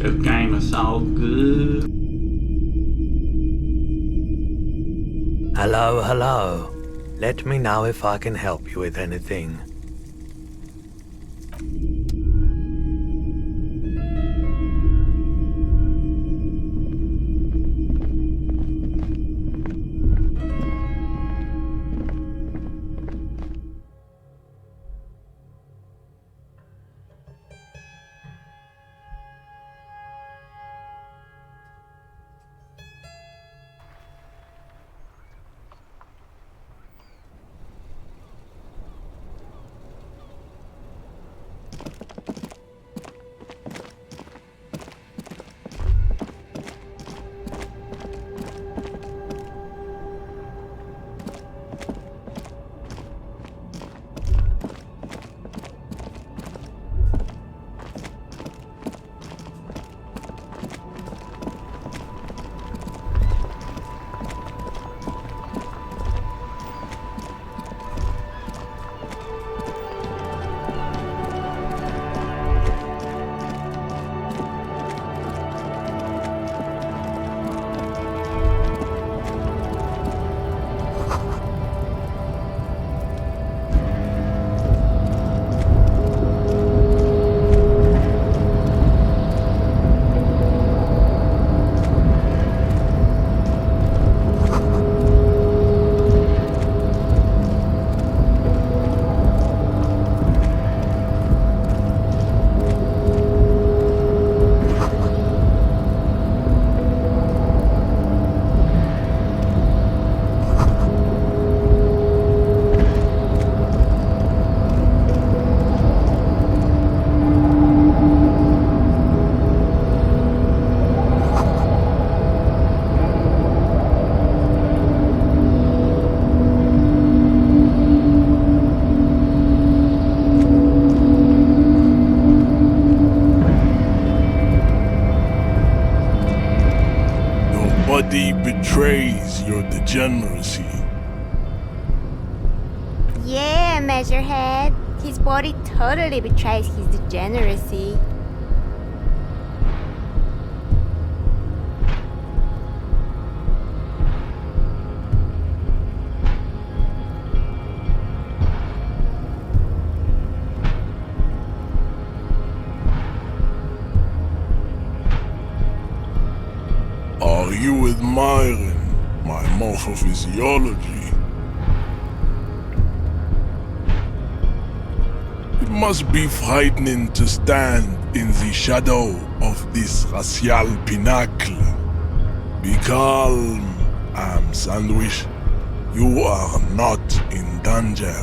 This game is so good. Hello, hello. Let me know if I can help you with anything. Body betrays your degeneracy. Yeah, Measurehead. His body totally betrays his degeneracy. Are you admiring my morphophysiology? It must be frightening to stand in the shadow of this racial pinnacle. Be calm, Sandwich. You are not in danger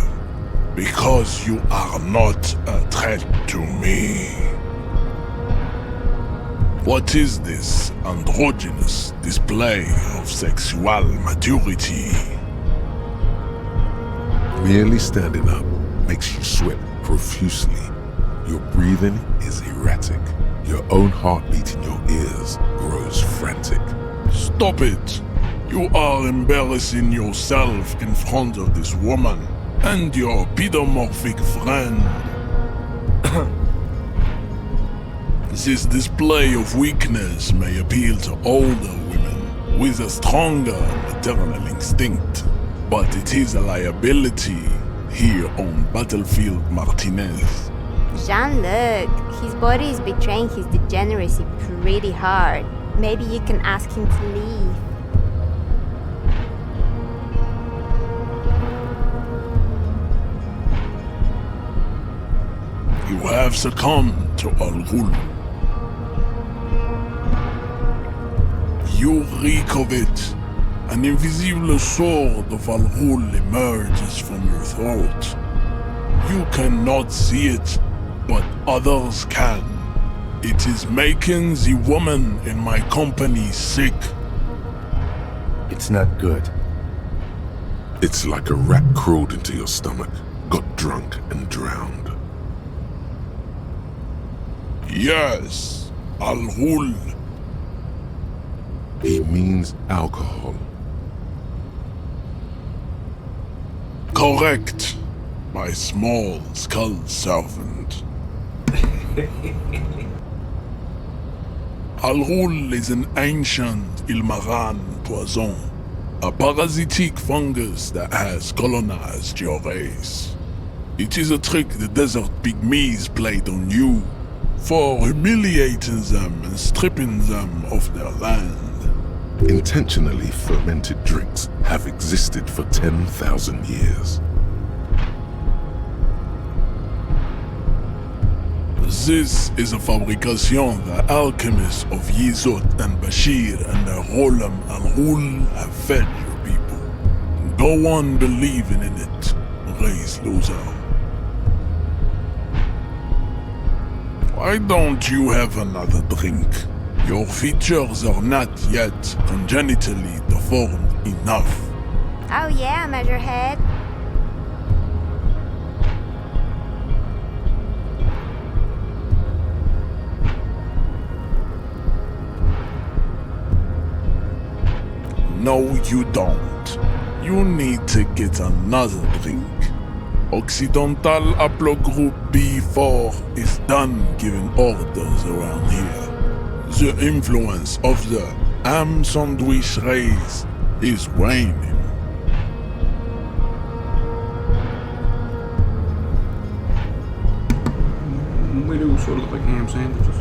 because you are not a threat to me. What is this androgynous display of sexual maturity? Merely standing up makes you sweat profusely. Your breathing is erratic. Your own heartbeat in your ears grows frantic. Stop it! You are embarrassing yourself in front of this woman and your pedomorphic friend. This display of weakness may appeal to older women with a stronger maternal instinct, but it is a liability here on Battlefield Martinez. Jean-Luc, his body is betraying his degeneracy pretty hard. Maybe you can ask him to leave. You have succumbed to Al-Ghul. You reek of it. An invisible sword of Al-Ghul emerges from your throat. You cannot see it, but others can. It is making the woman in my company sick. It's not good. It's like a rat crawled into your stomach, got drunk and drowned. Yes, Al-Ghul. He means alcohol. Correct, my small skull servant. Al-Ghul is an ancient Ilmaran poison, a parasitic fungus that has colonized your race. It is a trick the desert pygmies played on you for humiliating them and stripping them of their land. Intentionally fermented drinks have existed for 10,000 years. This is a fabrication the alchemists of Yizot and Bashir and the Rolam Al-Ghul have fed your people. Go on believing in it, race loser. Why don't you have another drink? Your features are not yet congenitally deformed enough. Oh yeah, Measurehead. No, you don't. You need to get another drink. Occidental Haplogroup B4 is done giving orders around here. The influence of the ham sandwich race is waning. We do sort of look like ham sandwiches.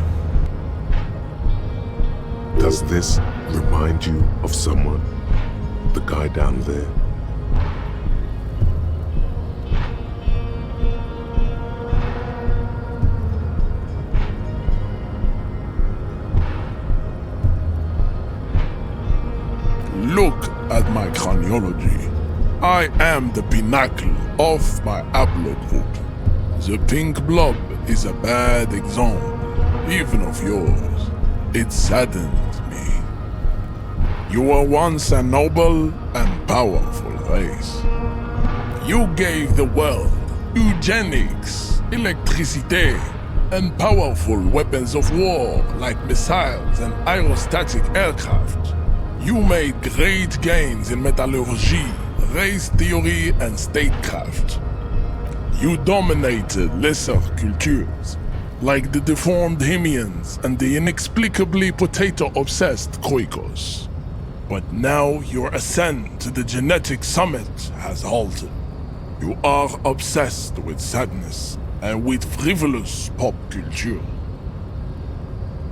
Does this remind you of someone? The guy down there? Look at my craniology. I am the pinnacle of my haplogroup. The pink blob is a bad example, even of yours. It saddens me. You were once a noble and powerful race. You gave the world eugenics, electricity, and powerful weapons of war like missiles and aerostatic aircraft. You made great gains in metallurgy, race theory, and statecraft. You dominated lesser cultures, like the deformed Hemians and the inexplicably potato-obsessed Khoikos. But now your ascent to the genetic summit has halted. You are obsessed with sadness and with frivolous pop culture.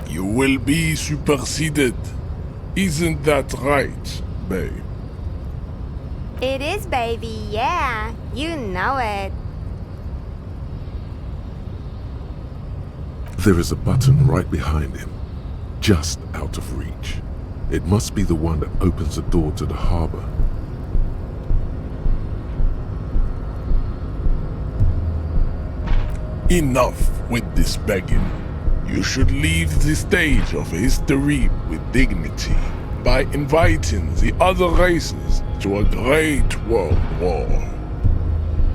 You will be superseded. Isn't that right, babe? It is, baby, yeah. You know it. There is a button right behind him, just out of reach. It must be the one that opens the door to the harbor. Enough with this begging. You should leave the stage of history with dignity by inviting the other races to a great world war.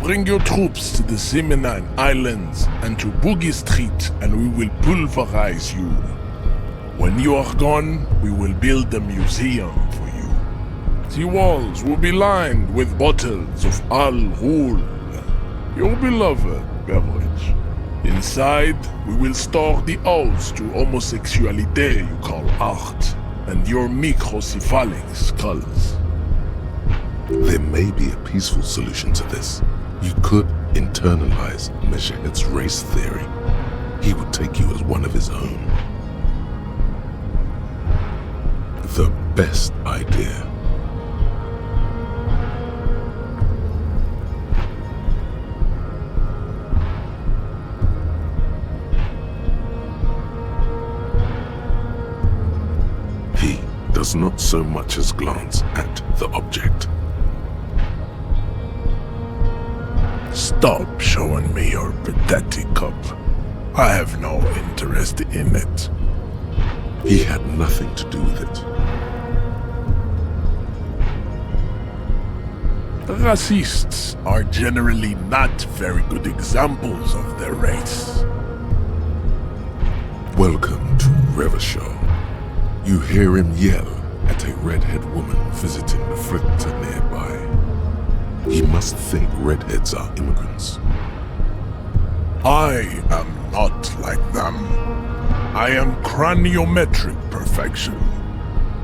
Bring your troops to the Simonine Islands and to Boogie Street and we will pulverize you. When you are gone, we will build a museum for you. The walls will be lined with bottles of Al-Ghul, your beloved beverage. Inside, we will store the odes to homosexuality you call art, and your microcephalic skulls. There may be a peaceful solution to this. You could internalize Meshehet's race theory. He would take you as one of his own. The best idea. He does not so much as glance at the object. Stop showing me your pathetic cup. I have no interest in it. He had nothing to do with it. Racists are generally not very good examples of their race. Welcome to Revachol. You hear him yell at a redhead woman visiting the fritter nearby. He must think redheads are immigrants. I am not like them. I am craniometric. perfection.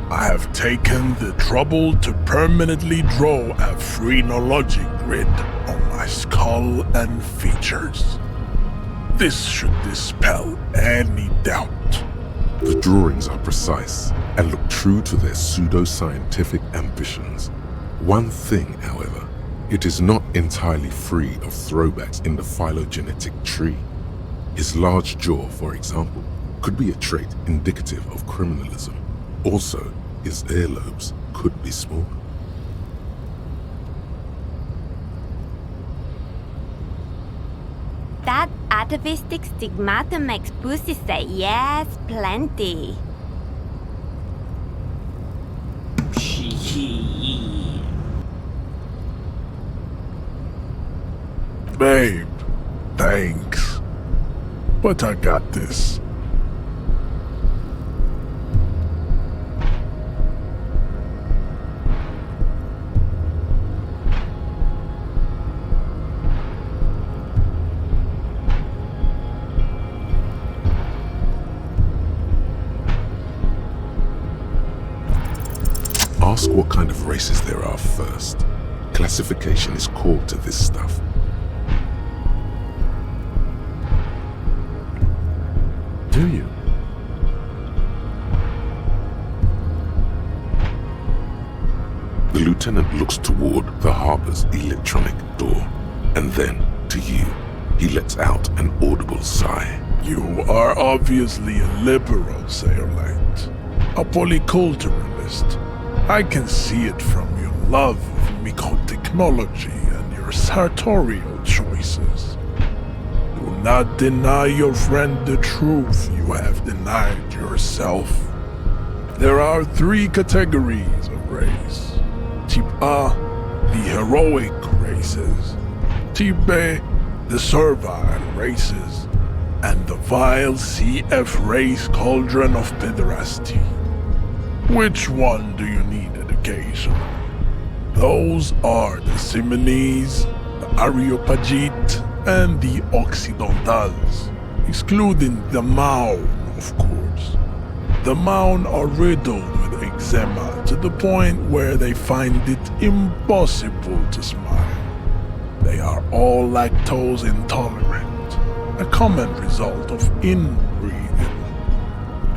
I have taken the trouble to permanently draw a phrenology grid on my skull and features. This should dispel any doubt. The drawings are precise and look true to their pseudo-scientific ambitions. One thing, however, it is not entirely free of throwbacks in the phylogenetic tree. His large jaw, for example, could be a trait indicative of criminalism. Also, his earlobes could be small. That atavistic stigmatum makes pussy say yes, plenty. Babe, thanks. But I got this. Ask what kind of races there are first. Classification is core to this stuff. Do you? The lieutenant looks toward the harbor's electronic door, and then to you. He lets out an audible sigh. You are obviously a liberal, Sailorite. A polyculturalist. I can see it from your love of microtechnology and your sartorial choices. Do not deny your friend the truth you have denied yourself. There are 3 categories of race. Type A, the heroic races. Type B, the servile races. And the vile CF race cauldron of pederasty. Which one do you need education? Those are the Simonese, the Areopagite, and the Occidentals, excluding the Maun, of course. The Maun are riddled with eczema to the point where they find it impossible to smile. They are all lactose intolerant, a common result of inbreeding.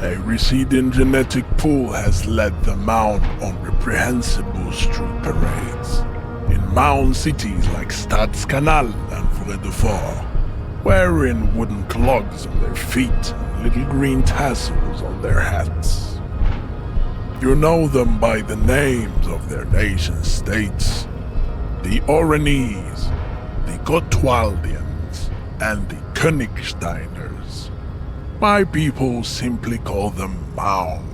A receding genetic pool has led the Maun on reprehensible street parades in Maun cities like Stadskanal and Vredefort, wearing wooden clogs on their feet and little green tassels on their hats. You know them by the names of their nation-states: the Oranese, the Gotwaldians, and the Königsteiners. My people simply call them Maun.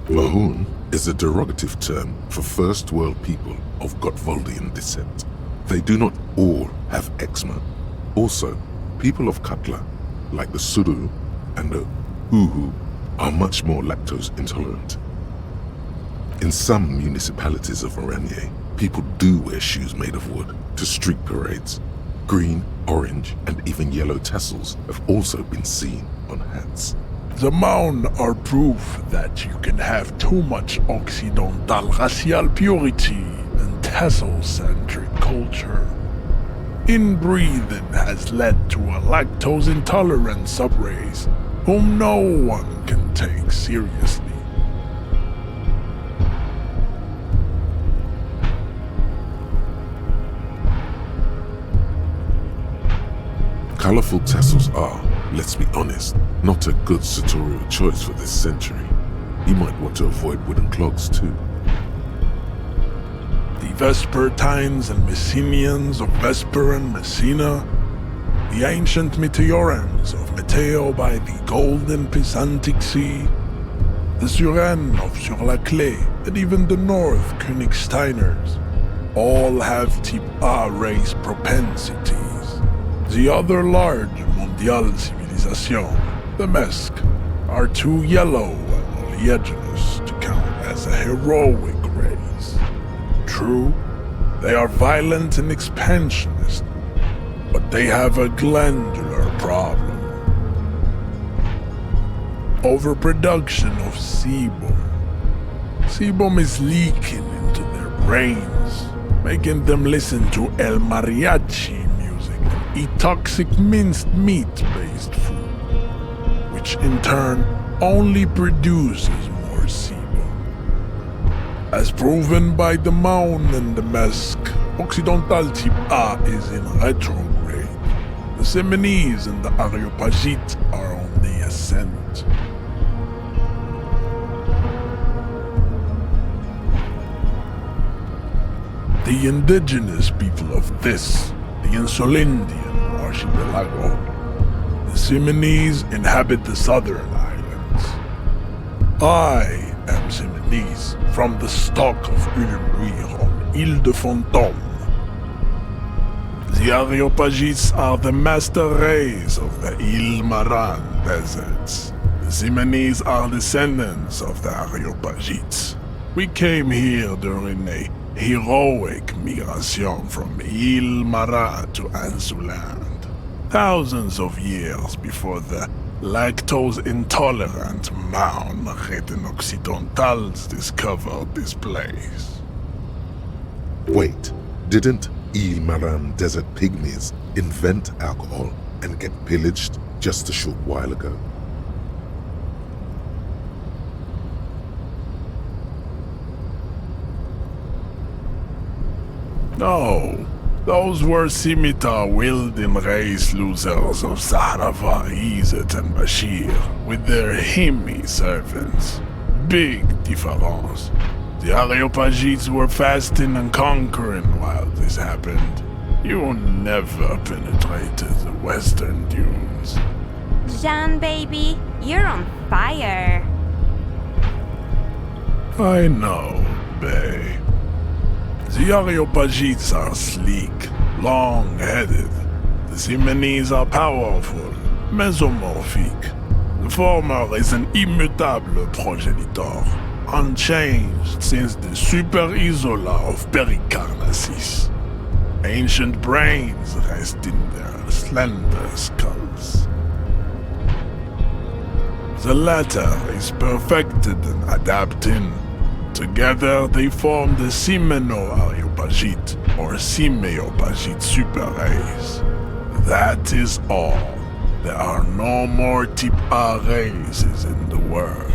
Mahoon is a derogative term for first world people of Gotwaldian descent. They do not all have eczema. Also, people of Katla, like the Suru and the Uhu, are much more lactose intolerant. In some municipalities of Oranje, people do wear shoes made of wood to street parades. Green, orange, and even yellow tassels have also been seen on hats. The Maun are proof that you can have too much Occidental racial purity and tassel-centric culture. Inbreeding has led to a lactose-intolerant subrace whom no one can take seriously. Colorful tassels are, let's be honest, not a good sartorial choice for this century. You might want to avoid wooden clogs too. The Vespertines and Messenians of Vesper and Messina, the ancient Meteorans of Meteo by the golden Pisantic Sea, the Suren of Sur-la-Clé, and even the North Königsteiners, all have type A race propensities. The other large mondial civilization, the Mesk, are too yellow and oleaginous to count as a heroic race. True, they are violent and expansionist, but they have a glandular problem. overproduction of sebum. Sebum is leaking into their brains, making them listen to El Mariachi music and eat toxic minced meat-based food, which in turn only produces more sebum. As proven by the Mound and the Mask, Occidental Type A is in retrograde. The Simonese and the Areopagites are on the ascent. The indigenous people of this, the Insulindian archipelago, the Simonese inhabit the southern islands. I am Simonese, from the stock of Ulmruir on Ile de Fantôme. The Areopagites are the master race of the Ile Maran deserts. The Simonese are descendants of the Areopagites. We came here during a heroic migration from Ile Maran to Ansuland, thousands of years before the lactose-intolerant Mound Occidentals discovered this place. Wait, didn't Il Maran desert pygmies invent alcohol and get pillaged just a short while ago? No, those were scimitar-wielding race losers of Zahrava, Izzet, and Bashir, with their Himmi servants. Big difference. The Areopagites were fasting and conquering while this happened. You never penetrated the western dunes. Jean, baby, you're on fire. I know, bae. The Areopagites are sleek, long-headed. The Simonese are powerful, mesomorphic. The former is an immutable progenitor, unchanged since the Super Isola of Pericarnassus. Ancient brains rest in their slender skulls. The latter is perfected and adapting. Together they form the Simeno-Areopagite or Simeopagite super race. That is all. There are no more Type A races in the world.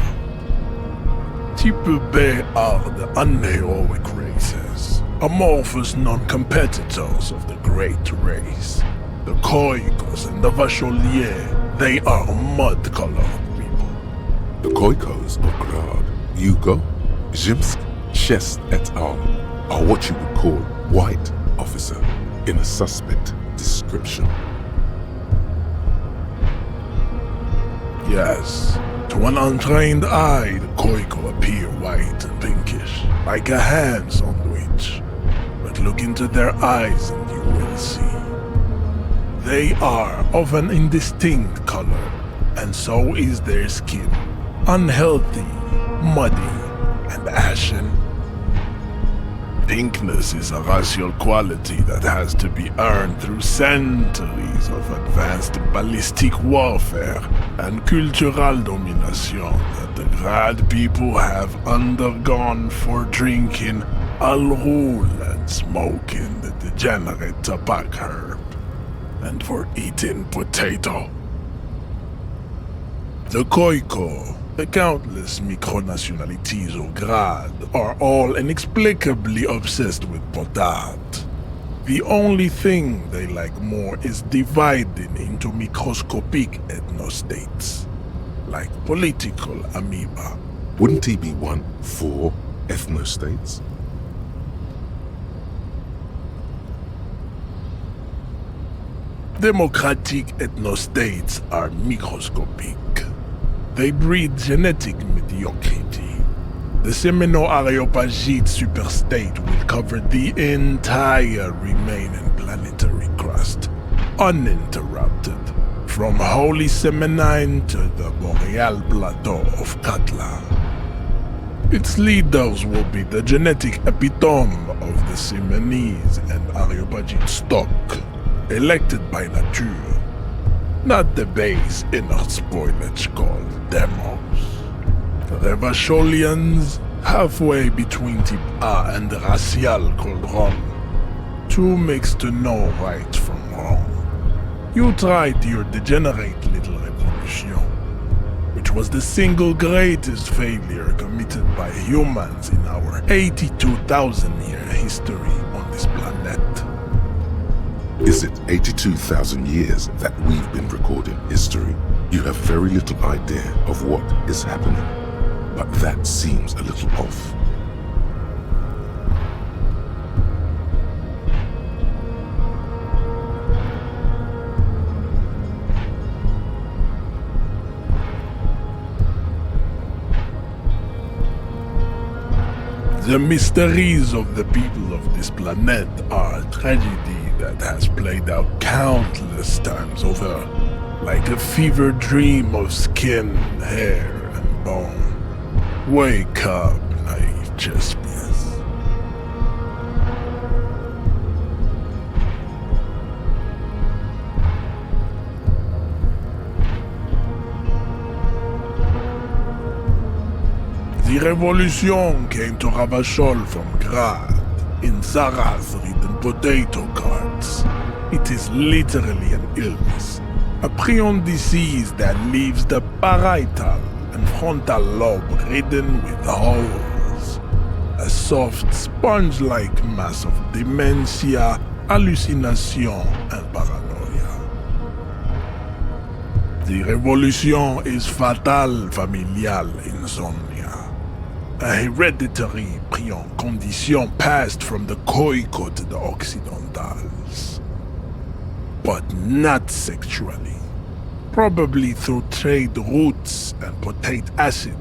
Type B are the unheroic races, amorphous non-competitors of the great race. The Khoikos and the Vacholier, they are mud-colored people. The Khoikos of Grad, Yugo, Zhimsk, Shest et al. Are what you would call white officer in a suspect description. Yes, to an untrained eye, the Khoiko appear white and pinkish, like a hand sandwich. But look into their eyes and you will see. They are of an indistinct color, and so is their skin. Unhealthy, muddy, and ashen. Pinkness is a racial quality that has to be earned through centuries of advanced ballistic warfare and cultural domination that the Grad people have undergone for drinking Al-Rul and smoking the degenerate tobacco herb, and for eating potato. The Khoiko, the countless micronationalities of Grad, are all inexplicably obsessed with potat. The only thing they like more is dividing into microscopic ethnostates, like political amoeba. Wouldn't he be one for ethnostates? Democratic ethnostates are microscopic. They breed genetic mediocrity. The Semino-Areopagite superstate will cover the entire remaining planetary crust, uninterrupted, from Holy Semenine to the Boreal Plateau of Katla. Its leaders will be the genetic epitome of the Simonese and Areopagite stock, elected by nature. not the base inner spoilage called demos. The Revacholians, halfway between Type A and the Racial Cauldron. Two makes to know right from wrong. You tried your degenerate little revolution, which was the single greatest failure committed by humans in our 82,000-year history on this planet. Is it 82,000 years that we've been recording history? You have very little idea of what is happening, but that seems a little off. The mysteries of the people of this planet are a tragedy that has played out countless times over, like a fever dream of skin, hair, and bone. Wake up, naive Chespius. The revolution came to Ravachol from Grad, in Zaraz-ridden potato carts. It is literally an illness, a prion disease that leaves the parietal and frontal lobe ridden with holes. A soft, sponge-like mass of dementia, hallucination, and paranoia. The revolution is fatal familial insomnia. A hereditary prion condition passed from the Koiko to the Occidentals. But not sexually. Probably through trade roots and potate acid,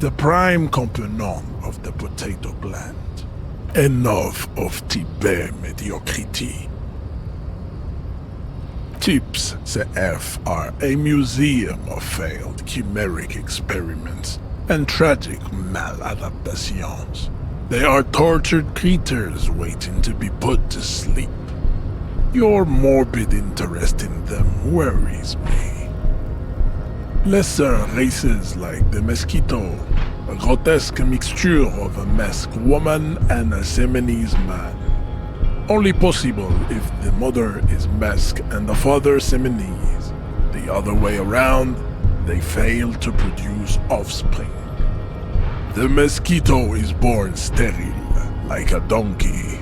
the prime component of the potato plant. Enough of Tibet mediocrity. Tips CF are a museum of failed chimeric experiments and tragic maladaptations. They are tortured creatures waiting to be put to sleep. Your morbid interest in them worries me. Lesser races like the mosquito, a grotesque mixture of a masked woman and a Seminese man. Only possible if the mother is masked and the father Seminese. The other way around, they fail to produce offspring. The mosquito is born sterile, like a donkey.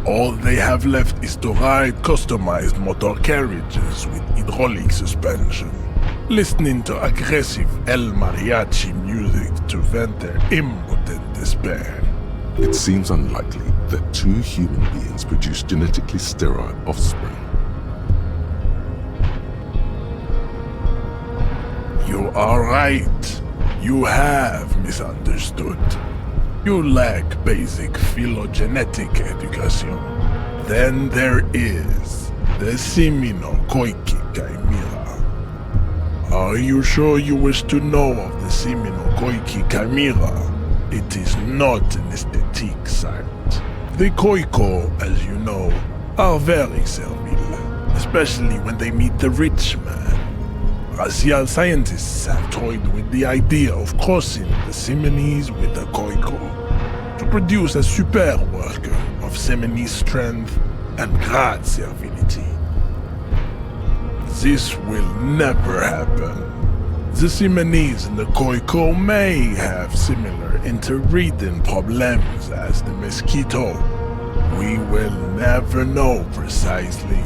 All they have left is to ride customized motor carriages with hydraulic suspension, listening to aggressive El Mariachi music to vent their impotent despair. It seems unlikely that two human beings produce genetically sterile offspring. You are right. You have misunderstood. You lack basic phylogenetic education. Then there is the Seminokoiki Chimera. Are you sure you wish to know of the Seminokoiki Chimera? It is not an aesthetic site. The Koiko, as you know, are very servile, especially when they meet the rich man. Racial scientists have toyed with the idea of crossing the Seminese with the Koiko to produce a super worker of Seminese strength and Grad servility. This will never happen. The Seminese and the Koiko may have similar interbreeding problems as the mosquito. We will never know precisely.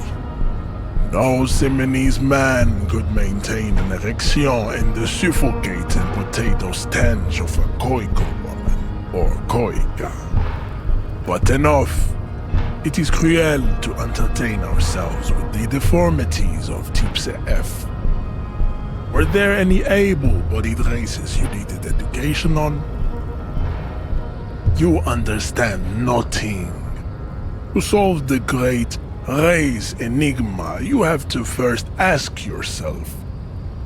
No Seminese man could maintain an erection in the suffocating potato stench of a Koiko woman, or Koika. But enough. It is cruel to entertain ourselves with the deformities of Type CF. Were there any able-bodied races you needed education on? You understand nothing. To solve the great race enigma, you have to first ask yourself,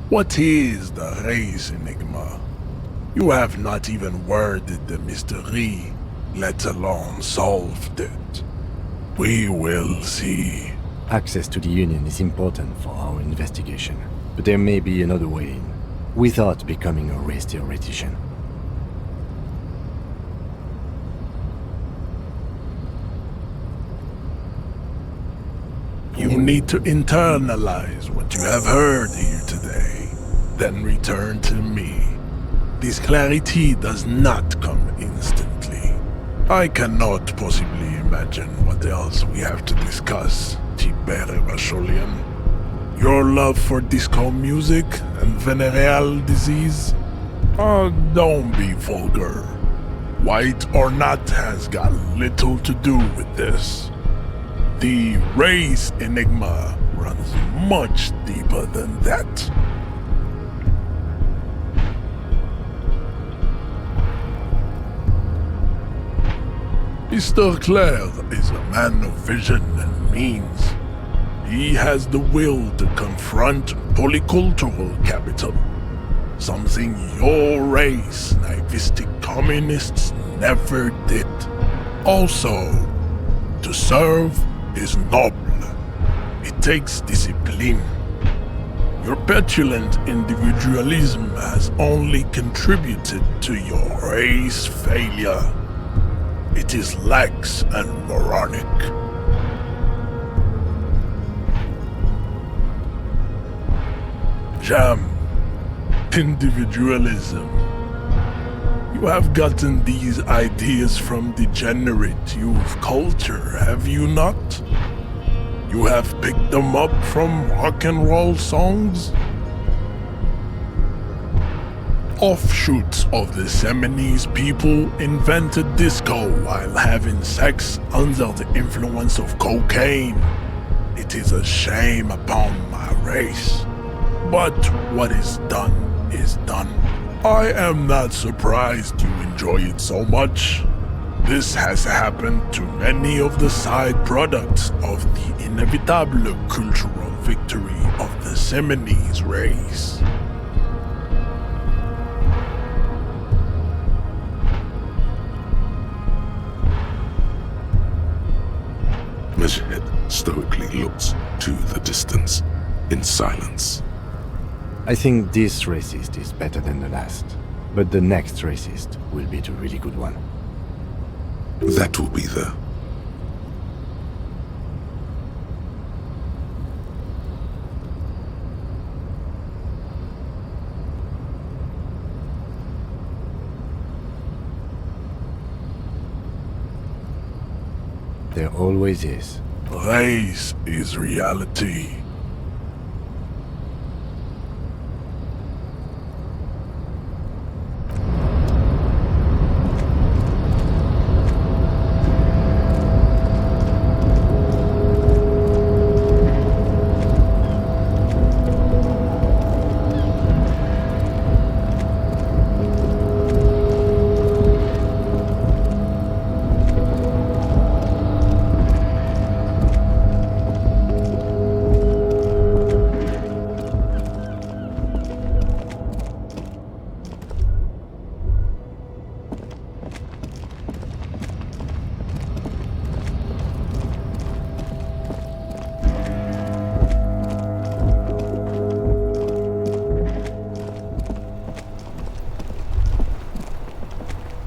what is the race enigma? You have not even worded the mystery, let alone solved it. We will see. Access to the Union is important for our investigation, but there may be another way in, without becoming a race theoretician. You need to internalize what you have heard here today, then return to me. This clarity does not come instantly. I cannot possibly imagine what else we have to discuss, Tibere Vasholian. Your love for disco music and venereal disease? Oh, don't be vulgar. White or not has got little to do with this. The race enigma runs much deeper than that. Mr. Clare is a man of vision and means. He has the will to confront polycultural capital, something your race, naivistic communists, never did. Also, to serve is noble. It takes discipline. Your petulant individualism has only contributed to your race failure. It is lax and moronic. Jam. Individualism. You have gotten these ideas from degenerate youth culture, have you not? You have picked them up from rock and roll songs? Offshoots of the Seminoles people invented disco while having sex under the influence of cocaine. It is a shame upon my race. But what is done is done. I am not surprised you enjoy it so much. This has happened to many of the side products of the inevitable cultural victory of the Seminoles race. Measurehead stoically looks to the distance, in silence. I think this racist is better than the last, but the next racist will be the really good one. That will be the... There always is. Race is reality.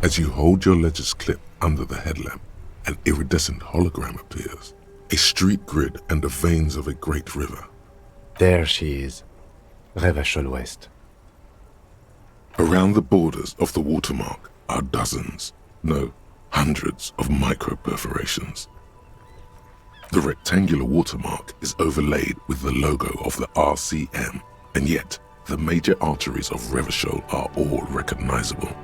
As you hold your ledger's clip under the headlamp, an iridescent hologram appears. A street grid and the veins of a great river. There she is. Revachol West. Around the borders of the watermark are dozens, no, hundreds of micro-perforations. The rectangular watermark is overlaid with the logo of the RCM, and yet the major arteries of Revachol are all recognizable.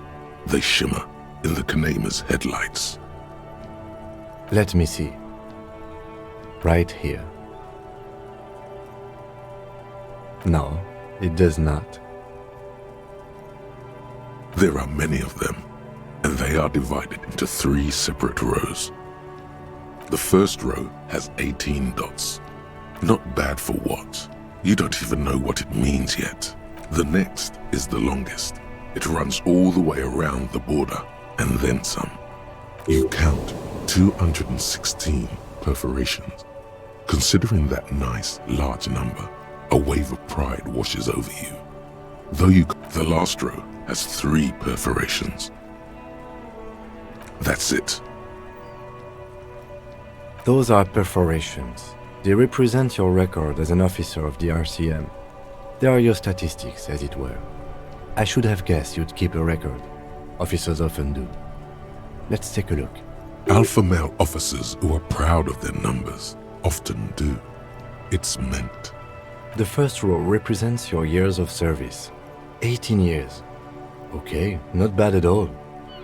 They shimmer in the Kanema's headlights. Let me see. Right here. No, it does not. There are many of them, and they are divided into 3 separate rows. The first row has 18 dots. Not bad for what? You don't even know what it means yet. The next is the longest. It runs all the way around the border, and then some. You count 216 perforations. Considering that nice, large number, a wave of pride washes over you. The last row has 3 perforations. That's it. Those are perforations. They represent your record as an officer of the RCM. They are your statistics, as it were. I should have guessed you'd keep a record. Officers often do. Let's take a look. Alpha male officers who are proud of their numbers often do. It's meant. The first row represents your years of service. 18 years. Okay, not bad at all.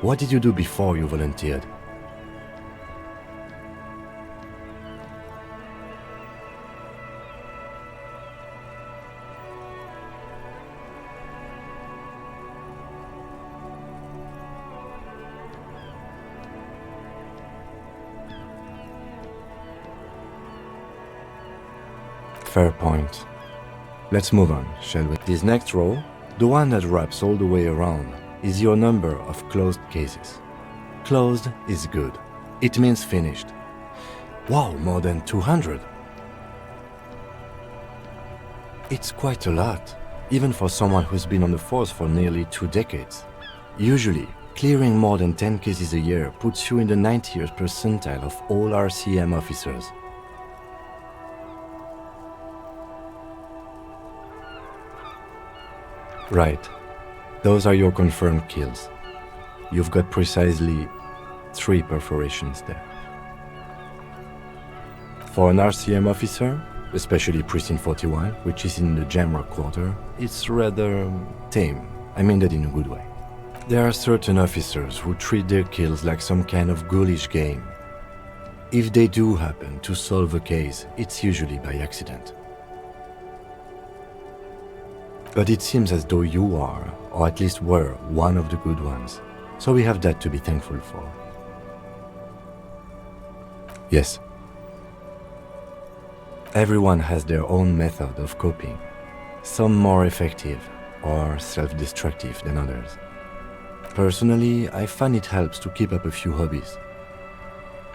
What did you do before you volunteered? Fair point. Let's move on, shall we? This next row, the one that wraps all the way around, is your number of closed cases. Closed is good. It means finished. Wow, more than 200. It's quite a lot, even for someone who's been on the force for nearly 2 decades. Usually, clearing more than 10 cases a year puts you in the 90th percentile of all RCM officers. Right. Those are your confirmed kills. You've got precisely 3 perforations there. For an RCM officer, especially Precinct 41, which is in the Jamrock quarter, it's rather tame. I mean that in a good way. There are certain officers who treat their kills like some kind of ghoulish game. If they do happen to solve a case, it's usually by accident. But it seems as though you are, or at least were, one of the good ones. So we have that to be thankful for. Yes. Everyone has their own method of coping. Some more effective or self-destructive than others. Personally, I find it helps to keep up a few hobbies.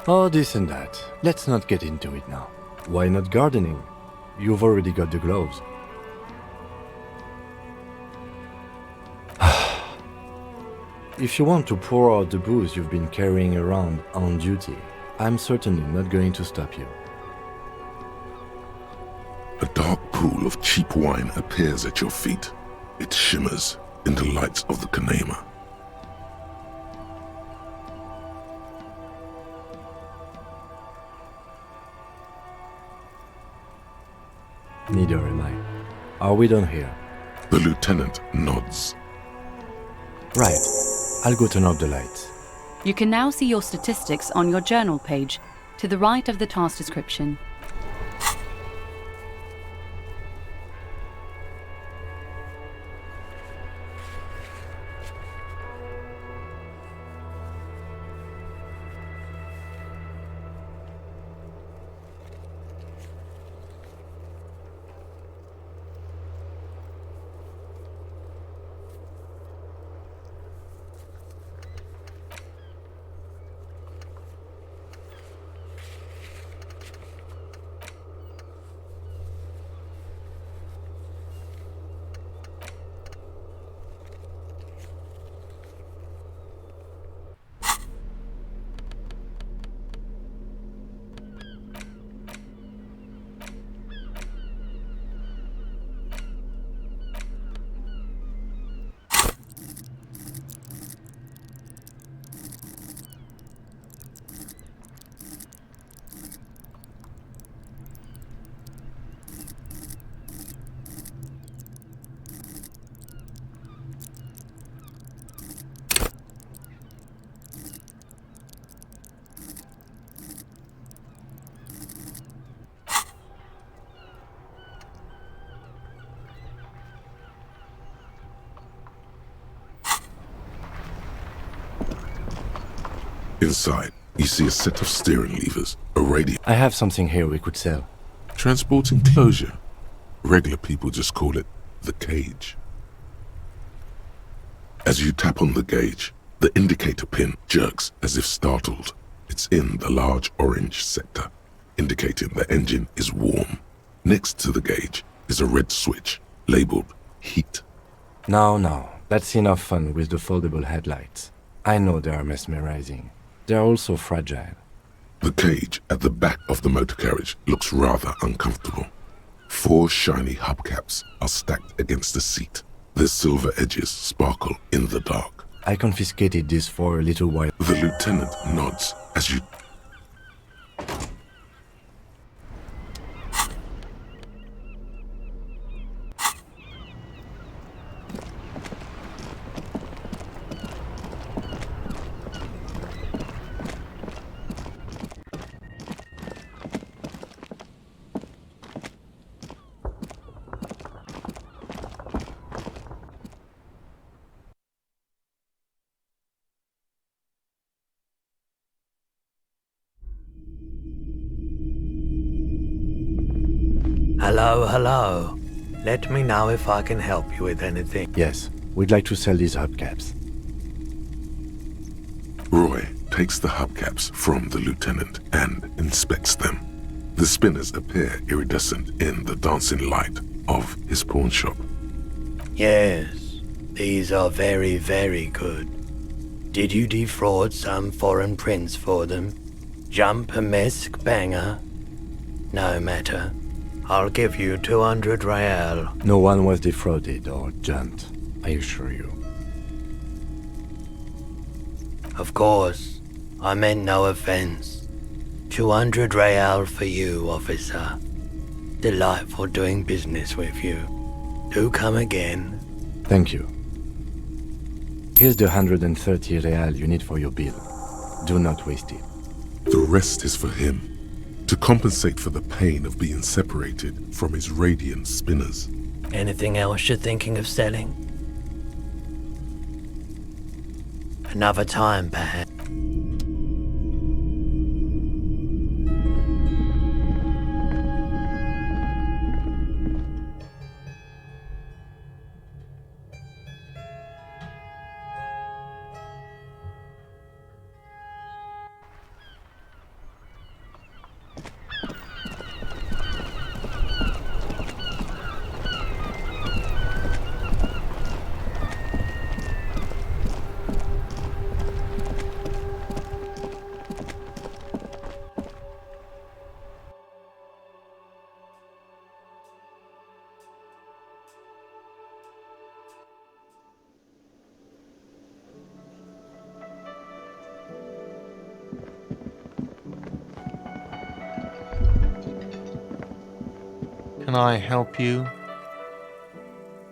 Oh, this and that. Let's not get into it now. Why not gardening? You've already got the gloves. If you want to pour out the booze you've been carrying around on duty, I'm certainly not going to stop you. A dark pool of cheap wine appears at your feet. It shimmers in the lights of the Kanema. Neither am I. Are we done here? The lieutenant nods. Right. I'll go turn off the lights. You can now see your statistics on your journal page, to the right of the task description. Inside, you see a set of steering levers, a radio. I have something here we could sell. Transport enclosure. Regular people just call it the cage. As you tap on the gauge, the indicator pin jerks as if startled. It's in the large orange sector. indicating the engine is warm. Next to the gauge is a red switch labeled heat. Now, that's enough fun with the foldable headlights. I know they are mesmerizing. They are also fragile. The cage at the back of the motor carriage looks rather uncomfortable. 4 shiny hubcaps are stacked against the seat. Their silver edges sparkle in the dark. I confiscated this for a little while. The lieutenant nods as you... Hello. Let me know if I can help you with anything. Yes, we'd like to sell these hubcaps. Roy takes the hubcaps from the lieutenant and inspects them. The spinners appear iridescent in the dancing light of his pawn shop. Yes, these are very, very good. Did you defraud some foreign prince for them? Jump-a-mesque banger? No matter. I'll give you 200 real. No one was defrauded or jumped, I assure you. Of course, I meant no offense. 200 real for you, officer. Delightful doing business with you. Do come again. Thank you. Here's the 130 real you need for your bill. Do not waste it. The rest is for him, to compensate for the pain of being separated from his radiant spinners. Anything else you're thinking of selling? Another time, perhaps. Can I help you?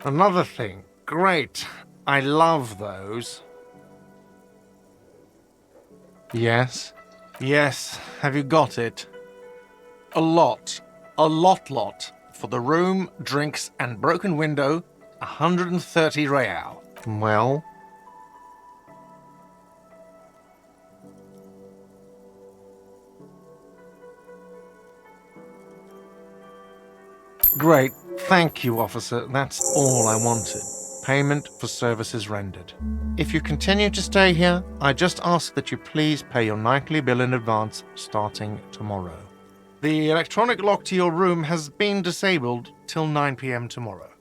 Another thing. Great. I love those. Yes? Yes. Have you got it? A lot. A lot. For the room, drinks, and broken window, 130 real. Well? Great. Thank you, officer. That's all I wanted. Payment for services rendered. If you continue to stay here, I just ask that you please pay your nightly bill in advance starting tomorrow. The electronic lock to your room has been disabled till 9 p.m. tomorrow.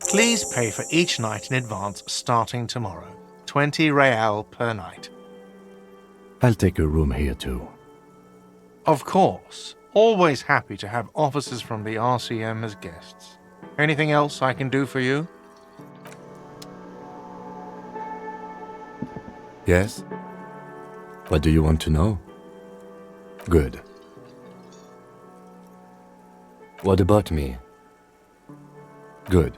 Please pay for each night in advance starting tomorrow. 20 real per night. I'll take a room here too. Of course. Always happy to have officers from the RCM as guests. Anything else I can do for you? Yes? What do you want to know? Good. What about me? Good.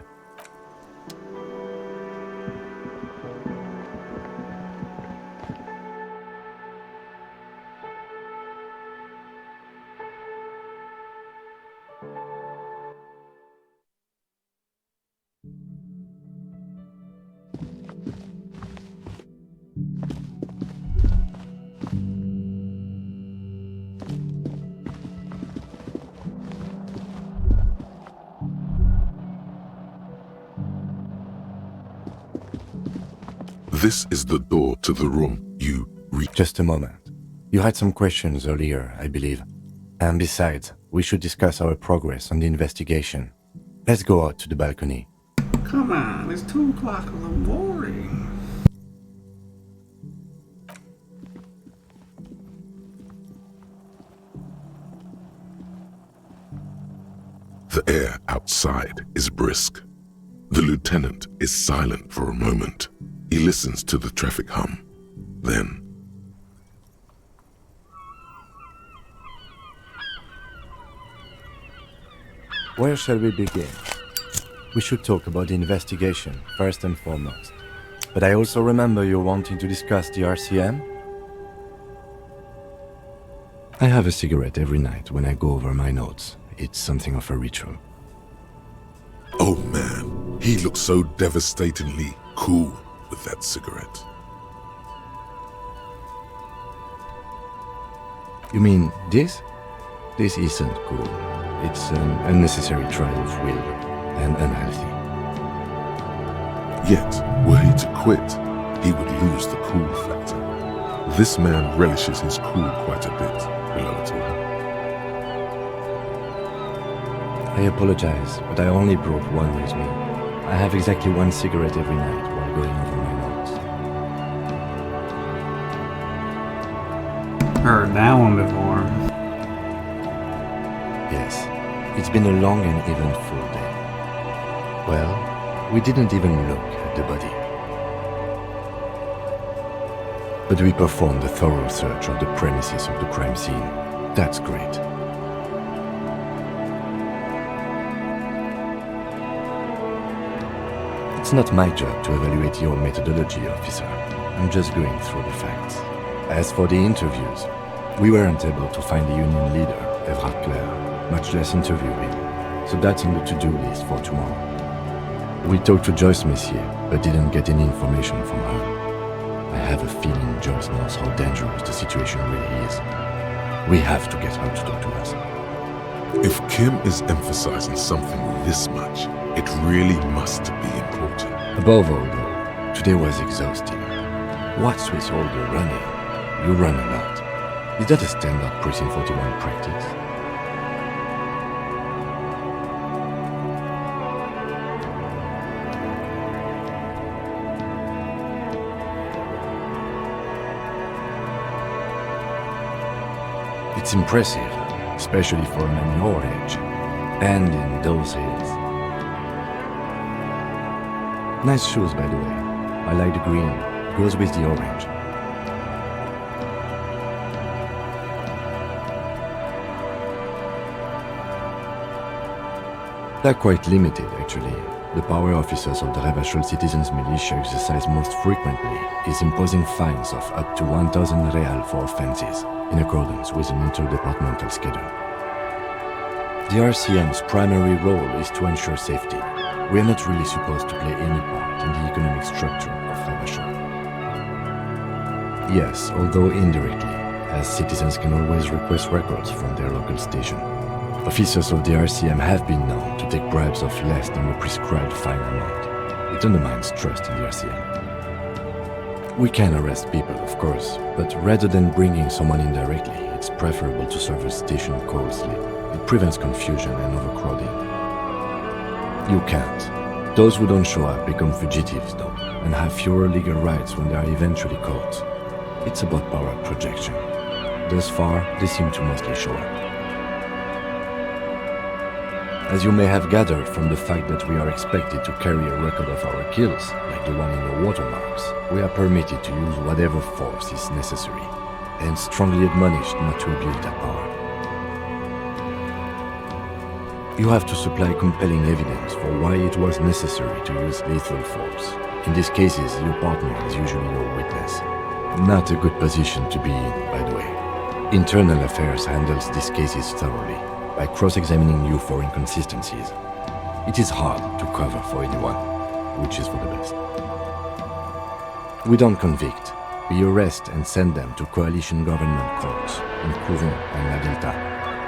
This is the door to the room you reach. Just a moment. You had some questions earlier, I believe. And besides, we should discuss our progress on the investigation. Let's go out to the balcony. Come on, it's 2 o'clock in the morning. The air outside is brisk. The lieutenant is silent for a moment. He listens to the traffic hum. Then, where shall we begin? We should talk about the investigation, first and foremost. But I also remember you wanting to discuss the RCM? I have a cigarette every night when I go over my notes. It's something of a ritual. oh man, he looks so devastatingly cool with that cigarette. You mean this? This isn't cool. It's an unnecessary trial of will and unhealthy. Yet, were he to quit, he would lose the cool factor. This man relishes his cool quite a bit, below it all. I apologize, but I only brought one with me. I have exactly one cigarette every night while going over my notes. Heard that one before. Yes, it's been a long and eventful day. Well, we didn't even look at the body. But we performed a thorough search of the premises of the crime scene. That's great. It's not my job to evaluate your methodology, officer. I'm just going through the facts. As for the interviews, we weren't able to find the union leader, Everard Clare, much less interview him. So that's on the to-do list for tomorrow. We talked to Joyce Messier, but didn't get any information from her. I have a feeling Joyce knows how dangerous the situation really is. We have to get her to talk to us. If Kim is emphasizing something this much, it really must be important. Above all, though, today was exhausting. What's with all the running? You run a lot. Is that a standard Precinct 41 practice? It's impressive, especially for a man your age, and in those hills. Nice shoes, by the way. I like the green. It goes with the orange. They're quite limited, actually. The power officers of the Ravachol Citizens Militia exercise most frequently is imposing fines of up to 1,000 real for offenses, in accordance with an interdepartmental schedule. The RCM's primary role is to ensure safety. We are not really supposed to play any part in the economic structure of Ravachol. Yes, although indirectly, as citizens can always request records from their local station. Officers of the RCM have been known to take bribes of less than the prescribed fine amount. It undermines trust in the RCM. We can arrest people, of course, but rather than bringing someone in directly, it's preferable to serve a station call slip. It prevents confusion and overcrowding. You can't. Those who don't show up become fugitives, though, and have fewer legal rights when they are eventually caught. It's about power projection. Thus far, they seem to mostly show up. As you may have gathered from the fact that we are expected to carry a record of our kills, like the one in the watermarks, we are permitted to use whatever force is necessary, and strongly admonished not to abuse that power. You have to supply compelling evidence for why it was necessary to use lethal force. In these cases, your partner is usually your witness. Not a good position to be in, by the way. Internal Affairs handles these cases thoroughly, by cross-examining you for inconsistencies. It is hard to cover for anyone, which is for the best. We don't convict. We arrest and send them to coalition government courts in Kourou and La Delta.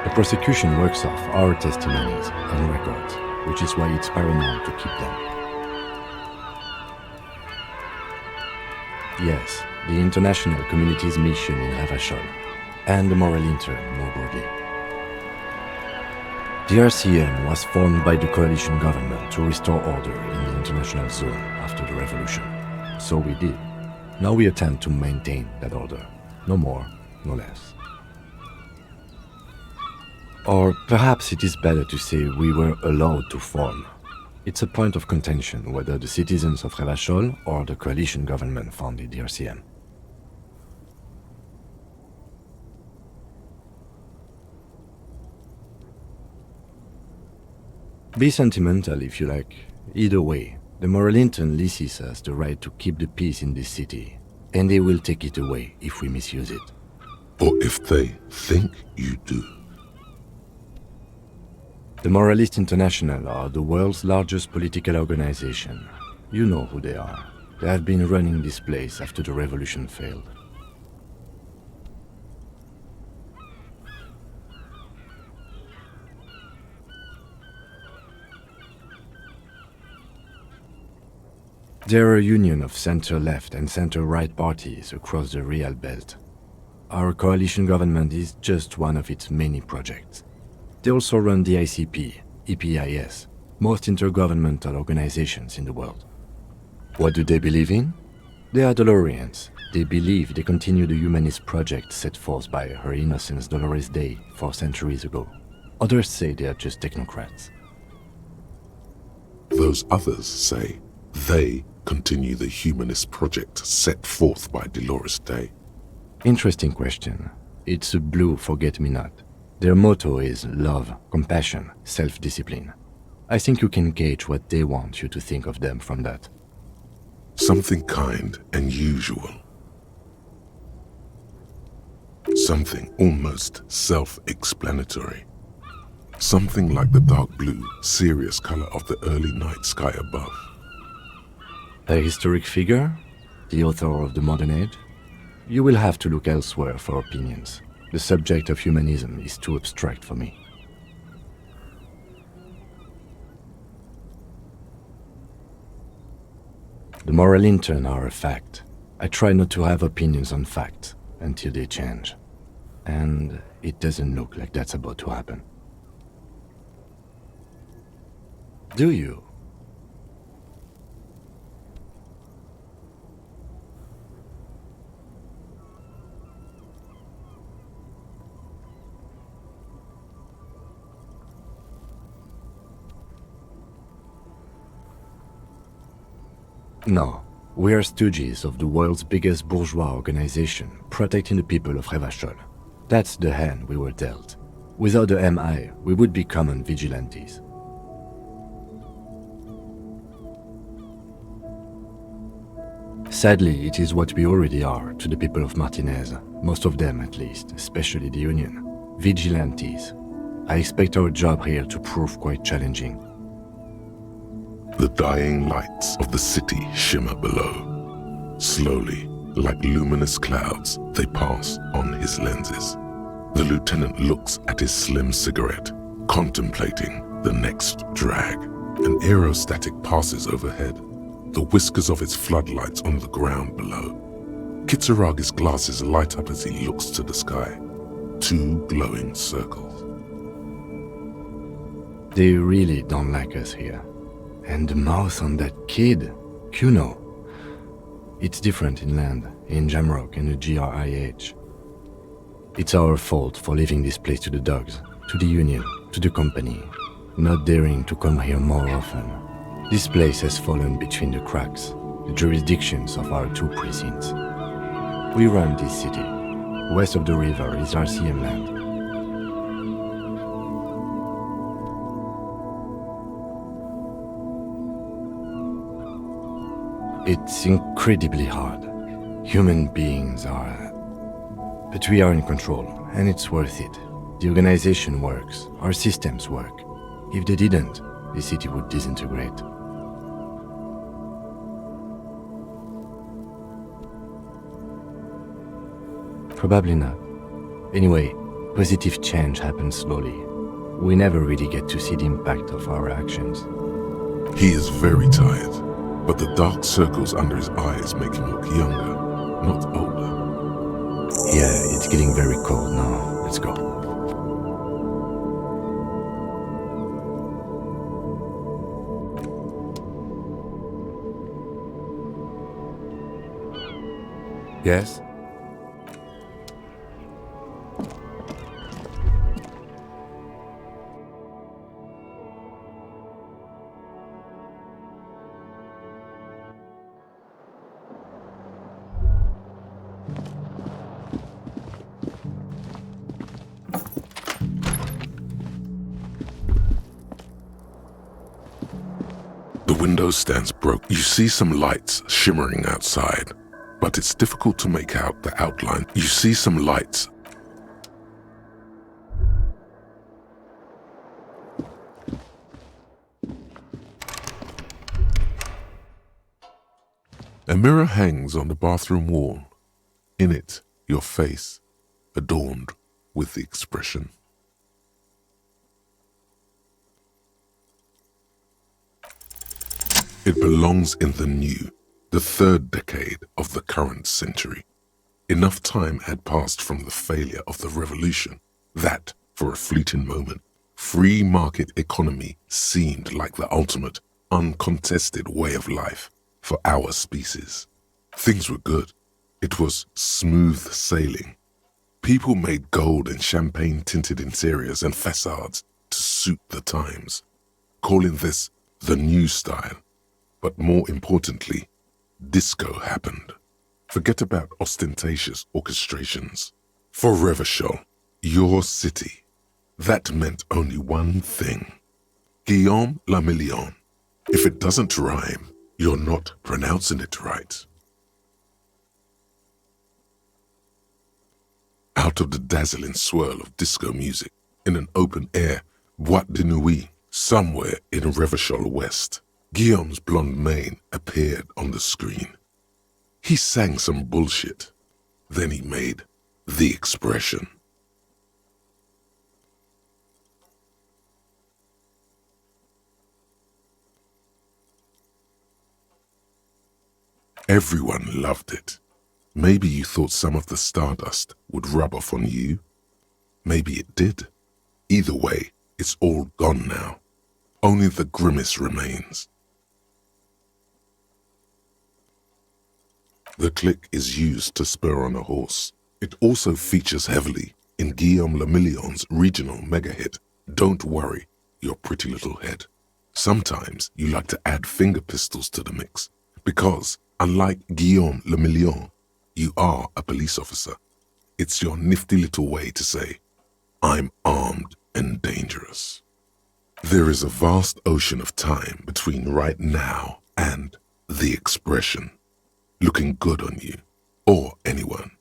The prosecution works off our testimonies and records, which is why it's paramount to keep them. Yes, the international community's mission in Ravachol. and the moral intern more broadly. The RCM was formed by the coalition government to restore order in the international zone after the revolution. So we did. Now we attempt to maintain that order. No more, no less. Or perhaps it is better to say we were allowed to form. It's a point of contention whether the citizens of Revachol or the coalition government founded the RCM. Be sentimental if you like. Either way, the moral intern leases us the right to keep the peace in this city, and they will take it away if we misuse it. Or if they think you do. The Moralists International are the world's largest political organization. You know who they are. They have been running this place after the revolution failed. They're a union of center-left and center-right parties across the Real Belt. Our coalition government is just one of its many projects. They also run the ICP, EPIS, most intergovernmental organizations in the world. What do they believe in? They are Dolorians. They believe they continue the humanist project set forth by Her Innocence Dolores Day 4 centuries ago. Others say they are just technocrats. Those others say they continue the humanist project set forth by Dolores Day. Interesting question. It's a blue forget-me-not. Their motto is love, compassion, self-discipline. I think you can gauge what they want you to think of them from that. Something kind and usual. Something almost self-explanatory. Something like the dark blue, serious color of the early night sky above. A historic figure? The author of the modern age? You will have to look elsewhere for opinions. The subject of humanism is too abstract for me. The moral intern are a fact. I try not to have opinions on facts until they change. And it doesn't look like that's about to happen. Do you? No, we are stooges of the world's biggest bourgeois organization, protecting the people of Revachol. That's the hand we were dealt. Without the MI, we would be common vigilantes. Sadly, it is what we already are to the people of Martinez, most of them at least, especially the Union. Vigilantes. I expect our job here to prove quite challenging. The dying lights of the city shimmer below. Slowly, like luminous clouds, they pass on his lenses. The lieutenant looks at his slim cigarette, contemplating the next drag. An aerostatic passes overhead, the whiskers of its floodlights on the ground below. Kitsuragi's glasses light up as he looks to the sky. 2 glowing circles. They really don't like us here. And the mouth on that kid, Kuno. It's different inland, in Jamrock and the GRIH. It's our fault for leaving this place to the dogs, to the Union, to the company, not daring to come here more often. This place has fallen between the cracks, the jurisdictions of our 2 precincts. We run this city. West of the river is RCM land. It's incredibly hard. Human beings are... But we are in control, and it's worth it. The organization works, our systems work. If they didn't, the city would disintegrate. Probably not. Anyway, positive change happens slowly. We never really get to see the impact of our actions. He is very tired, but the dark circles under his eyes make him look younger, not older. Yeah, it's getting very cold now. Let's go. Yes? The window stands broke. You see some lights shimmering outside, but it's difficult to make out the outline. You see some lights. A mirror hangs on the bathroom wall. In it, your face, adorned with the expression. It belongs in the new, the third decade of the current century. Enough time had passed from the failure of the revolution that, for a fleeting moment, free market economy seemed like the ultimate, uncontested way of life for our species. Things were good. It was smooth sailing. People made gold and champagne-tinted interiors and facades to suit the times, calling this the new style. But more importantly, disco happened. Forget about ostentatious orchestrations. For Revachol, your city, that meant only one thing. Guillaume le Million. If it doesn't rhyme, you're not pronouncing it right. Out of the dazzling swirl of disco music, in an open-air boîte de nuit, somewhere in Revachol West, Guillaume's blonde mane appeared on the screen. He sang some bullshit. Then he made the expression. Everyone loved it. Maybe you thought some of the stardust would rub off on you. Maybe it did. Either way, it's all gone now. Only the grimace remains. The click is used to spur on a horse. It also features heavily in Guillaume le Million's regional mega hit, Don't Worry, Your Pretty Little Head. Sometimes you like to add finger pistols to the mix, because, unlike Guillaume le Million, you are a police officer. It's your nifty little way to say, I'm armed and dangerous. There is a vast ocean of time between right now and the expression. Looking good on you, or anyone.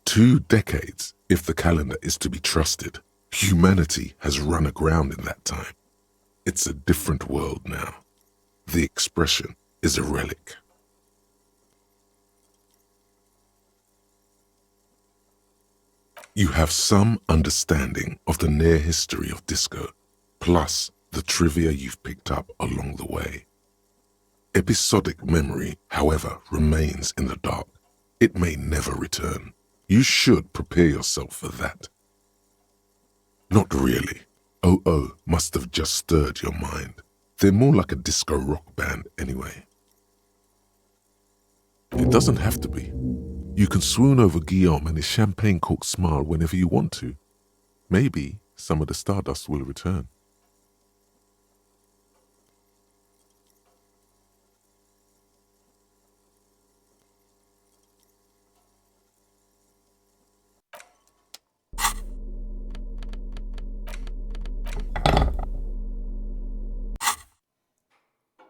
2 decades, if the calendar is to be trusted. Humanity has run aground in that time. It's a different world now. The expression is a relic. You have some understanding of the near history of disco, plus the trivia you've picked up along the way. Episodic memory, however, remains in the dark. It may never return. You should prepare yourself for that. Not really. OO must have just stirred your mind. They're more like a disco rock band anyway. It doesn't have to be. You can swoon over Guillaume and his champagne-corked smile whenever you want to. Maybe some of the stardust will return.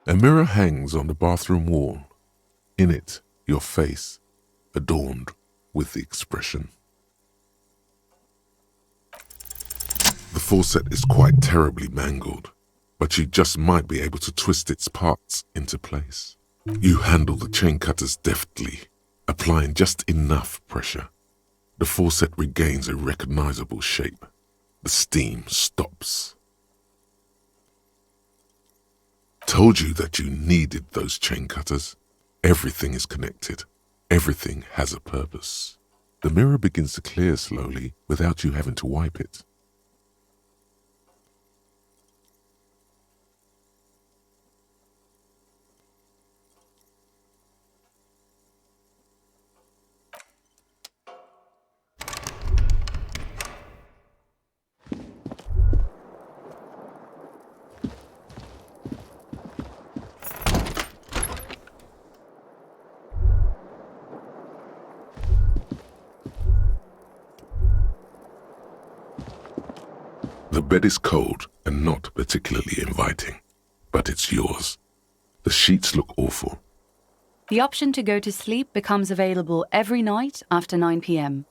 A mirror hangs on the bathroom wall. In it, your face, adorned with the expression. The faucet is quite terribly mangled, but you just might be able to twist its parts into place. You handle the chain cutters deftly, applying just enough pressure. The faucet regains a recognizable shape. The steam stops. Told you that you needed those chain cutters. Everything is connected. Everything has a purpose. The mirror begins to clear slowly without you having to wipe it. The bed is cold and not particularly inviting, but it's yours. The sheets look awful. The option to go to sleep becomes available every night after 9 p.m.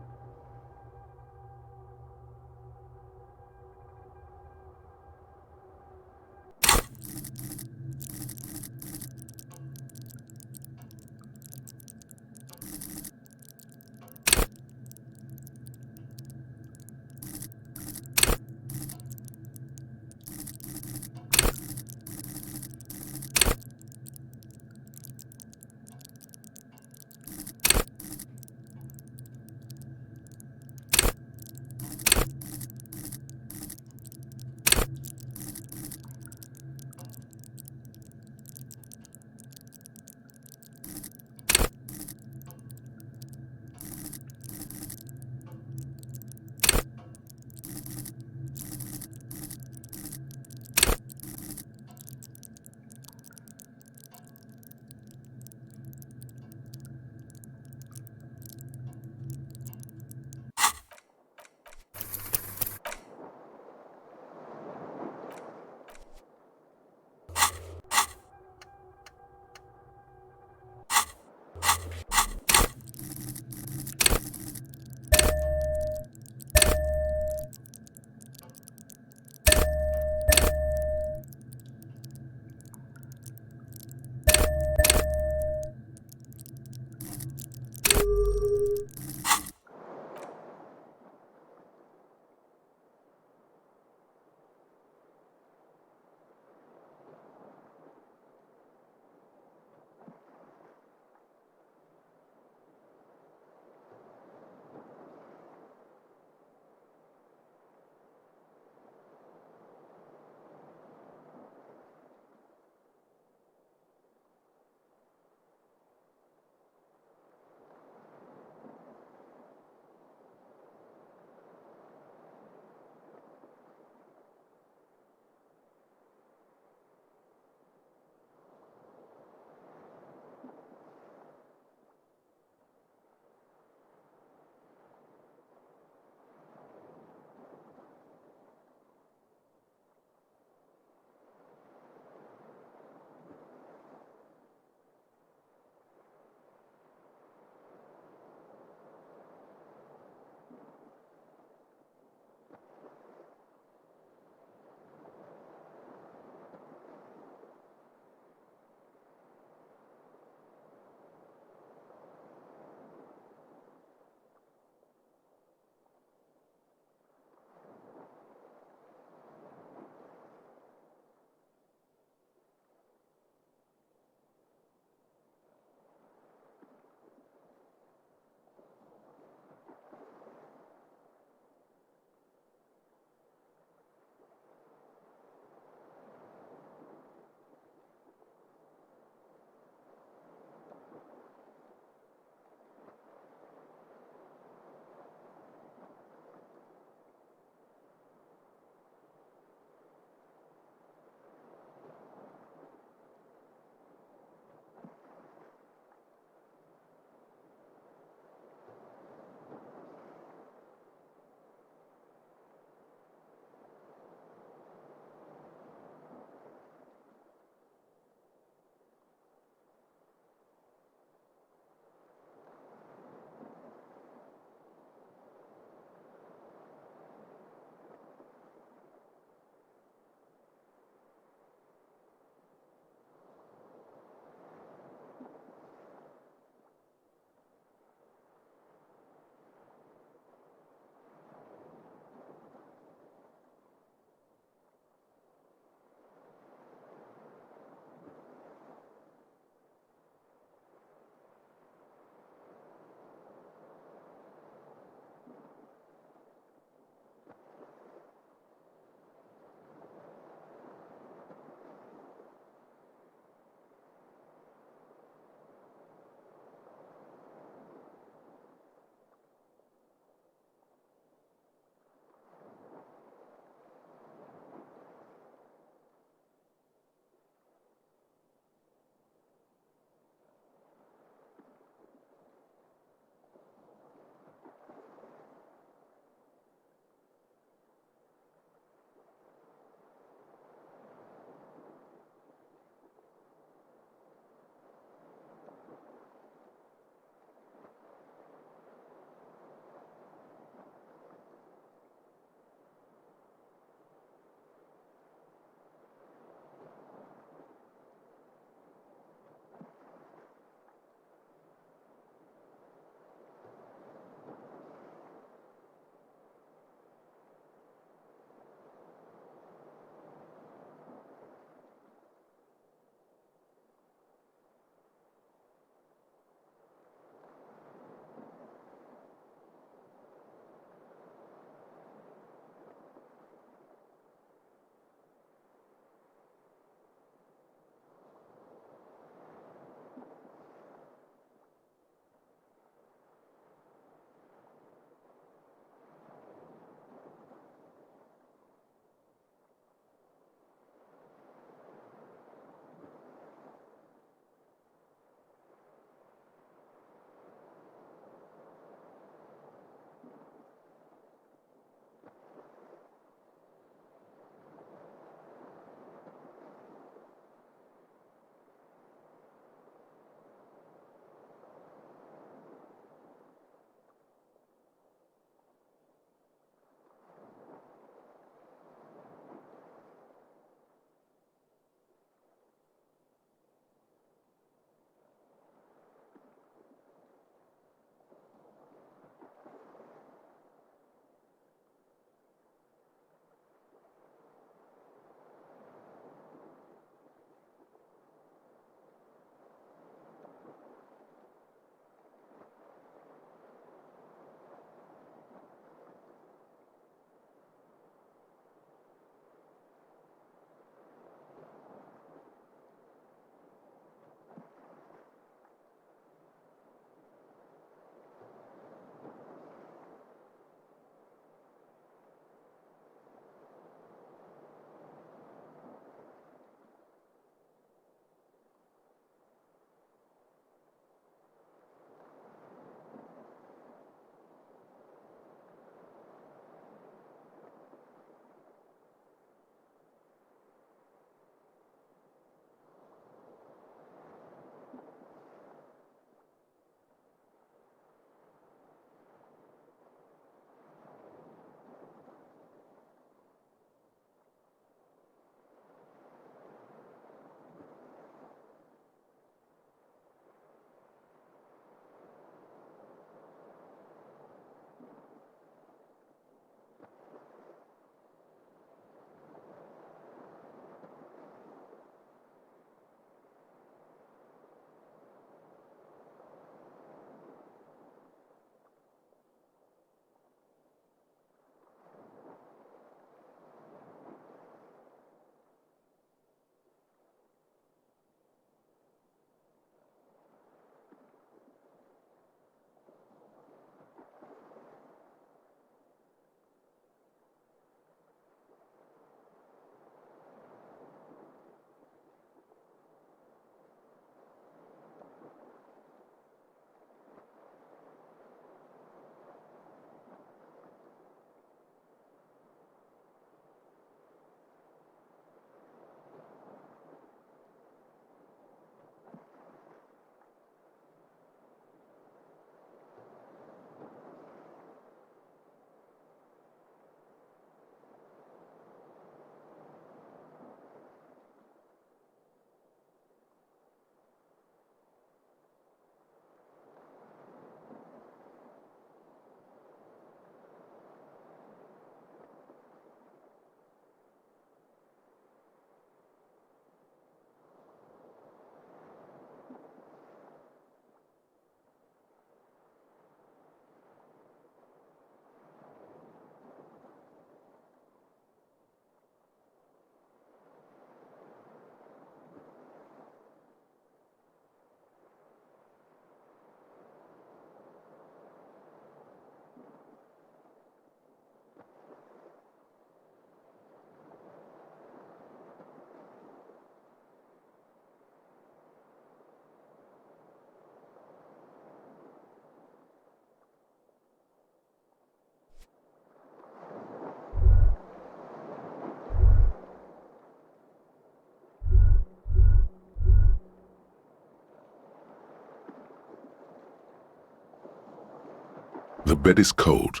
bed is cold.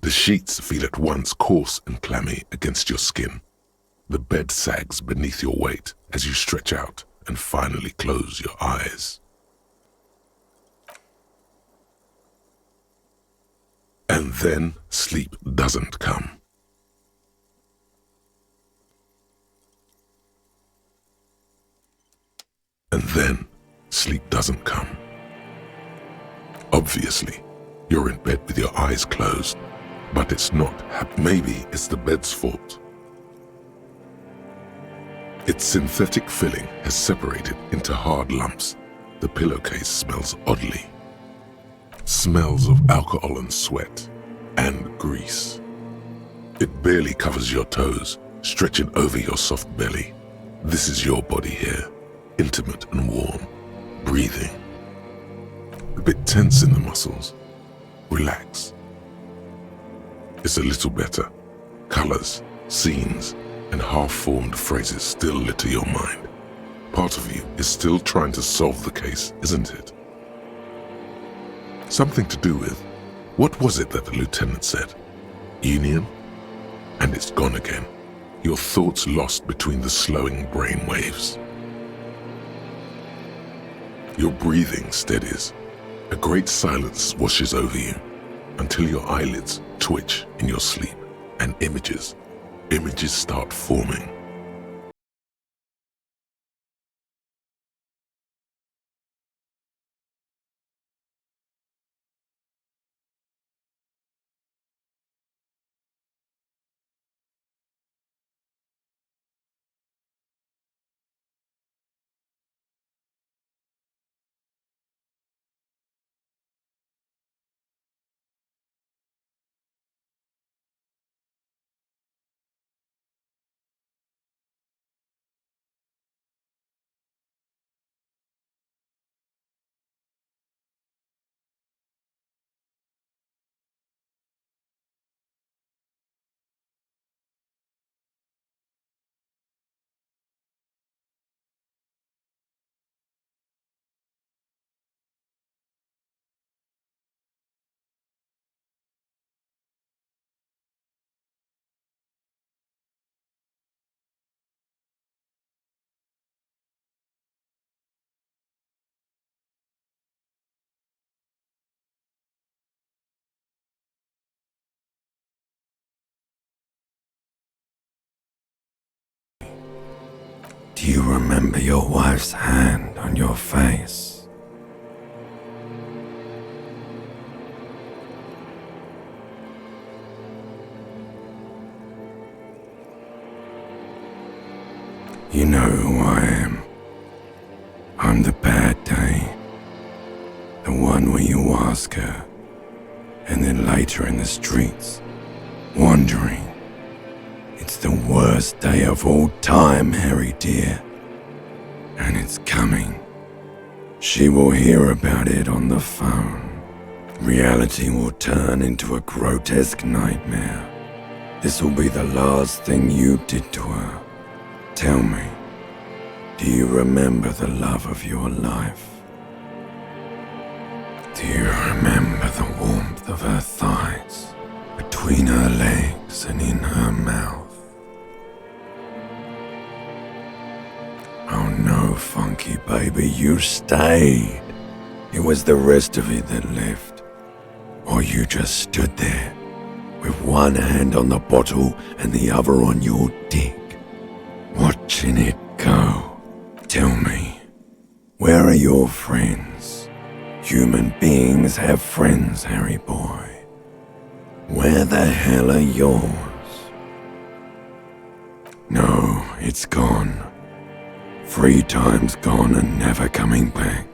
The sheets feel at once coarse and clammy against your skin. The bed sags beneath your weight as you stretch out and finally close your eyes. And then sleep doesn't come. And then sleep doesn't come. Obviously, you're in bed with your eyes closed, but it's not. Maybe it's the bed's fault. Its synthetic filling has separated into hard lumps. The pillowcase smells oddly. Smells of alcohol and sweat and grease. It barely covers your toes, stretching over your soft belly. This is your body here, intimate and warm, breathing. A bit tense in the muscles. Relax. It's a little better. Colors, scenes, and half-formed phrases still litter your mind. Part of you is still trying to solve the case, isn't it? Something to do with, what was it that the lieutenant said? Union? And it's gone again. Your thoughts lost between the slowing brain waves. Your breathing steadies. A great silence washes over you until your eyelids twitch in your sleep and images start forming. Do you remember your wife's hand on your face? You know who I am. I'm the bad day. The one where you ask her, and then later in the streets, wandering. It's the worst day of all time, Harry dear. And it's coming. She will hear about it on the phone. Reality will turn into a grotesque nightmare. This will be the last thing you did to her. Tell me, do you remember the love of your life? Do you remember the warmth of her thighs, between her legs and in her mouth? Oh no, funky baby, you stayed. It was the rest of it that left. Or you just stood there, with one hand on the bottle and the other on your dick, watching it go. Tell me, where are your friends? Human beings have friends, Harry boy. Where the hell are yours? No, it's gone. 3 times gone and never coming back.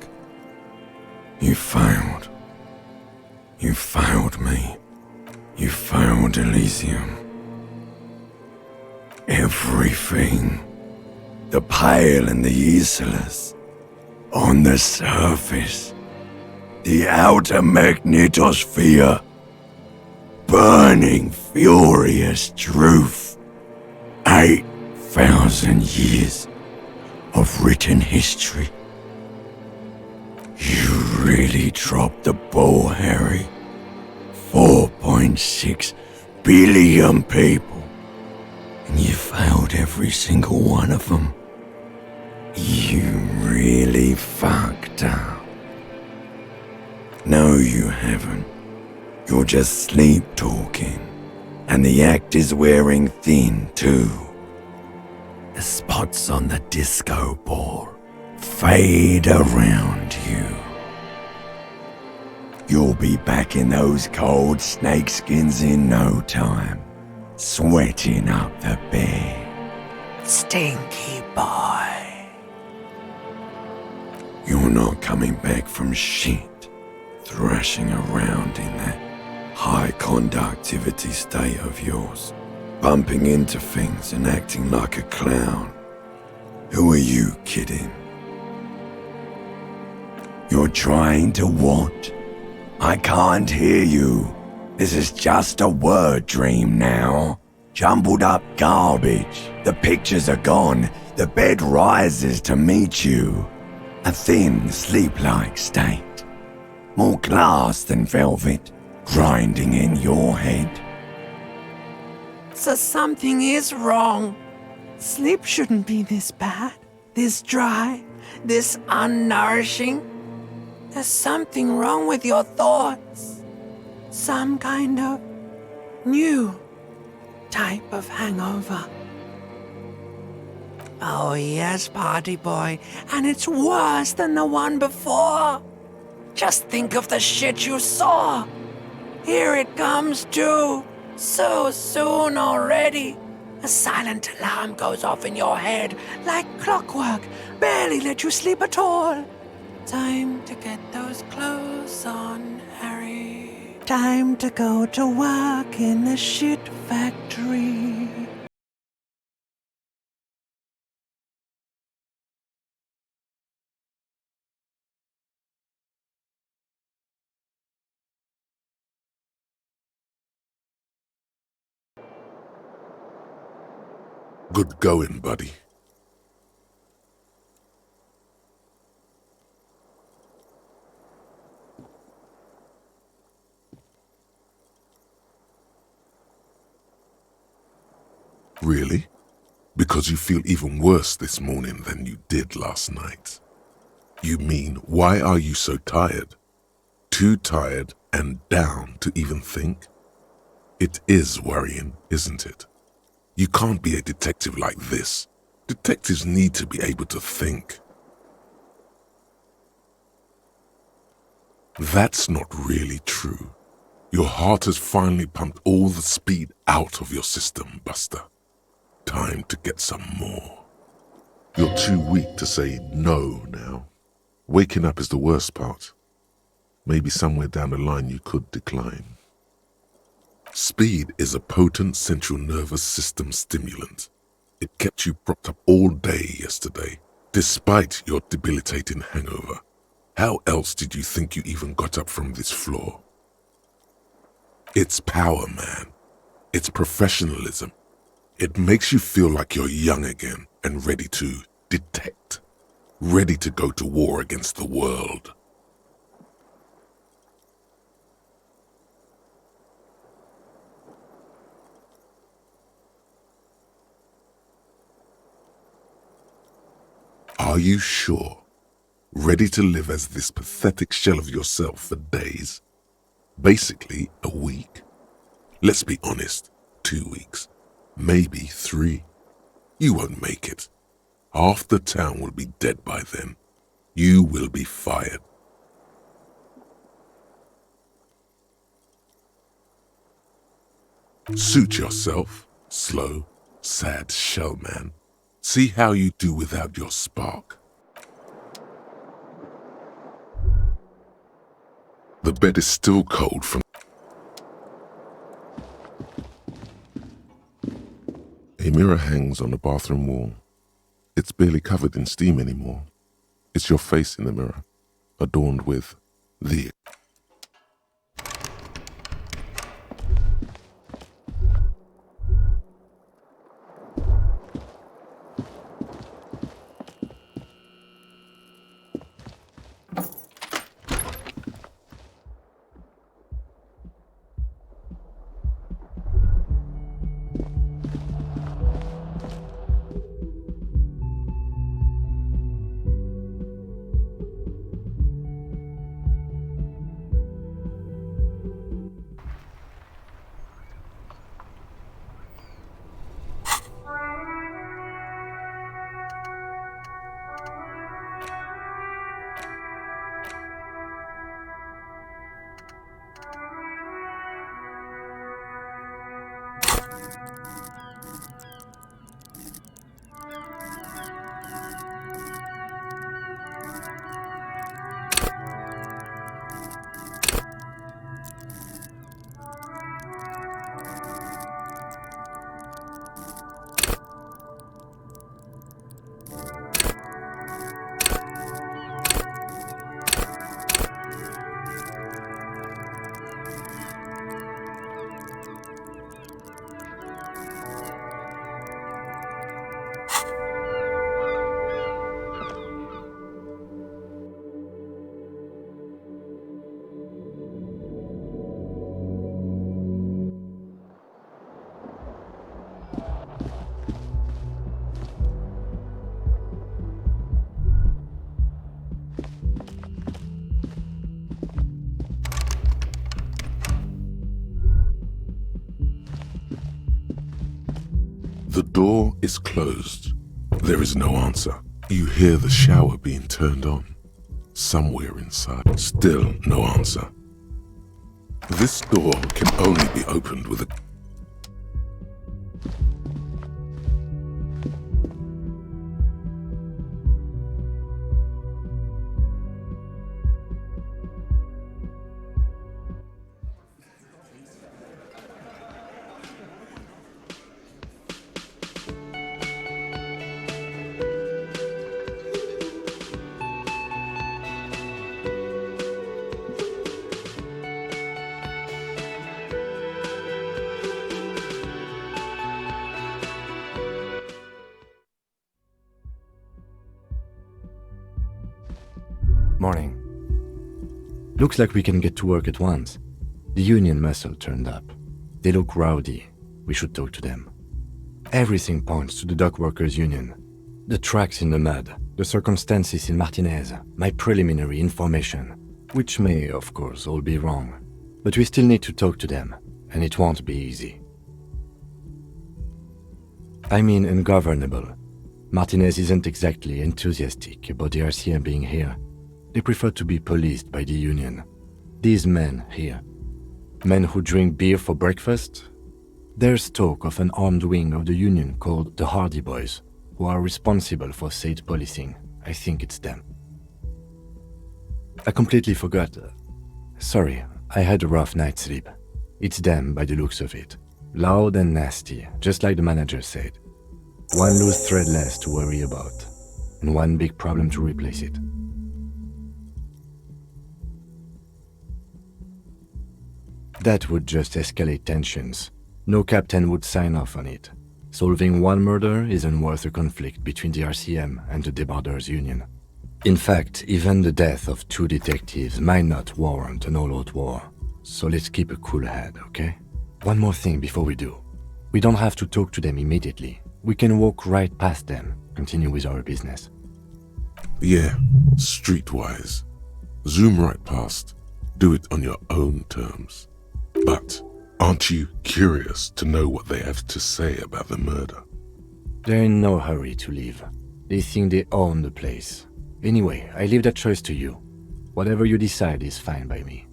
You failed. You failed me. You failed Elysium. Everything. The pale and the Isolus. On the surface. The outer magnetosphere. Burning, furious truth. 8,000 years of written history. You really dropped the ball, Harry. 4.6 billion people. And you failed every single one of them. You really fucked up. No, you haven't. You're just sleep talking. And the act is wearing thin, too. The spots on the disco ball fade around you. You'll be back in those cold snakeskins in no time, sweating up the bed. Stinky boy. You're not coming back from shit, thrashing around in that high conductivity state of yours, bumping into things and acting like a clown. Who are you kidding? You're trying to what? I can't hear you. This is just a word dream now. Jumbled up garbage. The pictures are gone. The bed rises to meet you. A thin, sleep-like state. More glass than velvet, grinding in your head. So something is wrong. Sleep shouldn't be this bad, this dry, this unnourishing. There's something wrong with your thoughts. Some kind of new type of hangover. Oh yes, party boy, and it's worse than the one before. Just think of the shit you saw. Here it comes too. So soon already. A silent alarm goes off in your head like clockwork. Barely let you sleep at all. Time to get those clothes on, Harry. Time to go to work in the shit factory. Good going, buddy. Really? Because you feel even worse this morning than you did last night. You mean, why are you so tired? Too tired and down to even think? It is worrying, isn't it? You can't be a detective like this. Detectives need to be able to think. That's not really true. Your heart has finally pumped all the speed out of your system, Buster. Time to get some more. You're too weak to say no now. Waking up is the worst part. Maybe somewhere down the line you could decline. Speed is a potent central nervous system stimulant. It kept you propped up all day yesterday, despite your debilitating hangover. How else did you think you even got up from this floor? It's power, man. It's professionalism. It makes you feel like you're young again and ready to detect, ready to go to war against the world. Are you sure? Ready to live as this pathetic shell of yourself for days? Basically, a week? Let's be honest, 2 weeks. Maybe 3. You won't make it. Half the town will be dead by then. You will be fired. Suit yourself, slow, sad shellman. See how you do without your spark. The bed is still cold from... A mirror hangs on the bathroom wall. It's barely covered in steam anymore. It's your face in the mirror, adorned with the... door is closed. There is no answer. You hear the shower being turned on. Somewhere inside, still no answer. This door can only be opened with a... Morning. Looks like we can get to work at once. The union muscle turned up. They look rowdy. We should talk to them. Everything points to the dock workers' union. The tracks in the mud, the circumstances in Martinez, my preliminary information, which may, of course, all be wrong. But we still need to talk to them, and it won't be easy. I mean ungovernable. Martinez isn't exactly enthusiastic about the RCM being here. They prefer to be policed by the union. These men here, men who drink beer for breakfast, there's talk of an armed wing of the union called the Hardy Boys, who are responsible for said policing. I think it's them. I completely forgot. Sorry, I had a rough night's sleep. It's them by the looks of it. Loud and nasty, just like the manager said. One loose thread less to worry about, and one big problem to replace it. That would just escalate tensions. No captain would sign off on it. Solving one murder isn't worth a conflict between the RCM and the Debarders Union. In fact, even the death of 2 detectives might not warrant an all-out war. So let's keep a cool head, okay? One more thing before we do. We don't have to talk to them immediately. We can walk right past them, continue with our business. Yeah, streetwise. Zoom right past. Do it on your own terms. But aren't you curious to know what they have to say about the murder? They're in no hurry to leave. They think they own the place. Anyway, I leave that choice to you. Whatever you decide is fine by me.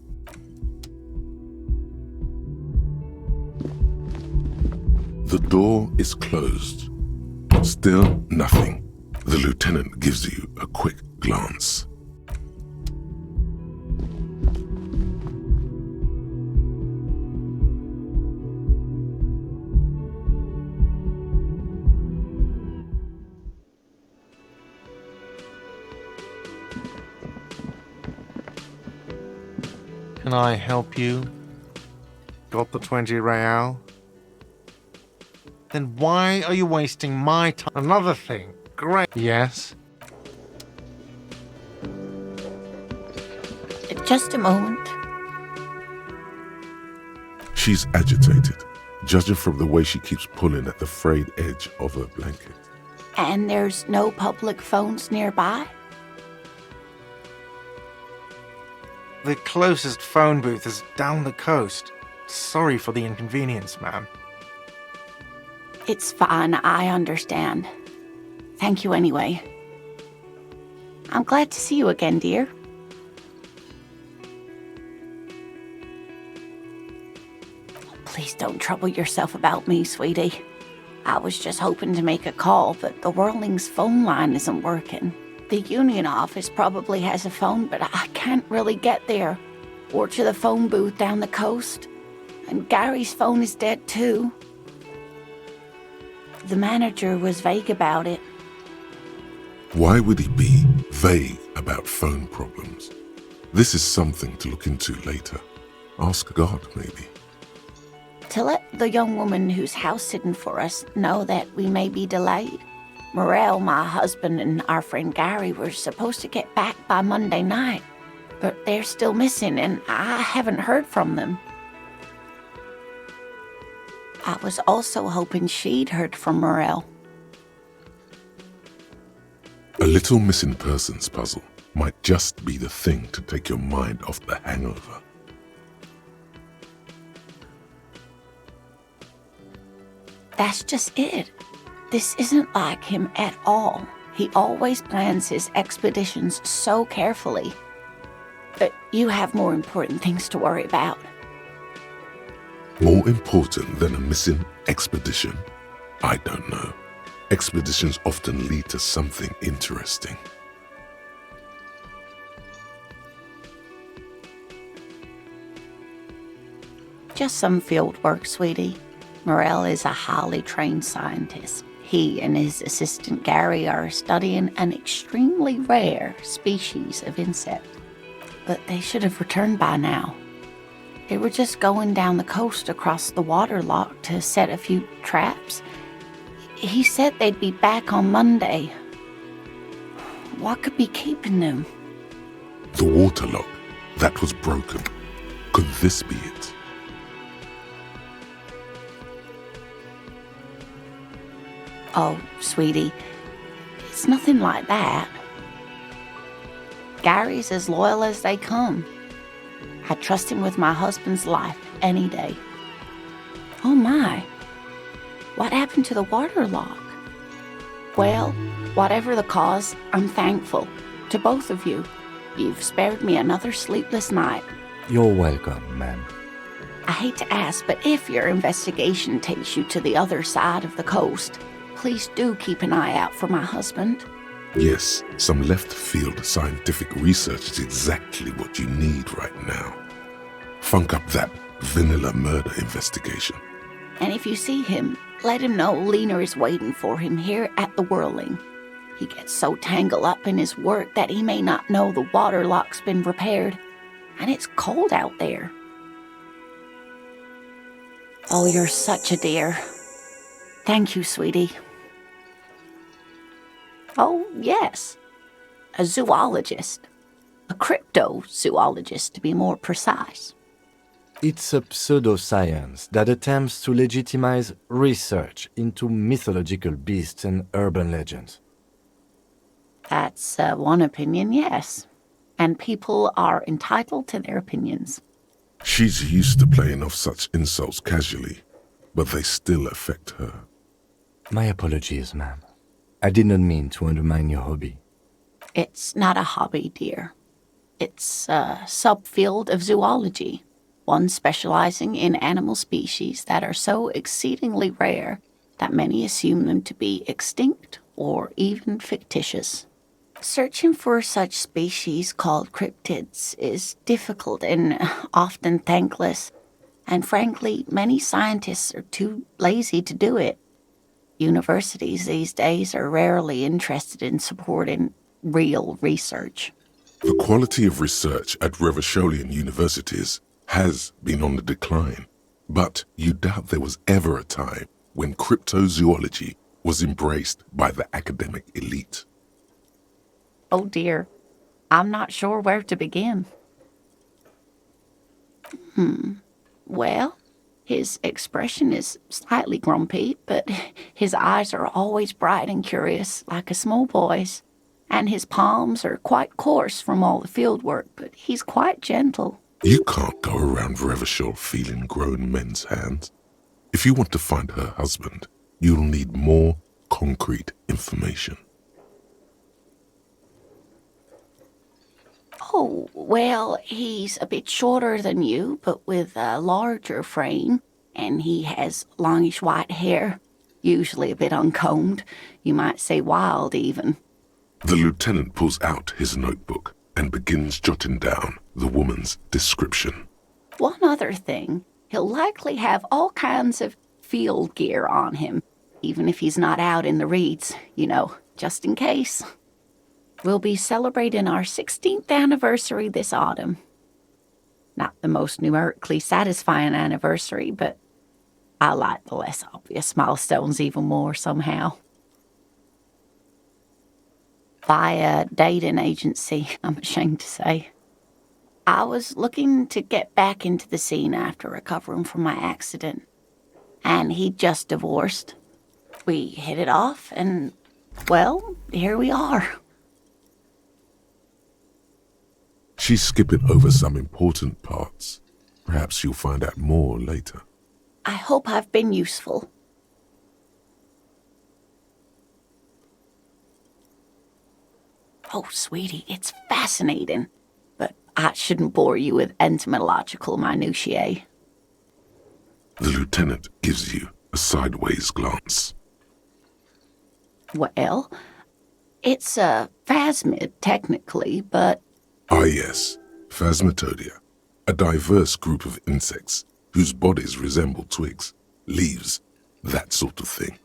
The door is closed. Still nothing. The lieutenant gives you a quick glance. Can I help you? Got the 20 real? Then why are you wasting my time? Another thing. Great. Yes? Just a moment. She's agitated, judging from the way she keeps pulling at the frayed edge of her blanket. And there's no public phones nearby? The closest phone booth is down the coast. Sorry for the inconvenience, ma'am. It's fine, I understand. Thank you anyway. I'm glad to see you again, dear. Please don't trouble yourself about me, sweetie. I was just hoping to make a call, but the Whirling's phone line isn't working. The union office probably has a phone, but I can't really get there. Or to the phone booth down the coast. And Gary's phone is dead too. The manager was vague about it. Why would he be vague about phone problems? This is something to look into later. Ask God, maybe. To let the young woman who's house-sitting for us know that we may be delayed. Morel, my husband, and our friend Gary were supposed to get back by Monday night, but they're still missing, and I haven't heard from them. I was also hoping she'd heard from Morel. A little missing persons puzzle might just be the thing to take your mind off the hangover. That's just it. This isn't like him at all. He always plans his expeditions so carefully. But you have more important things to worry about. More important than a missing expedition? I don't know. Expeditions often lead to something interesting. Just some field work, sweetie. Morel is a highly trained scientist. He and his assistant Gary are studying an extremely rare species of insect. But they should have returned by now. They were just going down the coast across the waterlock to set a few traps. He said they'd be back on Monday. What could be keeping them? The waterlock, that was broken. Could this be it? Oh, sweetie, it's nothing like that. Gary's as loyal as they come. I trust him with my husband's life any day. Oh my, what happened to the waterlock? Well, whatever the cause, I'm thankful to both of you. You've spared me another sleepless night. You're welcome, ma'am. I hate to ask, but if your investigation takes you to the other side of the coast, please do keep an eye out for my husband. Yes, some left-field scientific research is exactly what you need right now. Funk up that vanilla murder investigation. And if you see him, let him know Lena is waiting for him here at the Whirling. He gets so tangled up in his work that he may not know the waterlock's been repaired, and it's cold out there. Oh, you're such a dear. Thank you, sweetie. Oh, yes. A zoologist. A cryptozoologist, to be more precise. It's a pseudoscience that attempts to legitimize research into mythological beasts and urban legends. That's one opinion, yes. And people are entitled to their opinions. She's used to playing off such insults casually, but they still affect her. My apologies, ma'am. I did not mean to undermine your hobby. It's not a hobby, dear. It's a subfield of zoology, one specializing in animal species that are so exceedingly rare that many assume them to be extinct or even fictitious. Searching for such species called cryptids is difficult and often thankless, and frankly, many scientists are too lazy to do it. Universities these days are rarely interested in supporting real research. The quality of research at Revacholian universities has been on the decline, but you doubt there was ever a time when cryptozoology was embraced by the academic elite. Oh dear, I'm not sure where to begin. Well, his expression is slightly grumpy, but his eyes are always bright and curious, like a small boy's. And his palms are quite coarse from all the field work, but he's quite gentle. You can't go around Revachol feeling grown men's hands. If you want to find her husband, you'll need more concrete information. Oh, well, he's a bit shorter than you, but with a larger frame, and he has longish white hair, usually a bit uncombed, you might say wild even. The lieutenant pulls out his notebook and begins jotting down the woman's description. One other thing, he'll likely have all kinds of field gear on him, even if he's not out in the reeds, just in case. We'll be celebrating our 16th anniversary this autumn. Not the most numerically satisfying anniversary, but I like the less obvious milestones even more somehow. By a dating agency, I'm ashamed to say. I was looking to get back into the scene after recovering from my accident, and he'd just divorced. We hit it off, and, well, here we are. She's skipping over some important parts. Perhaps you'll find out more later. I hope I've been useful. Oh, sweetie, it's fascinating. But I shouldn't bore you with entomological minutiae. The lieutenant gives you a sideways glance. Well, it's a phasmid, technically, but... Ah yes, Phasmatodia, a diverse group of insects whose bodies resemble twigs, leaves, that sort of thing.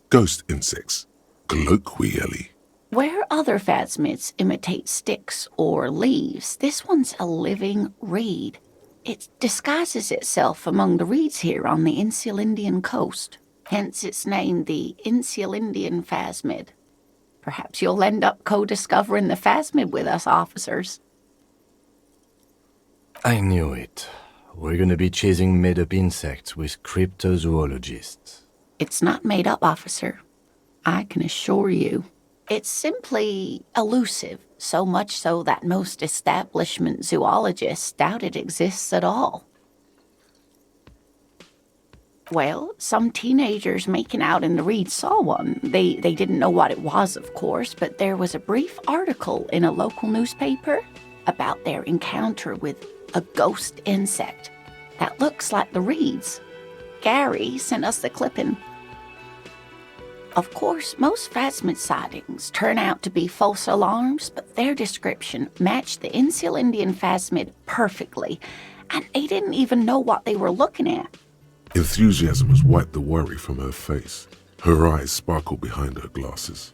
Ghost insects, colloquially. Where other phasmids imitate sticks or leaves, this one's a living reed. It disguises itself among the reeds here on the Insulindian coast. Hence its name, the Insulindian phasmid. Perhaps you'll end up co-discovering the phasmid with us, officers. I knew it. We're gonna be chasing made-up insects with cryptozoologists. It's not made up, officer. I can assure you. It's simply elusive, so much so that most establishment zoologists doubt it exists at all. Well, some teenagers making out in the reeds saw one. They didn't know what it was, of course, but there was a brief article in a local newspaper about their encounter with a ghost insect that looks like the reeds. Gary sent us the clipping. Of course, most phasmid sightings turn out to be false alarms, but their description matched the Insulindian phasmid perfectly, and they didn't even know what they were looking at. Enthusiasm has wiped the worry from her face. Her eyes sparkle behind her glasses.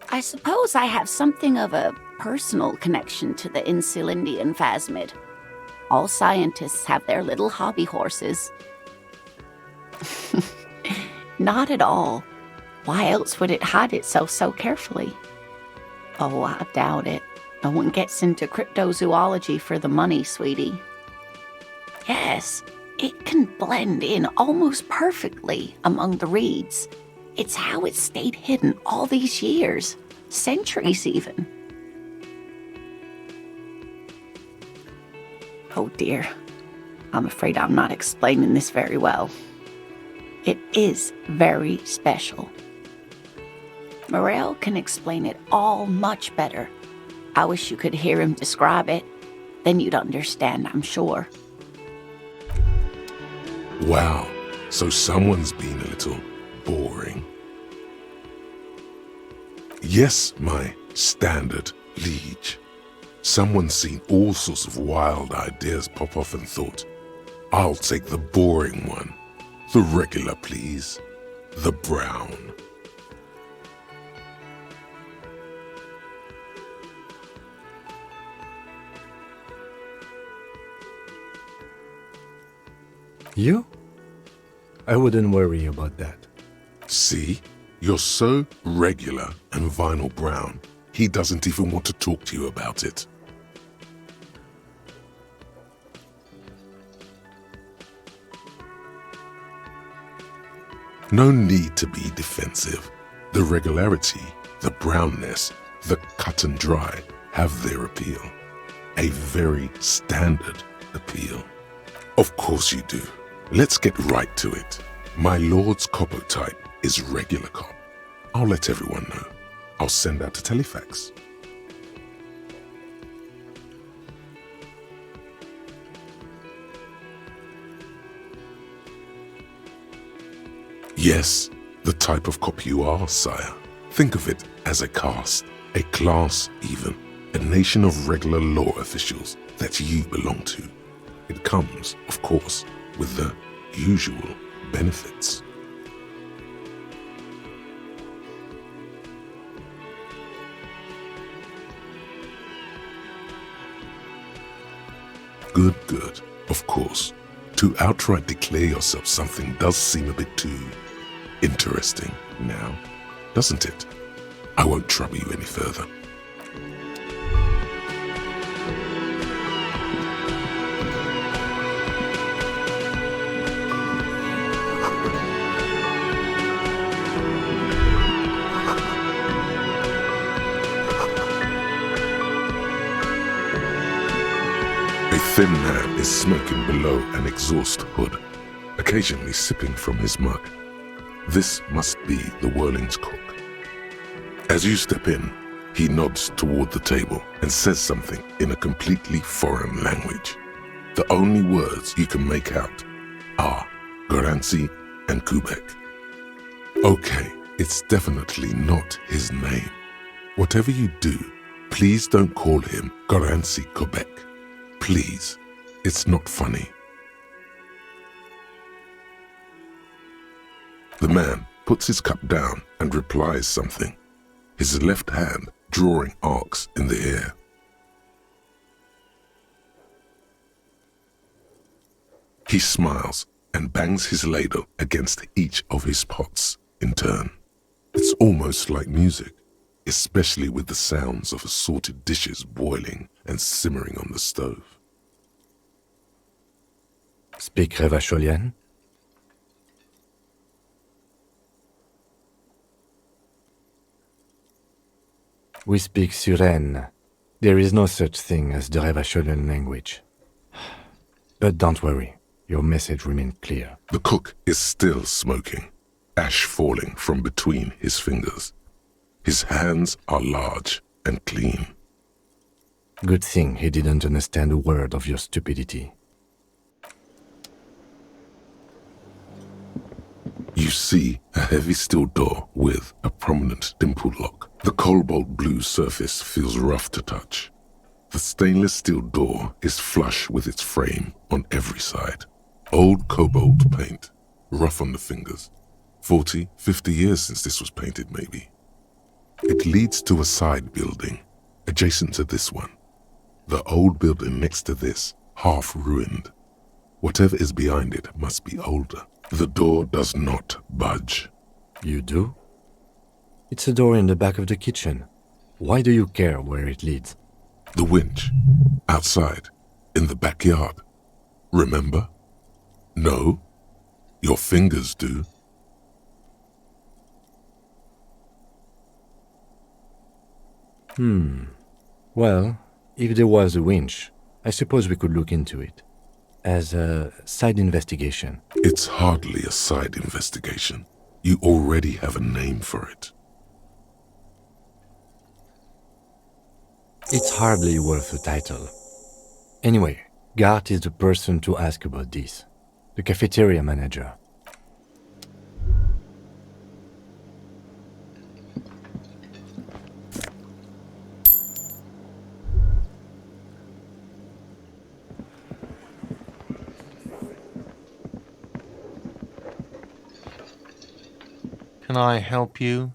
I suppose I have something of a personal connection to the Insulindian phasmid. All scientists have their little hobby horses. Not at all. Why else would it hide itself so carefully? Oh, I doubt it. No one gets into cryptozoology for the money, sweetie. Yes, it can blend in almost perfectly among the reeds. It's how it's stayed hidden all these years, centuries even. Oh dear, I'm afraid I'm not explaining this very well. It is very special. Morel can explain it all much better. I wish you could hear him describe it. Then you'd understand, I'm sure. Wow, so someone's been a little boring. Yes, my standard liege. Someone's seen all sorts of wild ideas pop off and thought, I'll take the boring one. The regular, please. The brown. You? I wouldn't worry about that. See? You're so regular and vinyl brown, he doesn't even want to talk to you about it. No need to be defensive. The regularity, the brownness, the cut and dry have their appeal. A very standard appeal. Of course you do. Let's get right to it. My lord's copotype is regular cop. I'll let everyone know. I'll send out a telefax. Yes, the type of cop you are, sire. Think of it as a caste, a class even, a nation of regular law officials that you belong to. It comes, of course, with the usual benefits. Good, good, of course. To outright declare yourself something does seem a bit too interesting now, doesn't it? I won't trouble you any further. A thin man is smoking below an exhaust hood, occasionally sipping from his mug. This must be the Whirling's cook. As you step in, He nods toward the table and says something in a completely foreign language. The only words you can make out are Garansi and Kubek. Okay, it's definitely not his name. Whatever you do, please don't call him Garansi Kubek. Please, it's not funny. The man puts his cup down and replies something, his left hand drawing arcs in the air. He smiles and bangs his ladle against each of his pots in turn. It's almost like music, especially with the sounds of assorted dishes boiling and simmering on the stove. Speak Revacholian? We speak Suren. There is no such thing as the Revacholian language. But don't worry, your message remains clear. The cook is still smoking, ash falling from between his fingers. His hands are large and clean. Good thing he didn't understand a word of your stupidity. You see a heavy steel door with a prominent dimpled lock. The cobalt blue surface feels rough to touch. The stainless steel door is flush with its frame on every side. Old cobalt paint, rough on the fingers. 40, 50 years since this was painted, maybe. It leads to a side building, adjacent to this one. The old building next to this, half ruined. Whatever is behind it must be older. The door does not budge. You do? It's a door in the back of the kitchen. Why do you care where it leads? The winch, outside, in the backyard. Remember? No? Your fingers do. Well, if there was a winch, I suppose we could look into it. As a side investigation. It's hardly a side investigation. You already have a name for it. It's hardly worth a title. Anyway, Gart is the person to ask about this. The cafeteria manager. Can I help you?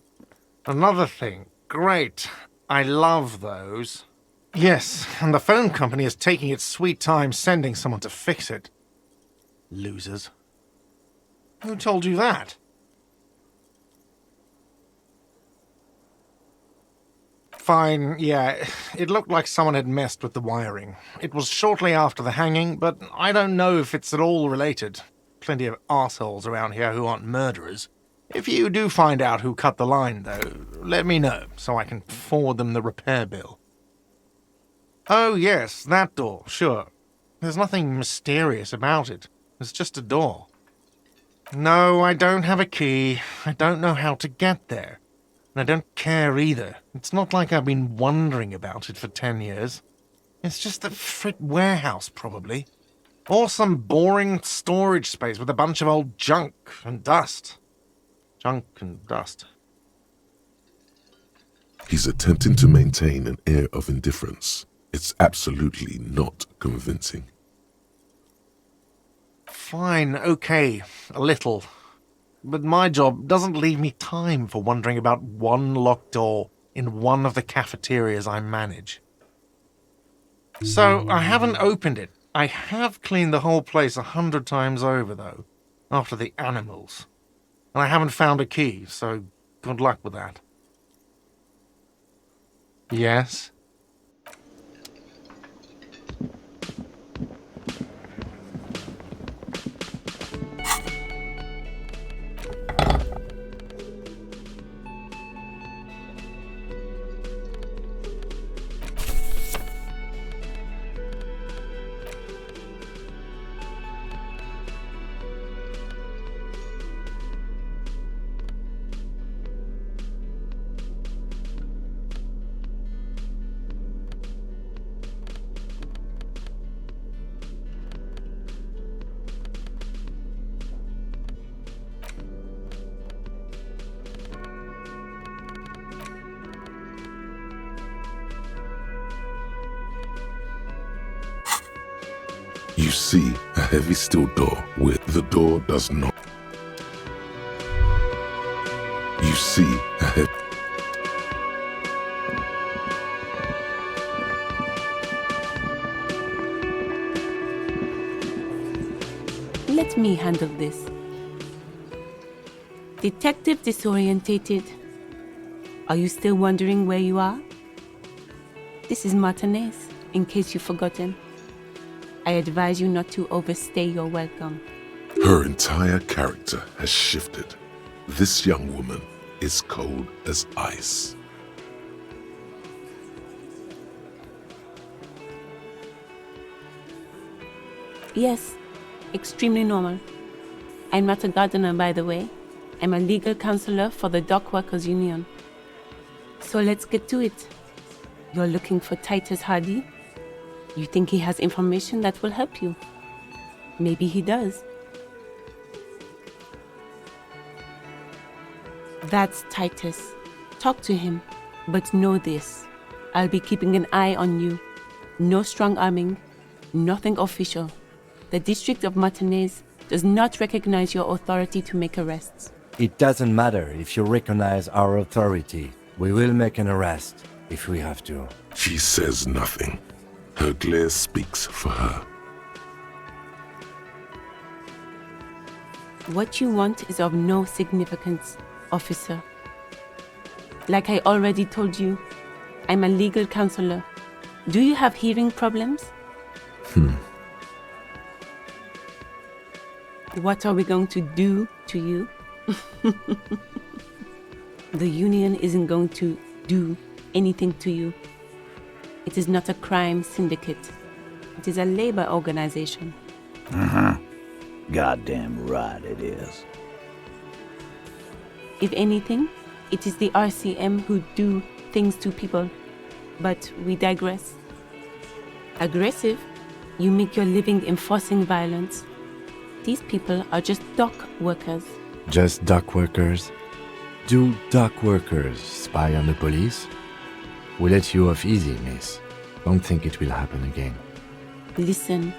Another thing. Great. I love those. Yes, and the phone company is taking its sweet time sending someone to fix it. Losers. Who told you that? Fine, yeah, it looked like someone had messed with the wiring. It was shortly after the hanging, but I don't know if it's at all related. Plenty of assholes around here who aren't murderers. If you do find out who cut the line, though, let me know, so I can forward them the repair bill. Oh, yes, that door, sure. There's nothing mysterious about it. It's just a door. No, I don't have a key. I don't know how to get there. And I don't care either. It's not like I've been wondering about it for 10 years. It's just a frit warehouse, probably. Or some boring storage space with a bunch of old junk and dust. Junk and dust. He's attempting to maintain an air of indifference. It's absolutely not convincing. Fine, okay, a little. But my job doesn't leave me time for wondering about one locked door in one of the cafeterias I manage. So, I haven't opened it. I have cleaned the whole place 100 times over, though, after the animals. And I haven't found a key, so good luck with that. Yes? You see a heavy steel door where the door does not. You see a heavy. Let me handle this. Detective Disorientated, are you still wondering where you are? This is Martinez, in case you've forgotten. I advise you not to overstay your welcome. Her entire character has shifted. This young woman is cold as ice. Yes, extremely normal. I'm not a gardener, by the way. I'm a legal counselor for the Dock Workers Union. So let's get to it. You're looking for Titus Hardy? You think he has information that will help you? Maybe he does. That's Titus. Talk to him. But know this. I'll be keeping an eye on you. No strong arming. Nothing official. The District of Martinez does not recognize your authority to make arrests. It doesn't matter if you recognize our authority. We will make an arrest if we have to. She says nothing. Her glare speaks for her. What you want is of no significance, officer. Like I already told you, I'm a legal counselor. Do you have hearing problems? What are we going to do to you? The union isn't going to do anything to you. It is not a crime syndicate. It is a labor organization. Goddamn right it is. If anything, it is the RCM who do things to people. But we digress. Aggressive? You make your living enforcing violence. These people are just dock workers. Just dock workers? Do dock workers spy on the police? We'll let you off easy, miss. Don't think it will happen again. Listen,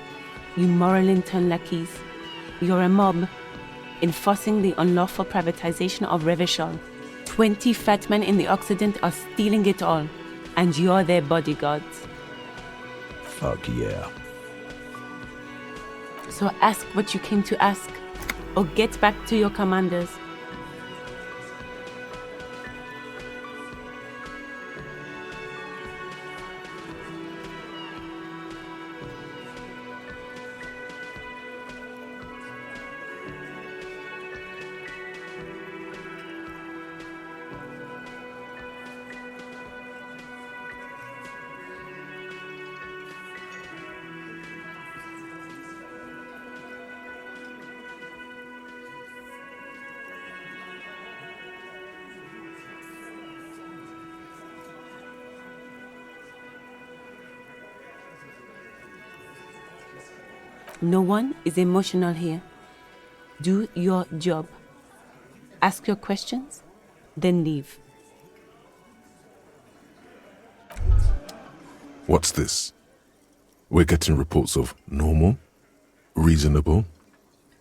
you moral intern lackeys. You're a mob, enforcing the unlawful privatization of Revachol. 20 fat men in the Occident are stealing it all, and you're their bodyguards. Fuck yeah. So ask what you came to ask, or get back to your commanders. No one is emotional here. Do your job. Ask your questions, then leave. What's this? We're getting reports of normal, reasonable,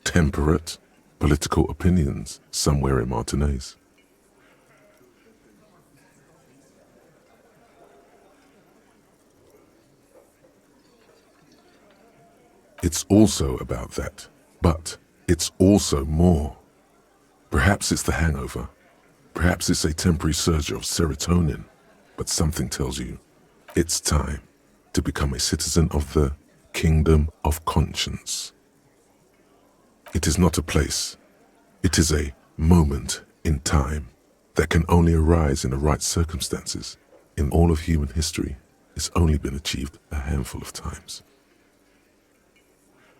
temperate political opinions somewhere in Martinez. It's also about that, but it's also more. Perhaps it's the hangover. Perhaps it's a temporary surge of serotonin, but something tells you it's time to become a citizen of the kingdom of conscience. It is not a place. It is a moment in time that can only arise in the right circumstances. In all of human history, it's only been achieved a handful of times.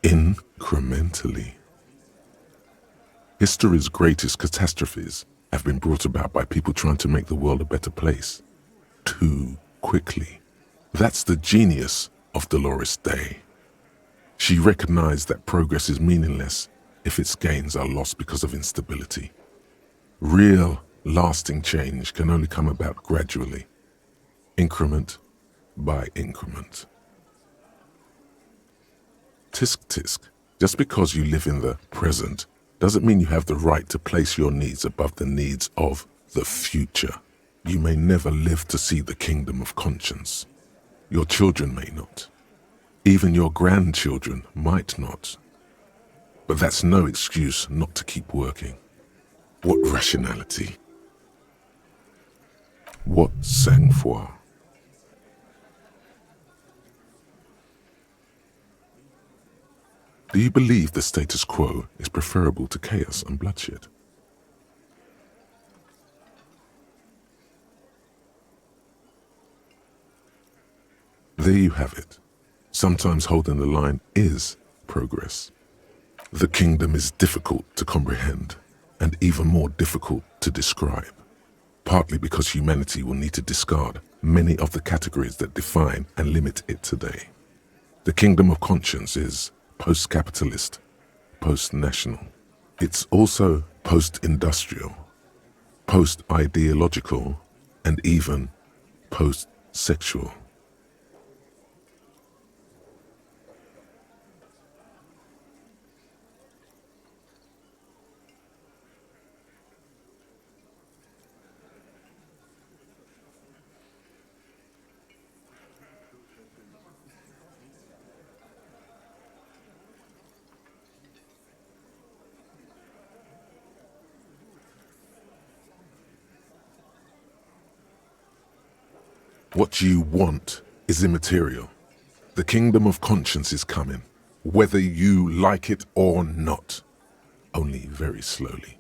Incrementally. History's greatest catastrophes have been brought about by people trying to make the world a better place. Too quickly. That's the genius of Dolores Day. She recognized that progress is meaningless if its gains are lost because of instability. Real, lasting change can only come about gradually, increment by increment. Tisk tisk. Just because you live in the present doesn't mean you have the right to place your needs above the needs of the future. You may never live to see the kingdom of conscience. Your children may not. Even your grandchildren might not. But that's no excuse not to keep working. What rationality? What sang-froid? Do you believe the status quo is preferable to chaos and bloodshed? There you have it. Sometimes holding the line is progress. The kingdom is difficult to comprehend and even more difficult to describe, partly because humanity will need to discard many of the categories that define and limit it today. The kingdom of conscience is post-capitalist, post-national. It's also post-industrial, post-ideological, and even post-sexual. What you want is immaterial. The kingdom of conscience is coming, whether you like it or not. Only very slowly.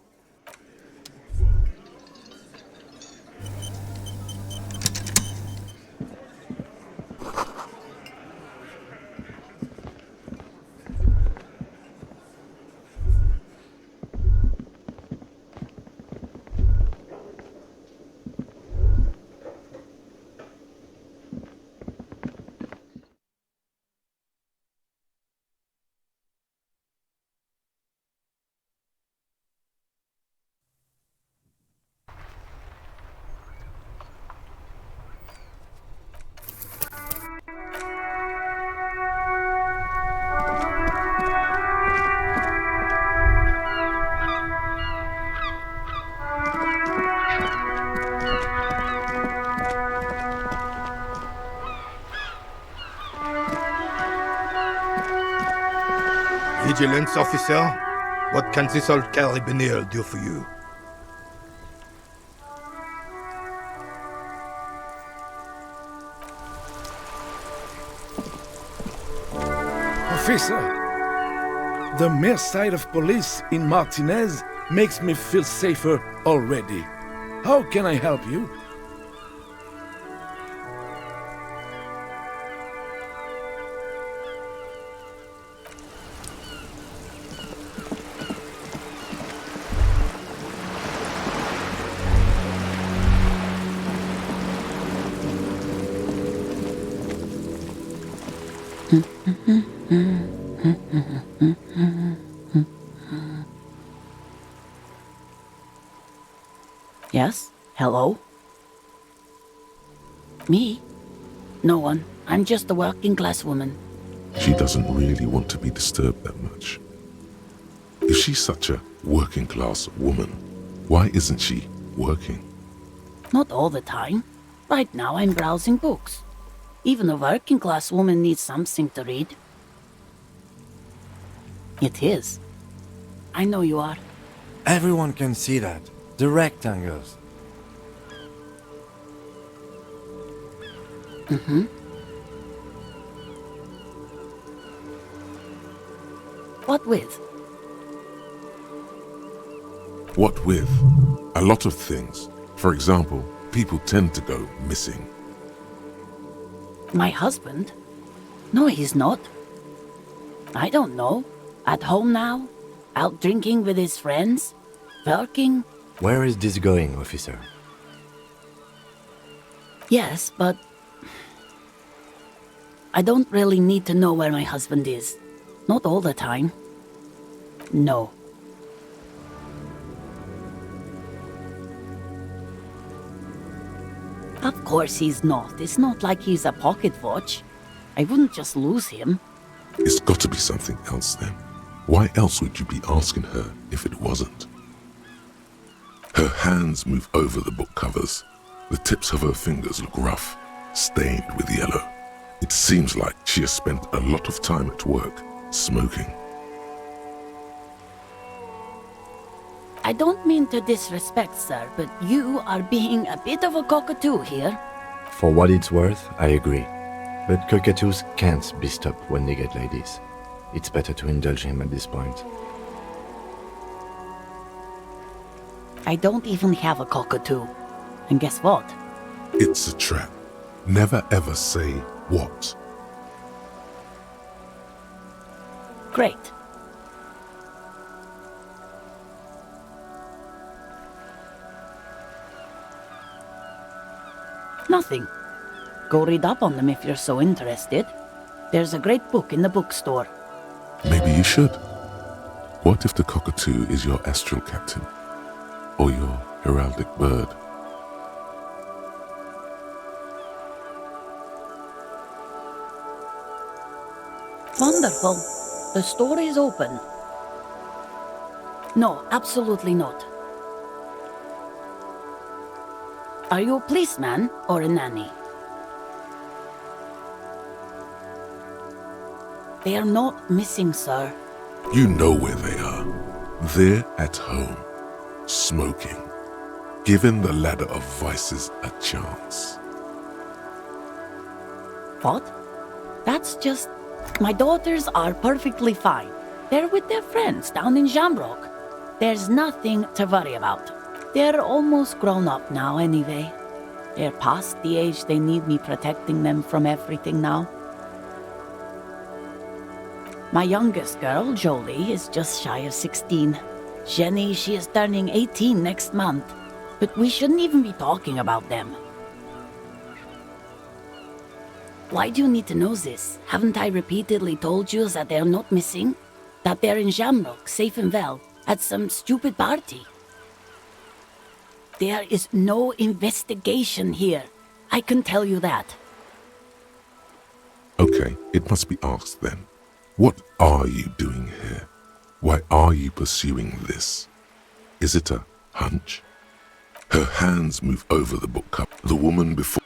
Vigilance officer, what can this old carabiner do for you? Officer, the mere sight of police in Martinez makes me feel safer already. How can I help you? Yes? Hello? Me? No one. I'm just a working class woman. She doesn't really want to be disturbed that much. If she's such a working class woman, why isn't she working? Not all the time. Right now I'm browsing books. Even a working class woman needs something to read. It is. I know you are. Everyone can see that. The rectangles. Mm-hmm. What with? What with? A lot of things. For example, people tend to go missing. My husband? No, he's not. I don't know. At home now? Out drinking with his friends? Working? Where is this going, officer? Yes, but I don't really need to know where my husband is. Not all the time. No. Of course he's not. It's not like he's a pocket watch. I wouldn't just lose him. It's got to be something else then. Why else would you be asking her if it wasn't? Her hands move over the book covers. The tips of her fingers look rough, stained with yellow. It seems like she has spent a lot of time at work, smoking. I don't mean to disrespect, sir, but you are being a bit of a cockatoo here. For what it's worth, I agree. But cockatoos can't be stopped when they get ladies. It's better to indulge him at this point. I don't even have a cockatoo. And guess what? It's a trap. Never ever say what. Great. Nothing. Go read up on them if you're so interested. There's a great book in the bookstore. Maybe you should. What if the cockatoo is your astral captain? Or your heraldic bird? Wonderful. The store is open. No, absolutely not. Are you a policeman or a nanny? They are not missing, sir. You know where they are. They're at home, smoking, giving the ladder of vices a chance. What? That's just... My daughters are perfectly fine. They're with their friends down in Shamrock. There's nothing to worry about. They're almost grown up now anyway. They're past the age they need me protecting them from everything now. My youngest girl, Jolie, is just shy of 16. Jenny, she is turning 18 next month. But we shouldn't even be talking about them. Why do you need to know this? Haven't I repeatedly told you that they're not missing? That they're in Shamrock, safe and well, at some stupid party? There is no investigation here. I can tell you that. Okay, it must be asked then. What are you doing here? Why are you pursuing this? Is it a hunch? Her hands move over the book cup. The woman before...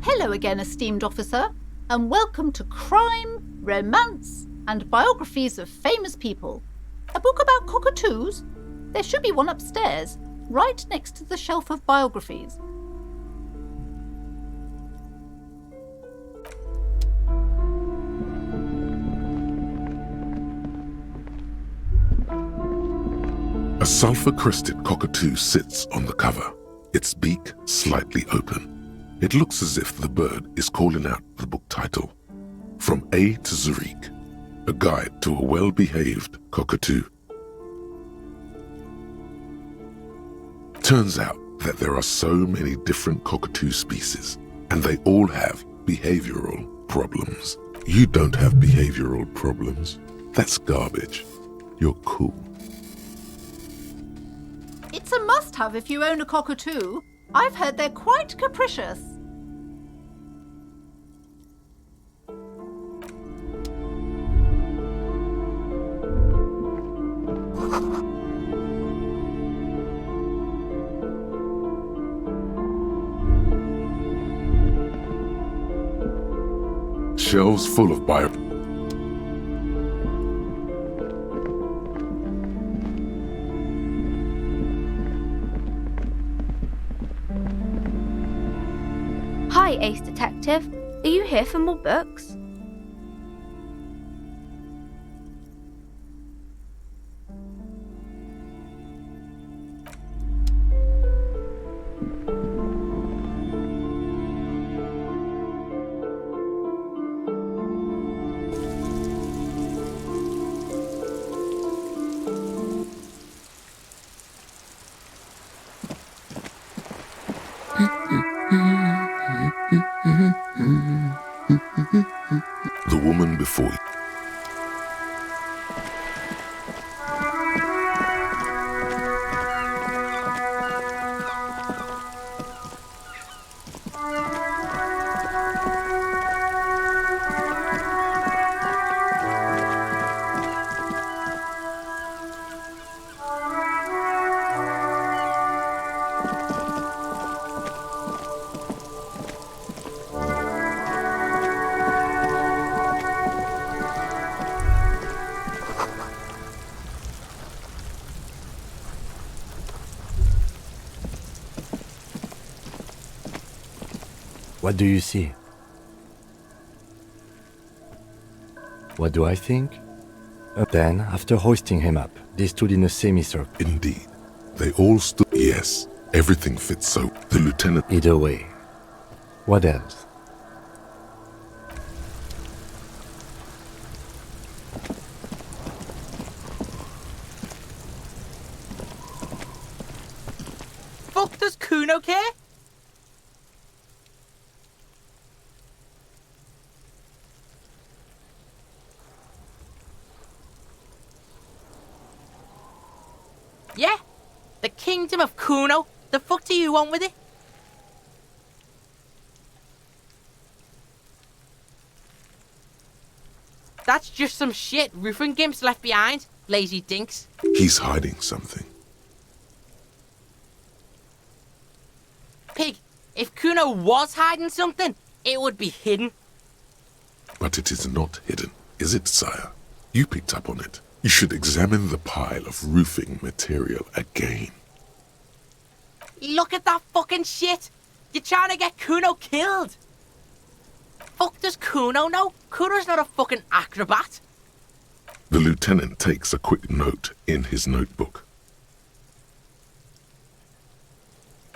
Hello again, esteemed officer, and welcome to Crime, Romance, and Biographies of Famous People. A book about cockatoos? There should be one upstairs, right next to the shelf of biographies. A sulfur-crested cockatoo sits on the cover, its beak slightly open. It looks as if the bird is calling out the book title, From A to Zurich, a guide to a well-behaved cockatoo. Turns out that there are so many different cockatoo species, and they all have behavioral problems. You don't have behavioral problems. That's garbage. You're cool. It's a must-have if you own a cockatoo. I've heard they're quite capricious. Shelves full of bio... Hi, Ace Detective. Are you here for more books? The woman before you. What do you see? What do I think? Then, after hoisting him up, they stood in a semicircle. Indeed. They all stood. Yes, everything fits so. The lieutenant. Either way. What else? Fuck does Kuno care? Yeah? The kingdom of Kuno? The fuck do you want with it? That's just some shit roofing gimps left behind, lazy dinks. He's hiding something. Pig, if Kuno was hiding something, it would be hidden. But it is not hidden, is it, sire? You picked up on it. You should examine the pile of roofing material again. Look at that fucking shit! You're trying to get Kuno killed! Fuck does Kuno know? Kuno's not a fucking acrobat. The lieutenant takes a quick note in his notebook.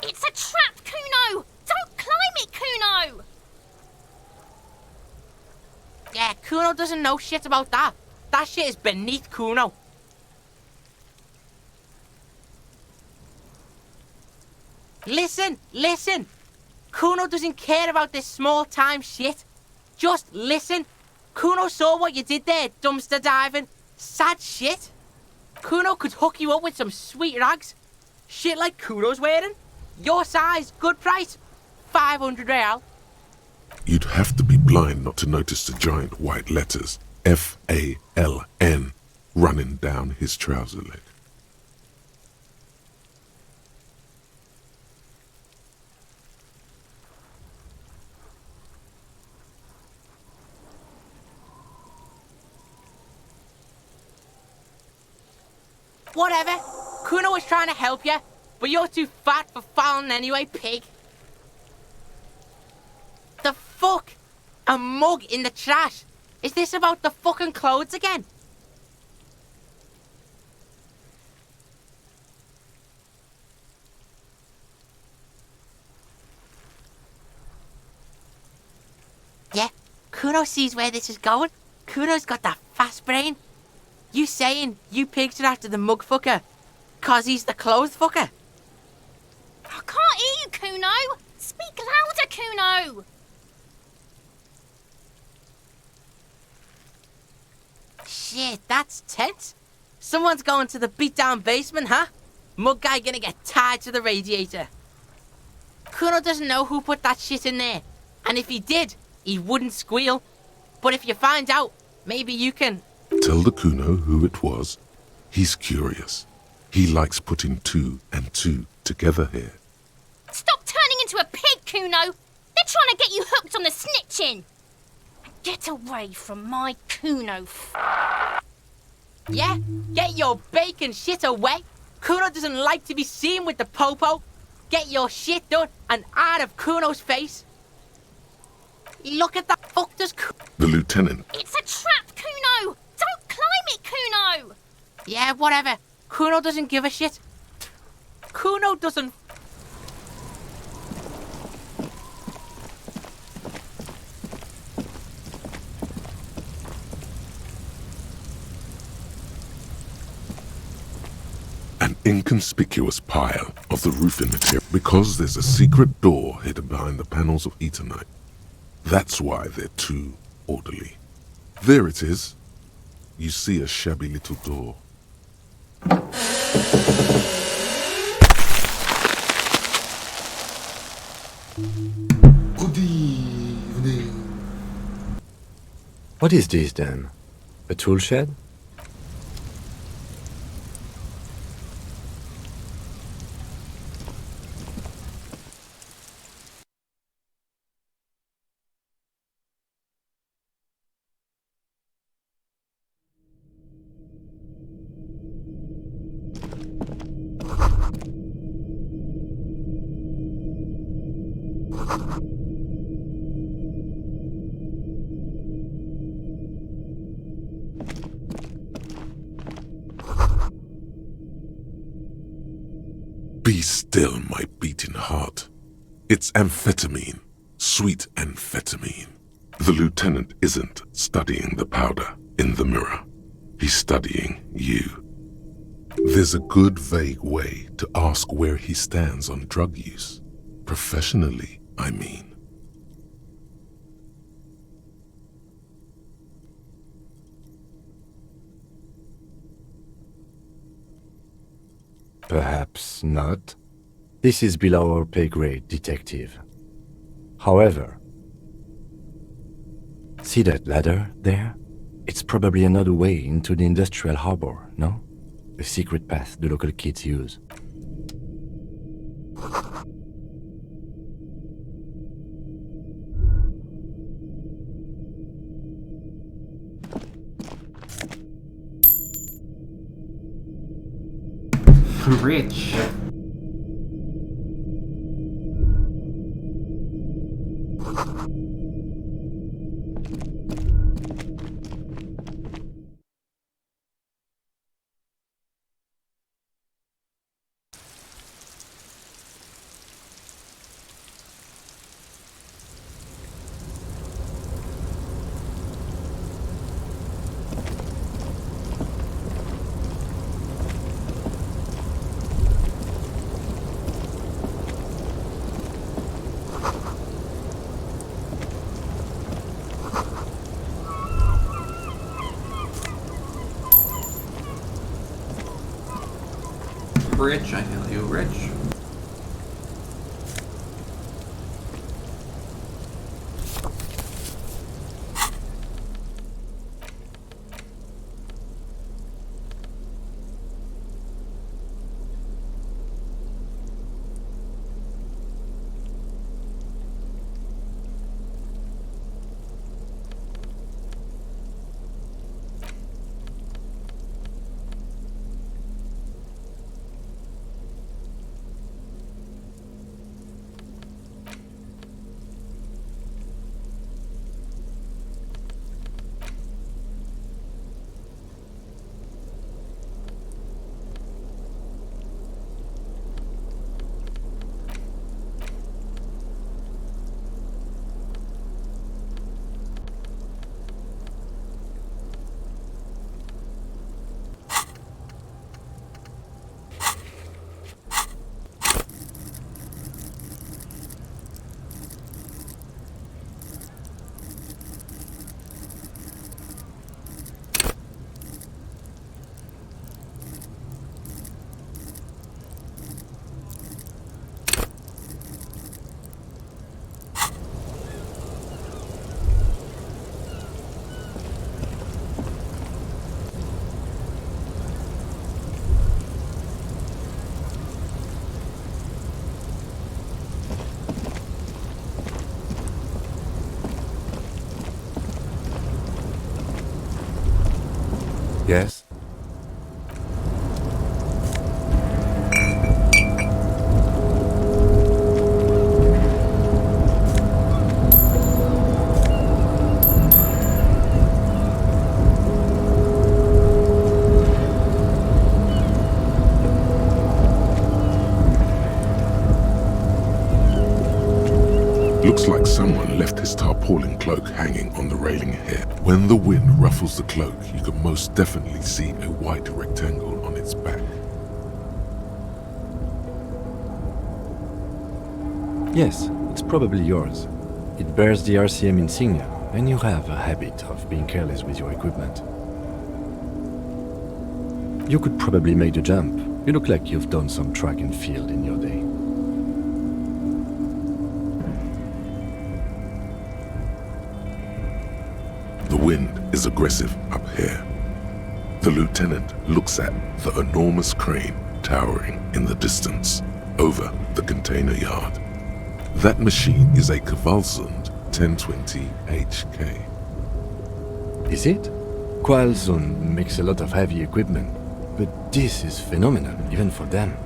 It's a trap, Kuno! Don't climb it, Kuno! Yeah, Kuno doesn't know shit about that. That shit is beneath Kuno. Listen! Kuno doesn't care about this small-time shit. Just listen. Kuno saw what you did there, dumpster diving. Sad shit. Kuno could hook you up with some sweet rags. Shit like Kuno's wearing. Your size, good price. 500 real. You'd have to be blind not to notice the giant white letters FALN running down his trouser leg. Whatever. Kuno was trying to help you, but you're too fat for falling anyway, pig. The fuck? A mug in the trash? Is this about the fucking clothes again? Yeah, Kuno sees where this is going. Kuno's got that fast brain. You saying you picked it after the mug fucker? 'Cause he's the clothes fucker? I can't hear you, Kuno! Speak louder, Kuno! Shit, that's tense. Someone's going to the beat-down basement, huh? Mug guy gonna get tied to the radiator. Kuno doesn't know who put that shit in there. And if he did, he wouldn't squeal. But if you find out, maybe you can... Tell the Kuno who it was. He's curious. He likes putting 2 and 2 together here. Stop turning into a pig, Kuno! They're trying to get you hooked on the snitching! Get away from my Kuno. Yeah? Get your bacon shit away. Kuno doesn't like to be seen with the popo. Get your shit done and out of Kuno's face. Look at that. Fuck does The lieutenant. It's a trap, Kuno! Don't climb it, Kuno! Yeah, whatever. Kuno doesn't give a shit. Kuno doesn't... An inconspicuous pile of the roofing material because there's a secret door hidden behind the panels of eternite. That's why they're too orderly. There it is. You see a shabby little door. Good evening. What is this then? A tool shed? still my beating heart. It's amphetamine, sweet amphetamine. The lieutenant isn't studying the powder in the mirror. He's studying you. There's a good vague way to ask where he stands on drug use. Professionally, I mean. Perhaps not. This is below our pay grade, detective. However, see that ladder there? It's probably another way into the industrial harbor, no? A secret path the local kids use. Rich. Rich, I tell you, Rich. Yes? Looks like someone left his tarpaulin cloak hanging on the railing here. When the wind ruffles the cloak, you can most definitely see a white rectangle on its back. Yes, it's probably yours. It bears the RCM insignia, and you have a habit of being careless with your equipment. You could probably make the jump. You look like you've done some track and field in your day. The wind is aggressive up here. The lieutenant looks at the enormous crane towering in the distance over the container yard. That machine is a Kvalsund 1020 HK. Is it? Kvalsund makes a lot of heavy equipment, but this is phenomenal, even for them.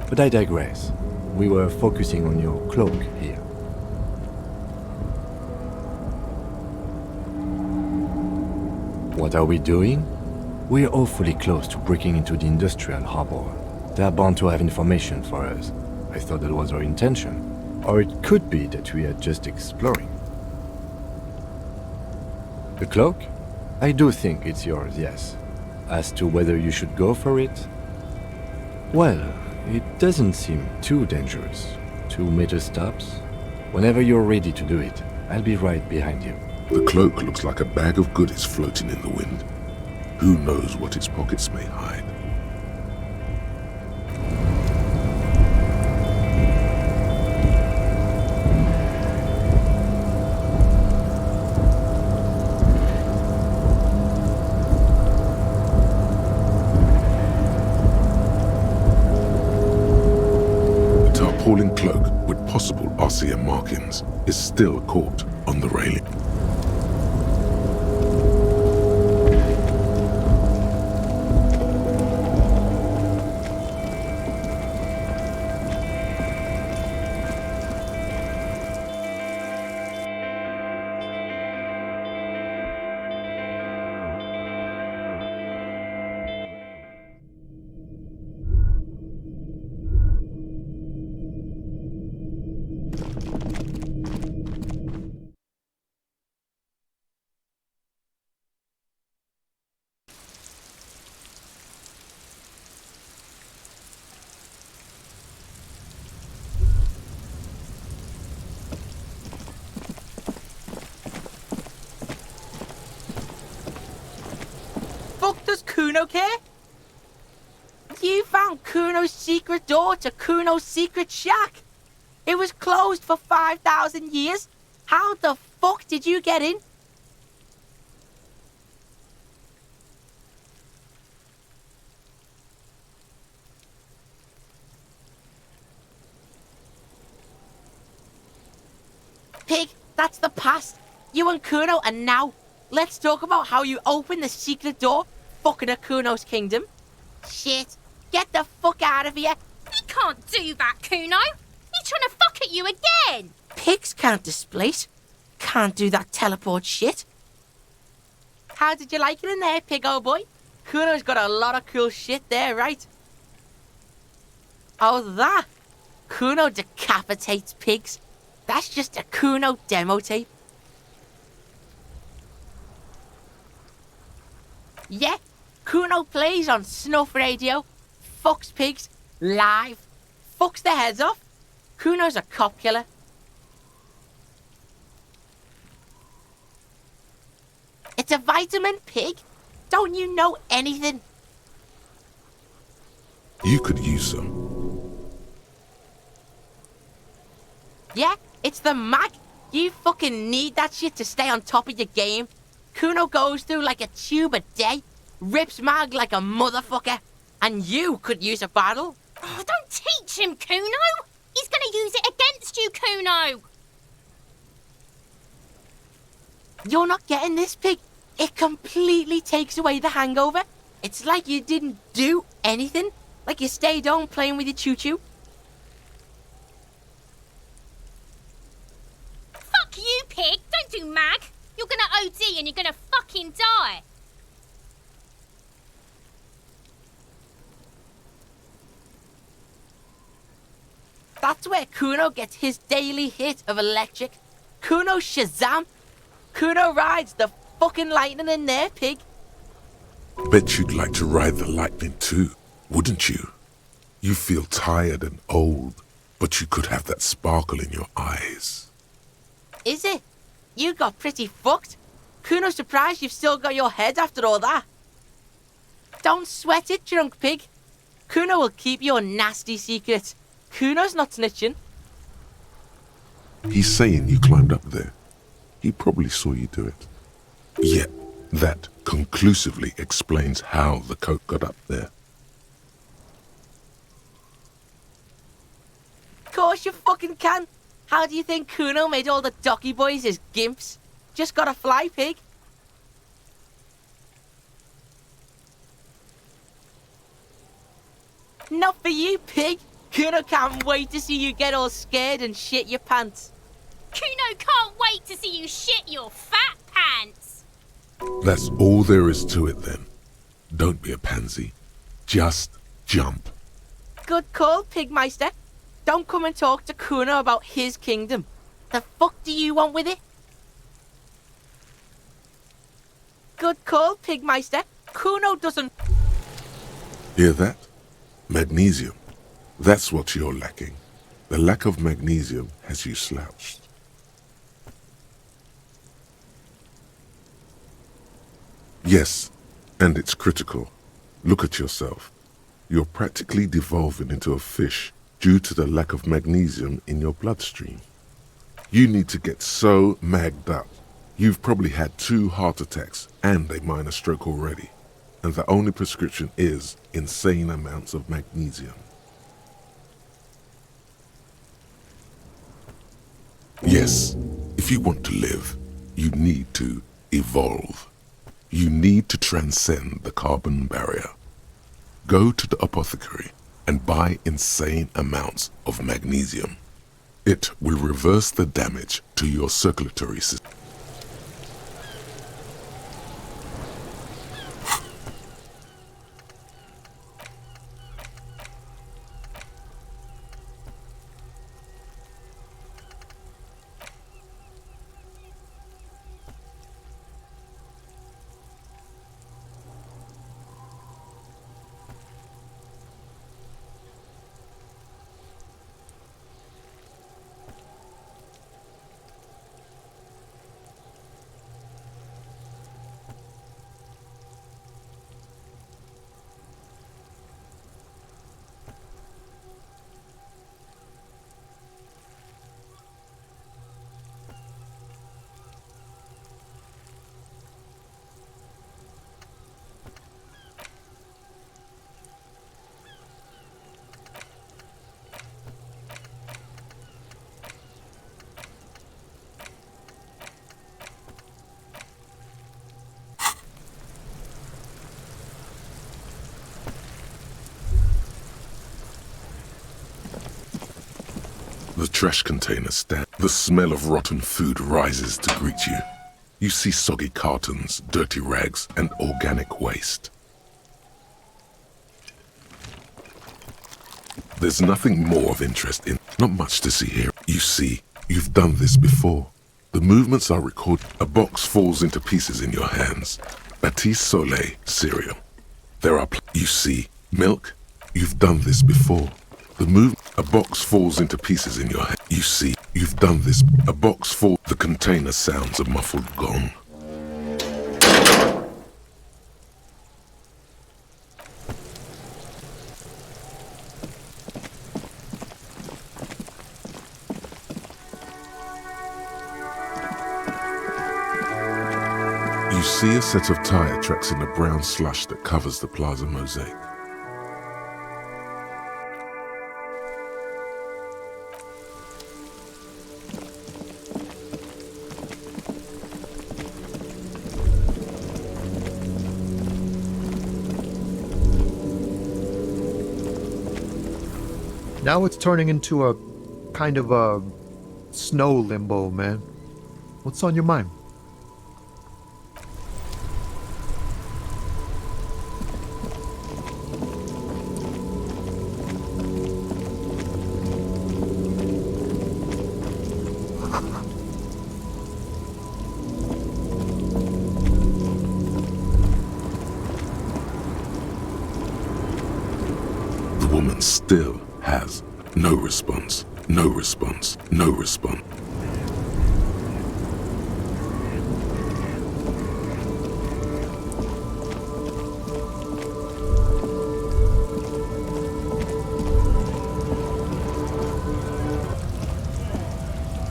But I digress. We were focusing on your cloak here. What are we doing? We're awfully close to breaking into the industrial harbor. They are bound to have information for us. I thought that was our intention. Or it could be that we are just exploring. The cloak? I do think it's yours, yes. As to whether you should go for it? Well, it doesn't seem too dangerous. 2 meter stops. Whenever you're ready to do it, I'll be right behind you. The cloak looks like a bag of goodies floating in the wind. Who knows what its pockets may hide? The tarpaulin cloak with possible RCM markings is still caught on the railing. Fuck does Kuno care? You found Kuno's secret door to Kuno's secret shack. It was closed for 5,000 years. How the fuck did you get in? Pig, that's the past. You and Kuno are now. Let's talk about how you opened the secret door fucking at Kuno's kingdom. Shit, get the fuck out of here. He can't do that, Kuno. He's trying to fuck at you again. Pigs can't displace. Can't do that teleport shit. How did you like it in there, pig old boy? Kuno's got a lot of cool shit there, right? Oh, that? Kuno decapitates pigs. That's just a Kuno demo tape. Yeah, Kuno plays on snuff radio, fucks pigs, live, fucks their heads off. Kuno's a cop killer. It's a vitamin, pig. Don't you know anything? You could use some. Yeah, it's the mag. You fucking need that shit to stay on top of your game. Kuno goes through like a tube a day, rips mag like a motherfucker, and you could use a battle. Oh, don't teach him, Kuno. He's going to use it against you, Kuno. You're not getting this, pig. It completely takes away the hangover. It's like you didn't do anything, like you stayed home playing with your choo-choo. Fuck you, pig. Don't do mag. You're going to OD and you're going to fucking die. That's where Kuno gets his daily hit of electric. Kuno Shazam. Kuno rides the fucking lightning in there, pig. Bet you'd like to ride the lightning too, wouldn't you? You feel tired and old, but you could have that sparkle in your eyes. Is it? You got pretty fucked. Kuno's surprised you've still got your head after all that. Don't sweat it, drunk pig. Kuno will keep your nasty secrets. Kuno's not snitching. He's saying you climbed up there. He probably saw you do it. Yet, that conclusively explains how the coke got up there. Of course you fucking can. How do you think Kuno made all the docky boys his gimps? Just gotta fly, pig. Not for you, pig. Kuno can't wait to see you get all scared and shit your pants. Kuno can't wait to see you shit your fat pants. That's all there is to it then. Don't be a pansy. Just jump. Good call, Pigmeister. Don't come and talk to Kuno about his kingdom. The fuck do you want with it? Good call, Pigmeister. Kuno doesn't... Hear that? Magnesium. That's what you're lacking. The lack of magnesium has you slouched. Yes, and it's critical. Look at yourself. You're practically devolving into a fish due to the lack of magnesium in your bloodstream. You need to get so magged up. You've probably had 2 heart attacks and a minor stroke already, and the only prescription is insane amounts of magnesium. Yes, if you want to live, you need to evolve. You need to transcend the carbon barrier. Go to the apothecary and buy insane amounts of magnesium. It will reverse the damage to your circulatory system. The trash container stand. The smell of rotten food rises to greet you. You see soggy cartons, dirty rags, and organic waste. There's nothing more of interest in. Not much to see here. You see, you've done this before. The movements are recorded. A box falls into pieces in your hands. Batiste Soleil cereal. There are. You see, milk. You've done this before. A box falls into pieces in your hand. You see, you've done this. A box falls. The container sounds a muffled gong. You see a set of tire tracks in the brown slush that covers the plaza mosaic. Now it's turning into a kind of a snow limbo, man. What's on your mind? The woman still has no response, no response, no response.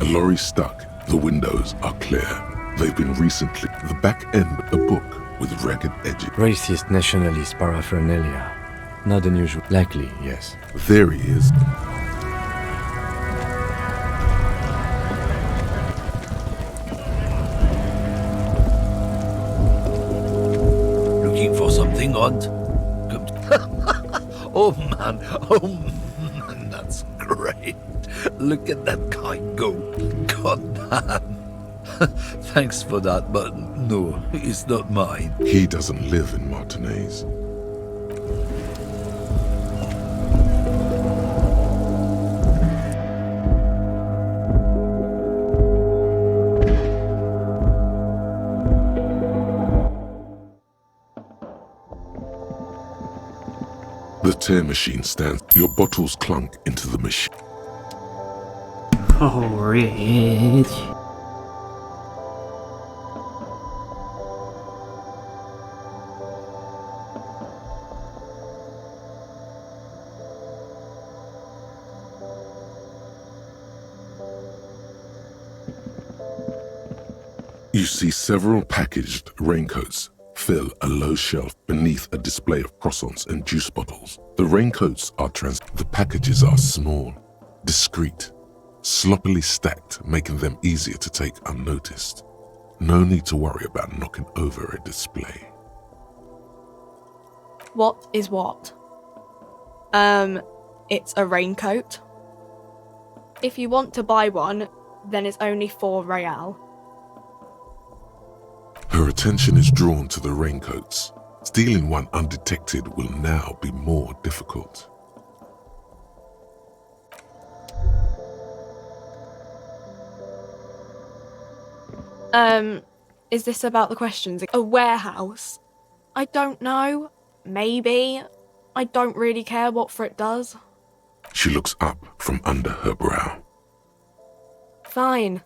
A lorry stuck. The windows are clear. They've been recently. The back end, a book with ragged edges. Racist nationalist paraphernalia. Not unusual. Likely, yes. There he is. Looking for something odd? Oh man, that's great. Look at that guy go. God damn. Thanks for that, but no, it's not mine. He doesn't live in Martinez. The tear machine stands. Your bottles clunk into the machine. Oh, Rich. You see several packaged raincoats fill a low shelf beneath a display of croissants and juice bottles. The raincoats are the packages are small, discreet, sloppily stacked, making them easier to take unnoticed. No need to worry about knocking over a display. What is what? It's a raincoat. If you want to buy one, then it's only 4 real. Her attention is drawn to the raincoats. Stealing one undetected will now be more difficult. Is this about the questions? A warehouse? I don't know. Maybe. I don't really care what Frit does. She looks up from under her brow. Fine.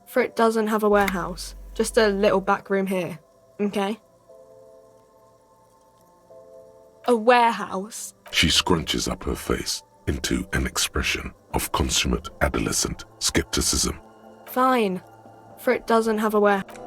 Frit doesn't have a warehouse. Just a little back room here. Okay? A warehouse? She scrunches up her face into an expression of consummate adolescent skepticism. Fine. Frit doesn't have a warehouse.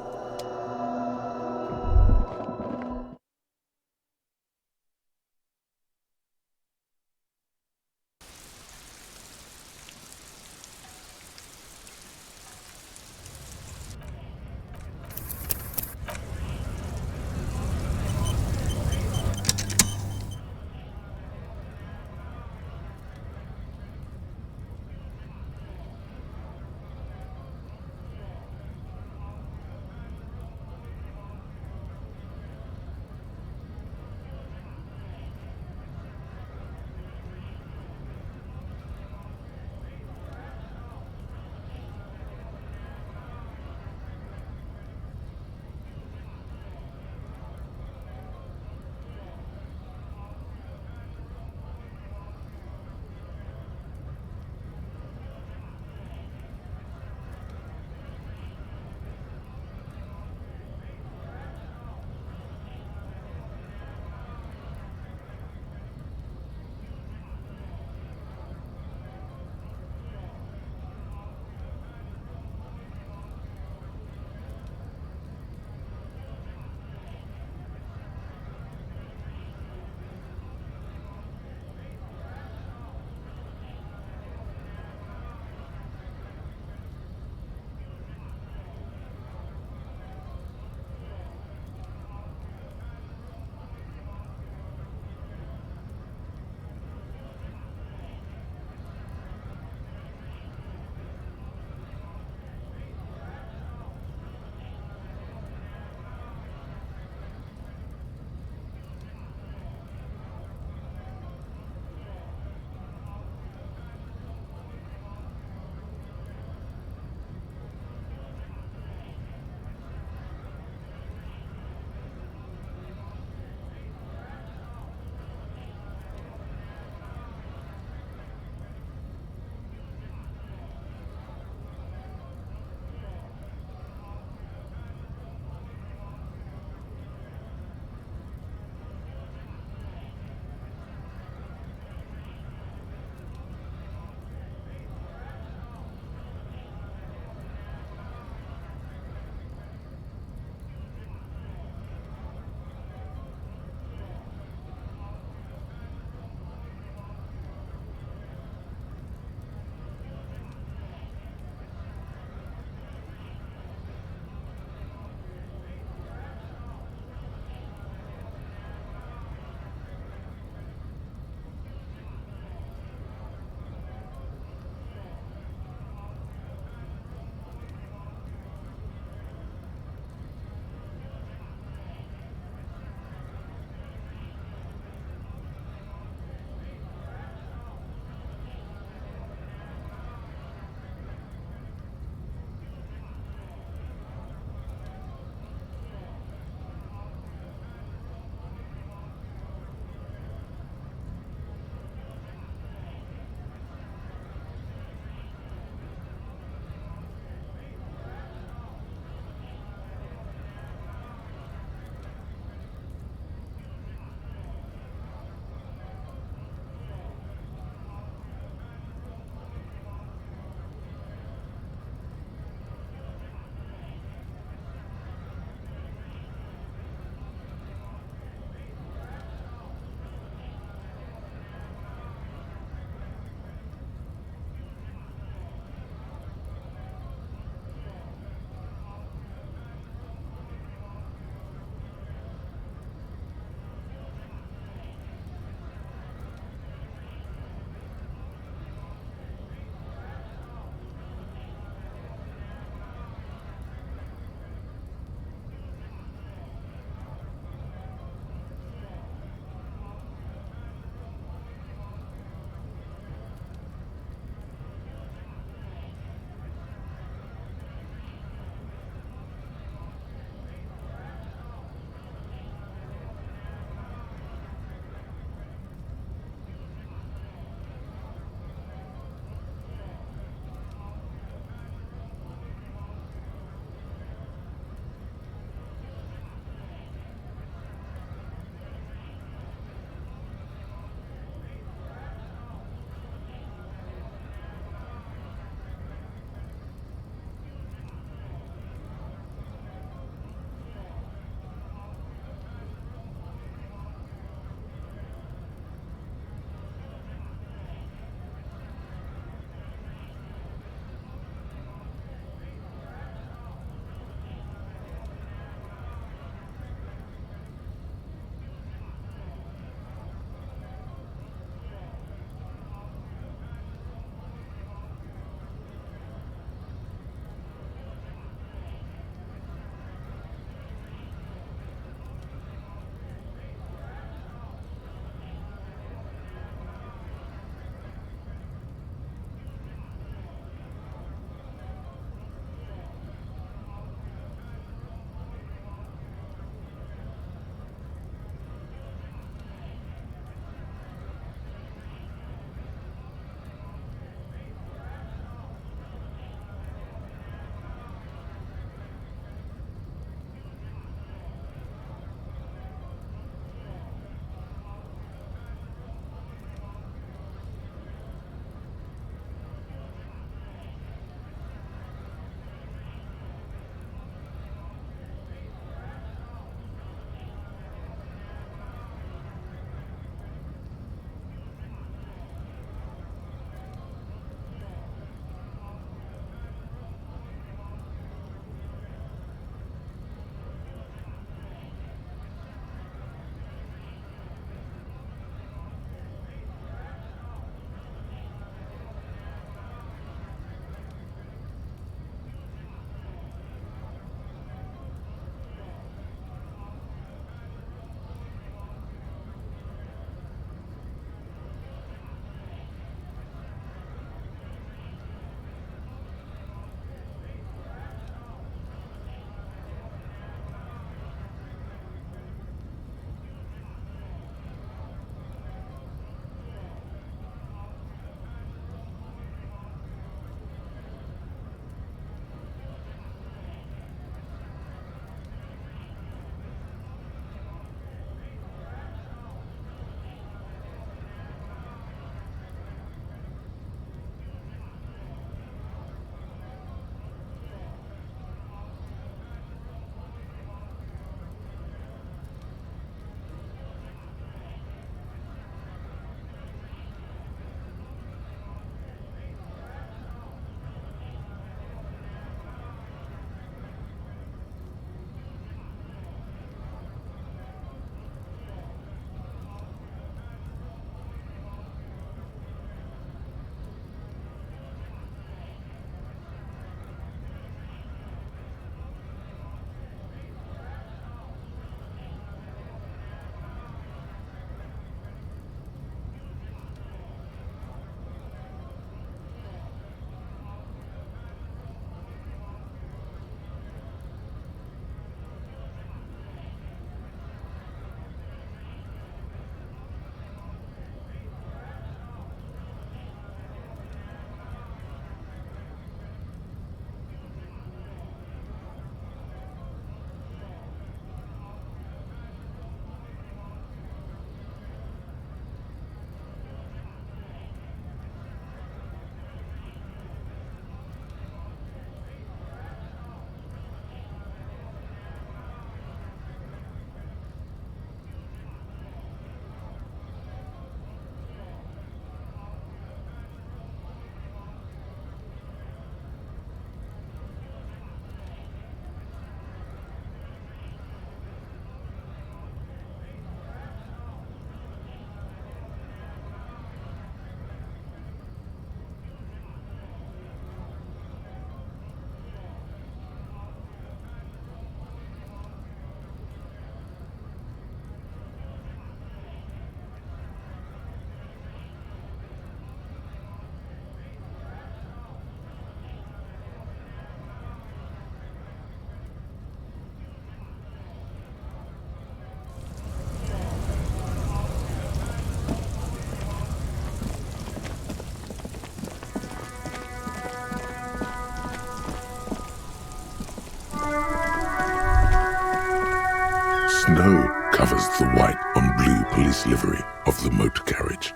Snow covers the white on blue police livery of the motor carriage.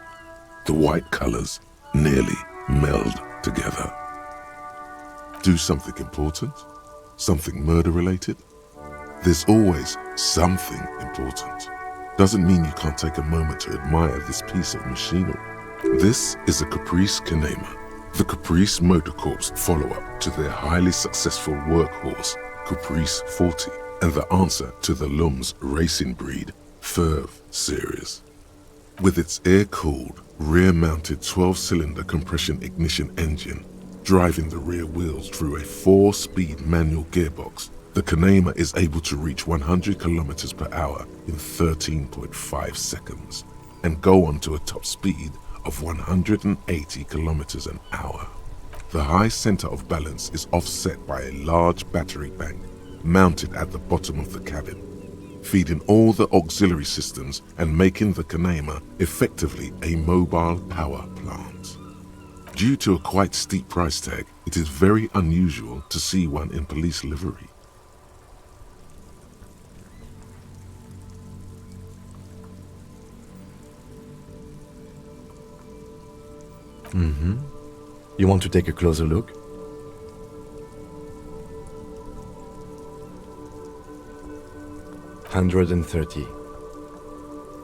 The white colors nearly meld together. Do something important? Something murder-related? There's always something important. Doesn't mean you can't take a moment to admire this piece of machinery. This is a Caprice Kinema, the Caprice Motor Corps follow-up to their highly successful workhorse, Caprice 40, and the answer to the Lum's racing breed, Ferv series. With its air-cooled, rear-mounted 12-cylinder compression ignition engine, driving the rear wheels through a 4-speed manual gearbox, the Kinema is able to reach 100 kilometers per hour in 13.5 seconds and go on to a top speed of 180 kilometers an hour. The high center of balance is offset by a large battery bank mounted at the bottom of the cabin, feeding all the auxiliary systems and making the Kinema effectively a mobile power plant. Due to a quite steep price tag, it is very unusual to see one in police livery. You want to take a closer look? $130.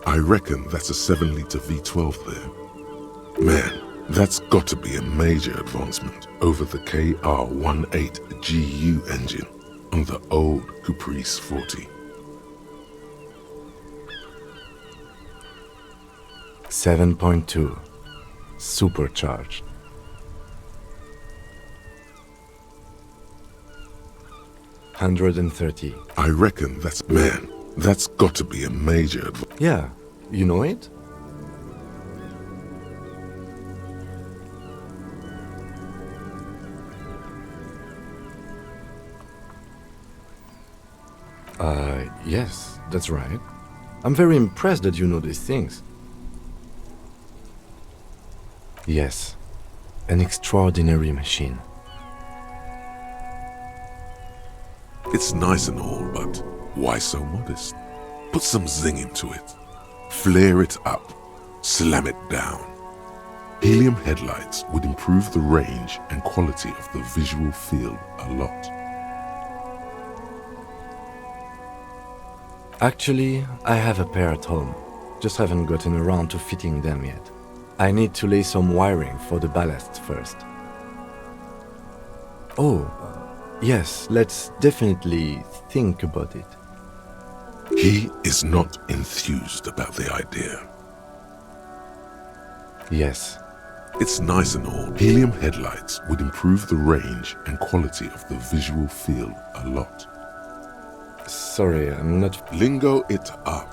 I reckon that's a 7-liter V12 there. Man, that's got to be a major advancement over the KR18 GU engine on the old Caprice 40. 7.2. Supercharged. $130. I reckon that's got to be a major Yeah, you know it? Yes, that's right. I'm very impressed that you know these things. Yes, an extraordinary machine. It's nice and all, but why so modest? Put some zing into it. Flare it up. Slam it down. Helium headlights would improve the range and quality of the visual field a lot. Actually, I have a pair at home. Just haven't gotten around to fitting them yet. I need to lay some wiring for the ballast first. Oh, yes, let's definitely think about it. He is not enthused about the idea. Yes. It's nice and all. Helium headlights would improve the range and quality of the visual field a lot. Sorry, I'm not... Lingo it up.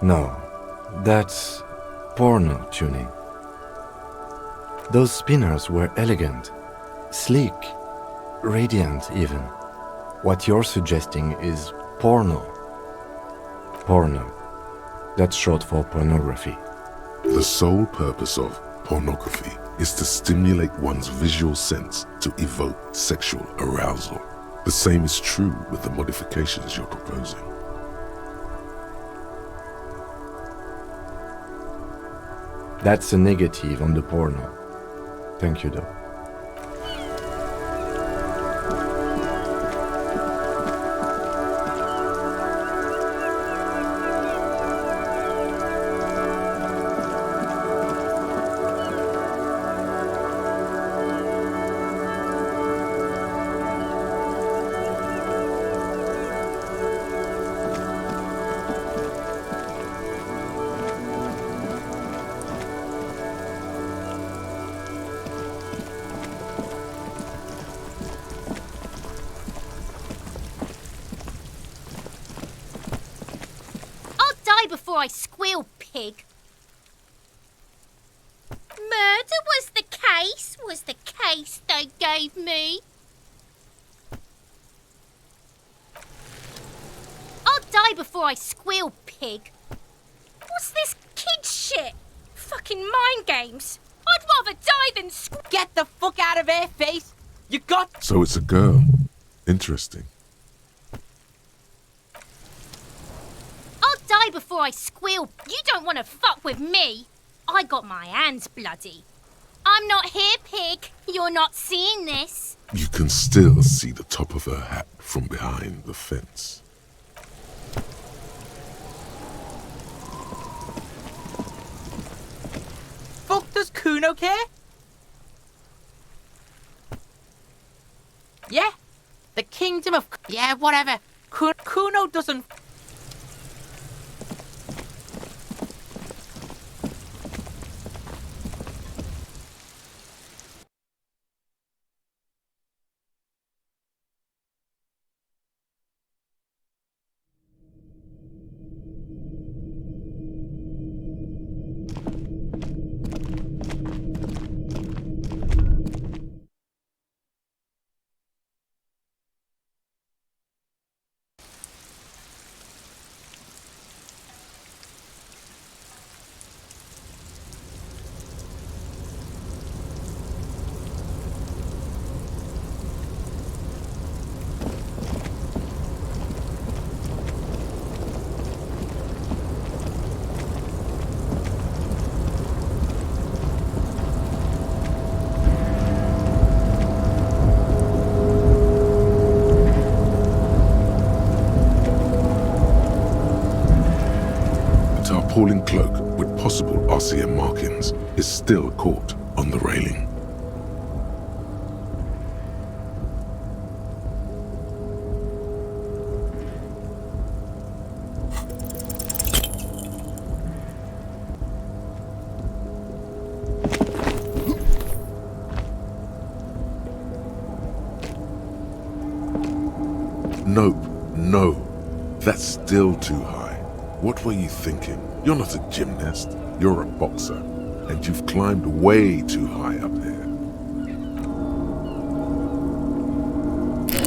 No, that's porno tuning. Those spinners were elegant, sleek, radiant even. What you're suggesting is porno. Porno. That's short for pornography. The sole purpose of pornography is to stimulate one's visual sense to evoke sexual arousal. The same is true with the modifications you're proposing. That's a negative on the porno. Thank you, though. Before I squeal, pig. Murder was the case they gave me. I'll die before I squeal, pig. What's this kid shit? Fucking mind games. I'd rather die than Get the fuck out of here, face! You got... So it's a girl. Interesting. I'll die before I squeal. You don't want to fuck with me. I got my hands bloody. I'm not here, pig. You're not seeing this. You can still see the top of her hat from behind the fence. Fuck does Kuno care? Yeah? The kingdom of... Yeah, whatever. Kuno doesn't... Tarpaulin cloak with possible RCM markings is still caught on the railing. Nope, no, that's still too high. What were you thinking? You're not a gymnast, you're a boxer, and you've climbed way too high up here.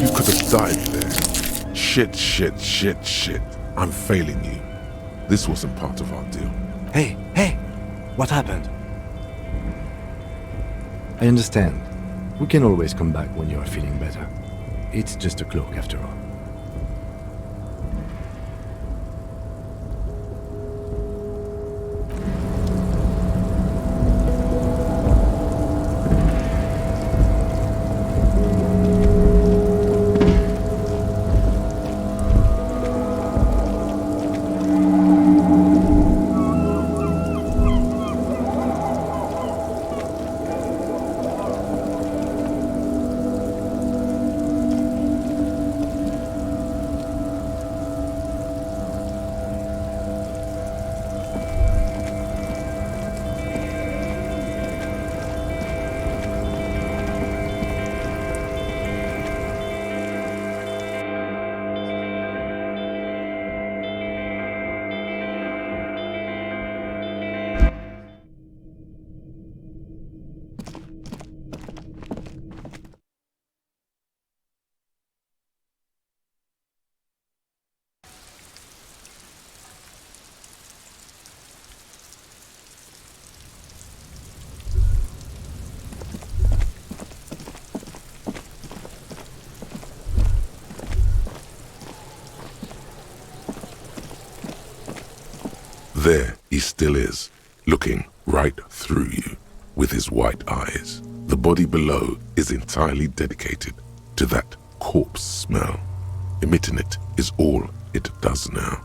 You could have died there. Shit. I'm failing you. This wasn't part of our deal. Hey, what happened? I understand. We can always come back when you are feeling better. It's just a cloak after all. There he still is, looking right through you with his white eyes. The body below is entirely dedicated to that corpse smell. Emitting it is all it does now.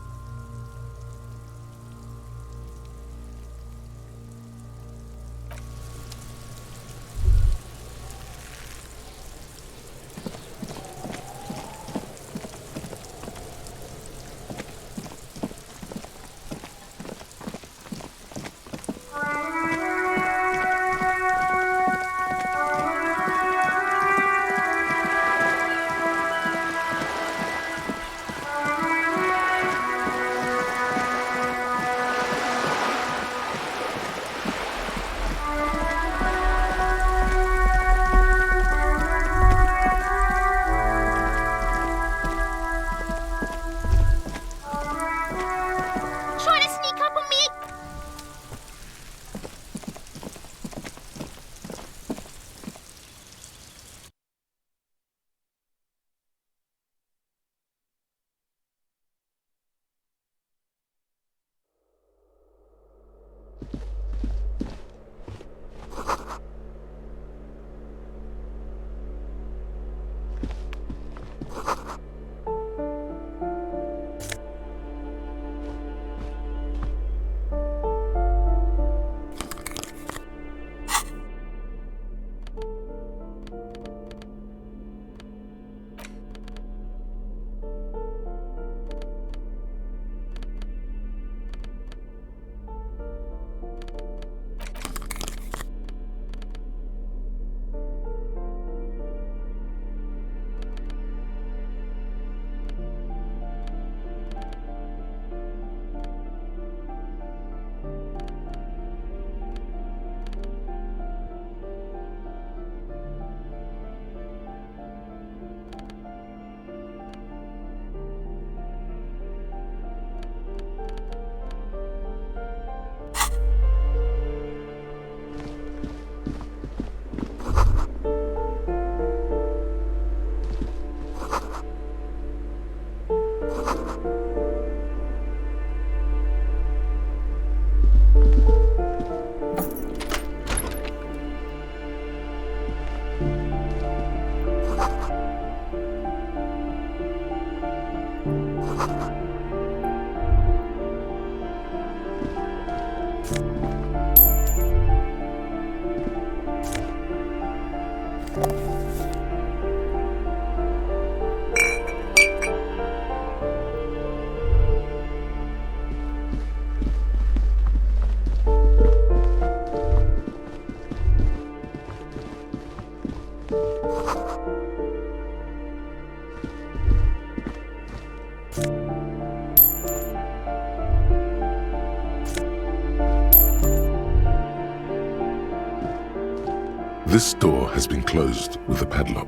This door has been closed with a padlock.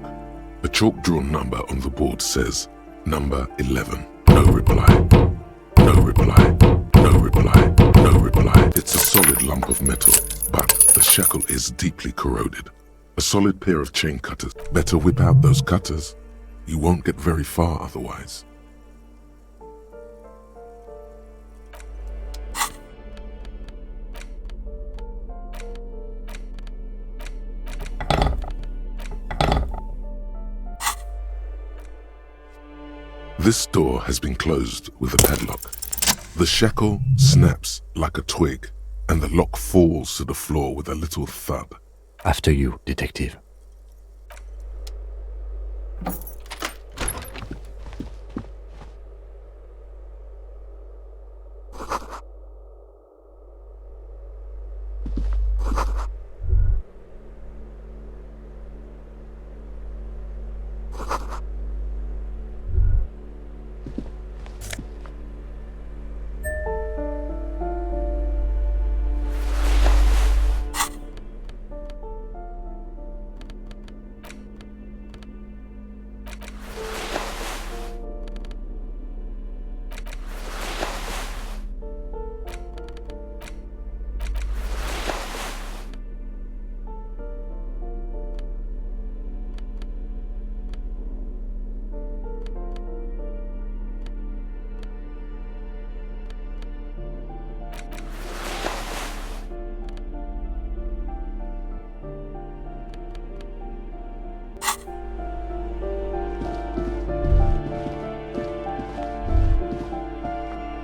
A chalk-drawn number on the board says, number 11. No reply. No reply. No reply. No reply. It's a solid lump of metal, but the shackle is deeply corroded. A solid pair of chain cutters. Better whip out those cutters. You won't get very far otherwise. This door has been closed with a padlock. The shackle snaps like a twig, and the lock falls to the floor with a little thud. After you, detective.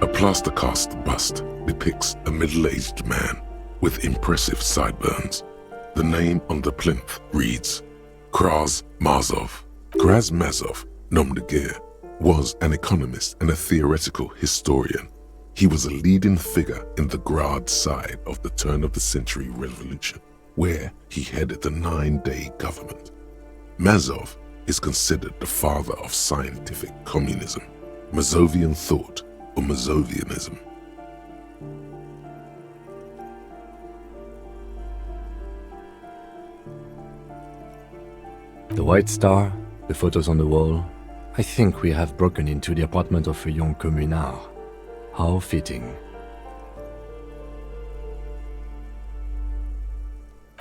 A plaster cast bust depicts a middle-aged man with impressive sideburns. The name on the plinth reads Kraz Mazov. Kraz Mazov, nom de guerre, was an economist and a theoretical historian. He was a leading figure in the Grad side of the turn-of-the-century revolution, where he headed the 9-day government. Mazov is considered the father of scientific communism, Mazovian thought, or Mazovianism. The White Star, the photos on the wall. I think we have broken into the apartment of a young communard. How fitting.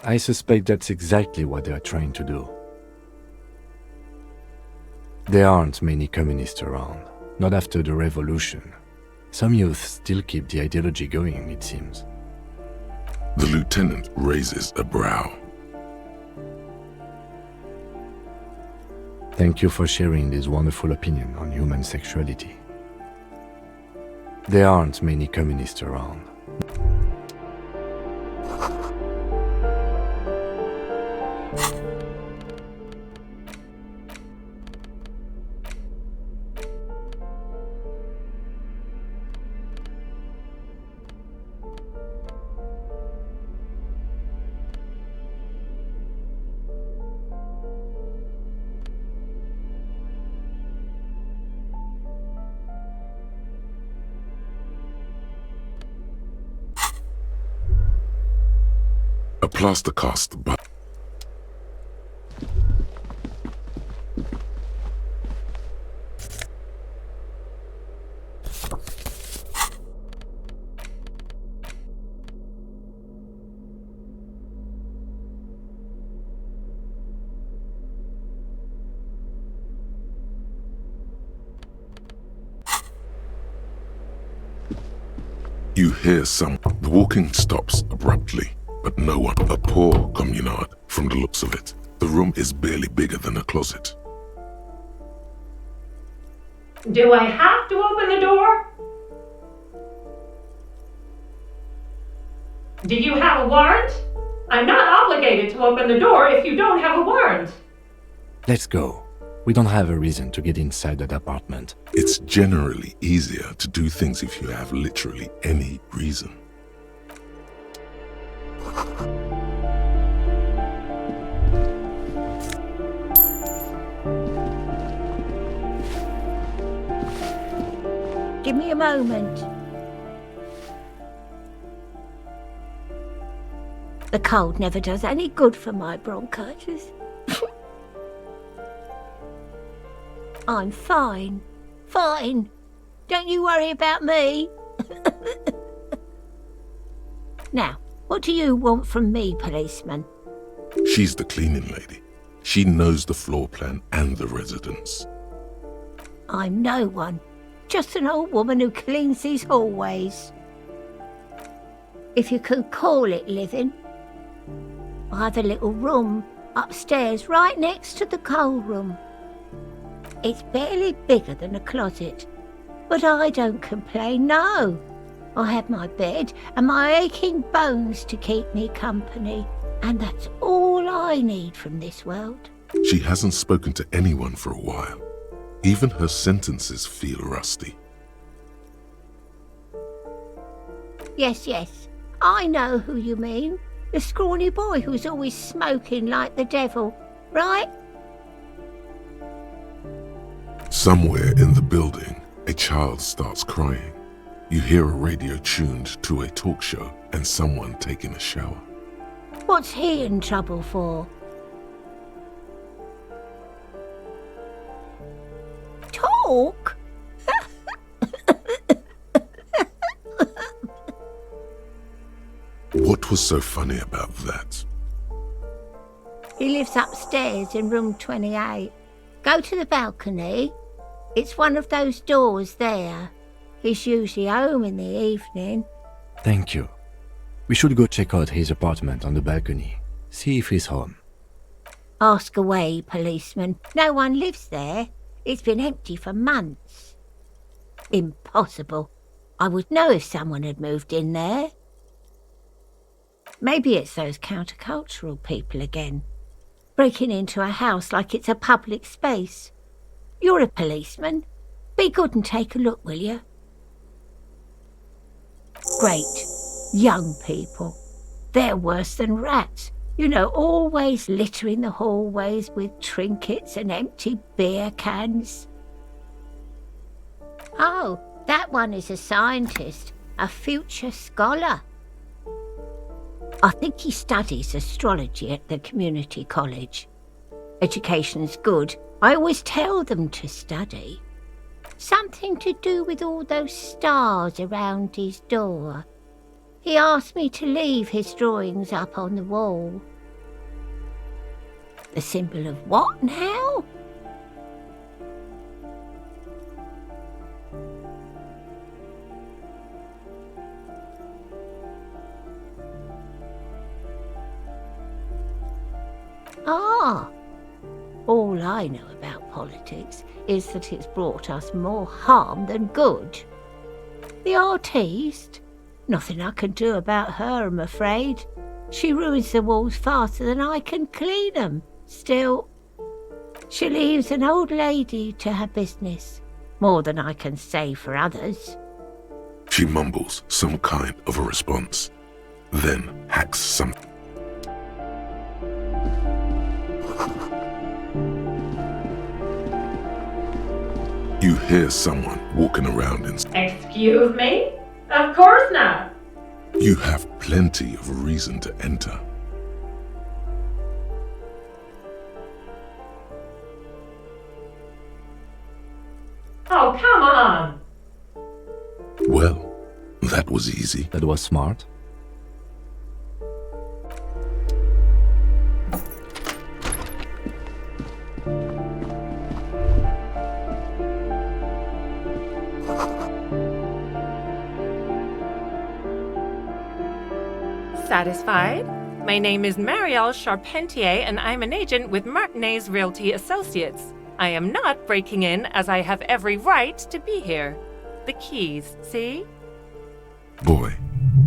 I suspect that's exactly what they are trying to do. There aren't many communists around, not after the revolution. Some youth still keep the ideology going, it seems. The lieutenant raises a brow. Thank you for sharing this wonderful opinion on human sexuality. There aren't many communists around. A plaster cast but you hear some. The walking stops abruptly, but no one. A poor communard, from the looks of it. The room is barely bigger than a closet. Do I have to open the door? Do you have a warrant? I'm not obligated to open the door if you don't have a warrant. Let's go. We don't have a reason to get inside that apartment. It's generally easier to do things if you have literally any reason. Give me a moment. The cold never does any good for my bronchitis. I'm fine. Fine. Don't you worry about me. Now, what do you want from me, policeman? She's the cleaning lady. She knows the floor plan and the residence. I'm no one. Just an old woman who cleans these hallways. If you can call it living. I have a little room upstairs right next to the coal room. It's barely bigger than a closet, but I don't complain, no. I have my bed and my aching bones to keep me company, and that's all I need from this world. She hasn't spoken to anyone for a while. Even her sentences feel rusty. Yes, I know who you mean. The scrawny boy who's always smoking like the devil, right? Somewhere in the building, a child starts crying. You hear a radio tuned to a talk show and someone taking a shower. What's he in trouble for? Talk? What was so funny about that? He lives upstairs in room 28. Go to the balcony. It's one of those doors there. He's usually home in the evening. Thank you. We should go check out his apartment on the balcony. See if he's home. Ask away, policeman. No one lives there. It's been empty for months. Impossible. I would know if someone had moved in there. Maybe it's those countercultural people again, breaking into a house like it's a public space. You're a policeman. Be good and take a look, will you? Great. Young people. They're worse than rats. You know, always littering the hallways with trinkets and empty beer cans. Oh, that one is a scientist, a future scholar. I think he studies astrology at the community college. Education's good. I always tell them to study. Something to do with all those stars around his door. He asked me to leave his drawings up on the wall. The symbol of what now? Ah, all I know about politics is that it's brought us more harm than good. The artiste? Nothing I can do about her, I'm afraid. She ruins the walls faster than I can clean them. Still, she leaves an old lady to her business, more than I can say for others. She mumbles some kind of a response, then hacks something. You hear someone walking around and Excuse me? Of course not. you have plenty of reason to enter. Oh, come on. Well, that was easy. That was smart. Satisfied? My name is Marielle Charpentier, and I'm an agent with Martinez Realty Associates. I am not breaking in as I have every right to be here. The keys, see? Boy,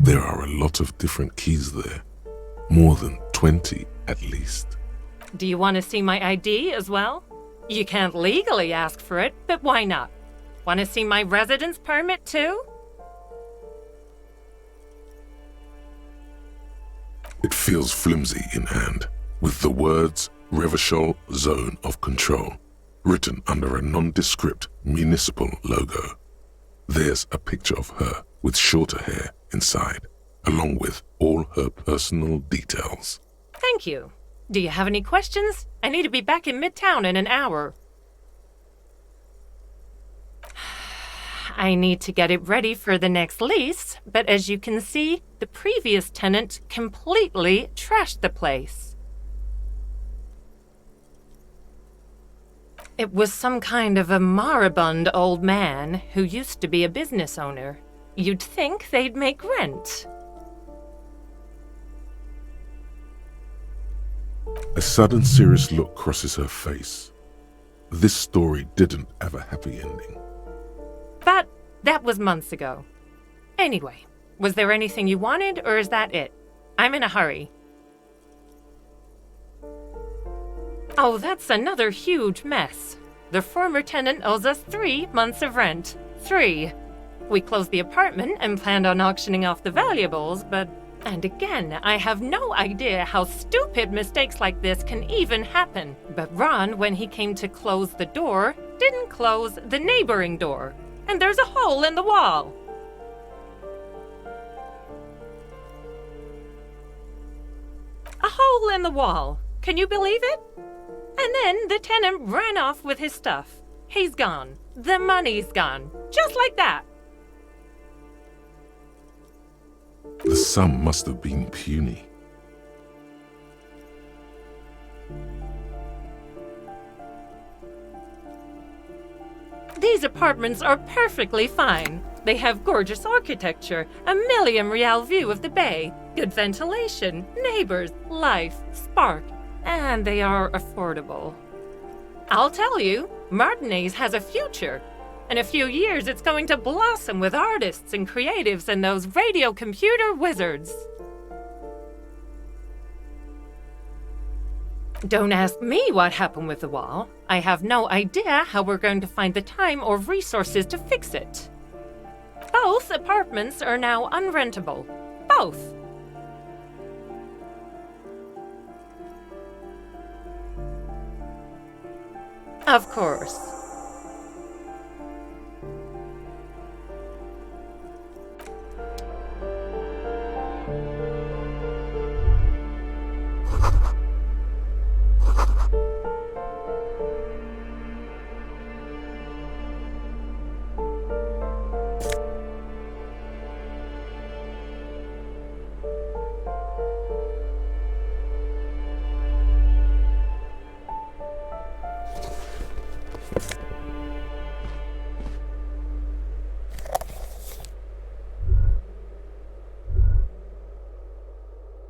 there are a lot of different keys there. More than 20 at least. Do you want to see my ID as well? You can't legally ask for it, but why not? Want to see my residence permit too? It feels flimsy in hand, with the words Revachol Zone of Control written under a nondescript municipal logo. There's a picture of her with shorter hair inside, along with all her personal details. Thank you. Do you have any questions? I need to be back in Midtown in an hour. I need to get it ready for the next lease, but as you can see, the previous tenant completely trashed the place. It was some kind of a moribund old man who used to be a business owner. You'd think they'd make rent. A sudden serious look crosses her face. This story didn't have a happy ending. But that was months ago. Anyway, was there anything you wanted, or is that it? I'm in a hurry. Oh, that's another huge mess. The former tenant owes us 3 months of rent. 3. We closed the apartment and planned on auctioning off the valuables, but... And again, I have no idea how stupid mistakes like this can even happen. But Ron, when he came to close the door, didn't close the neighboring door. And there's a hole in the wall. A hole in the wall. Can you believe it? And then the tenant ran off with his stuff. He's gone. The money's gone. Just like that. The sum must have been puny. These apartments are perfectly fine. They have gorgeous architecture, a million-real view of the bay, good ventilation, neighbors, life, spark, and they are affordable. I'll tell you, Martinez has a future. In a few years, it's going to blossom with artists and creatives and those radio computer wizards. Don't ask me what happened with the wall. I have no idea how we're going to find the time or resources to fix it. Both apartments are now unrentable. Both. Of course.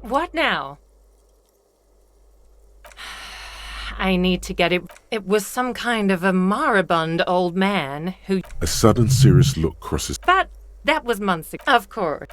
What now? I need to get it. It was some kind of a moribund old man who... A sudden serious look crosses... But that was months ago. Of course.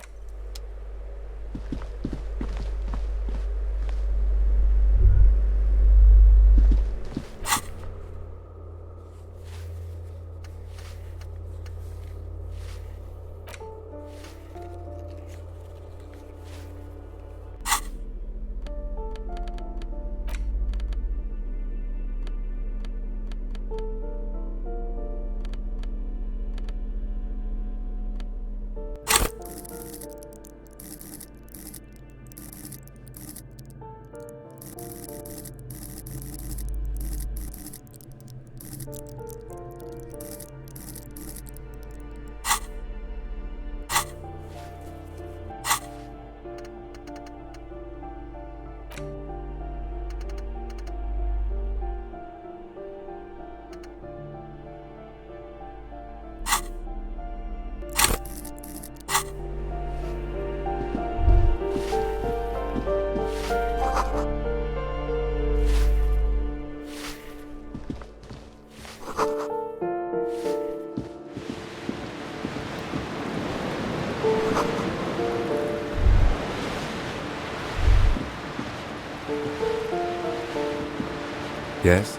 Yes?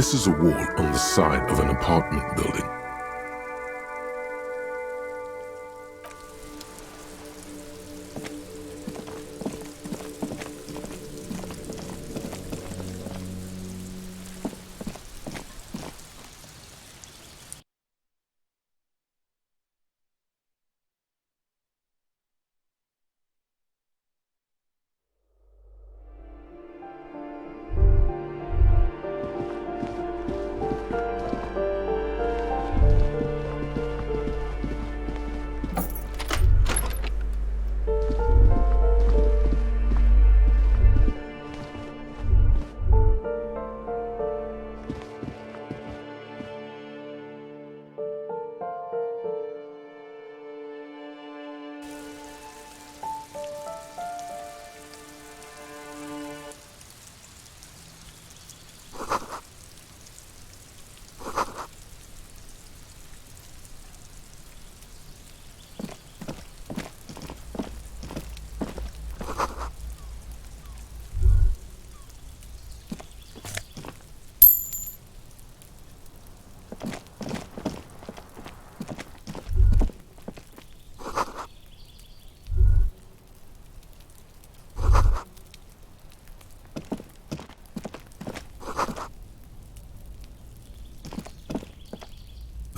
This is a wall on the side of an apartment building.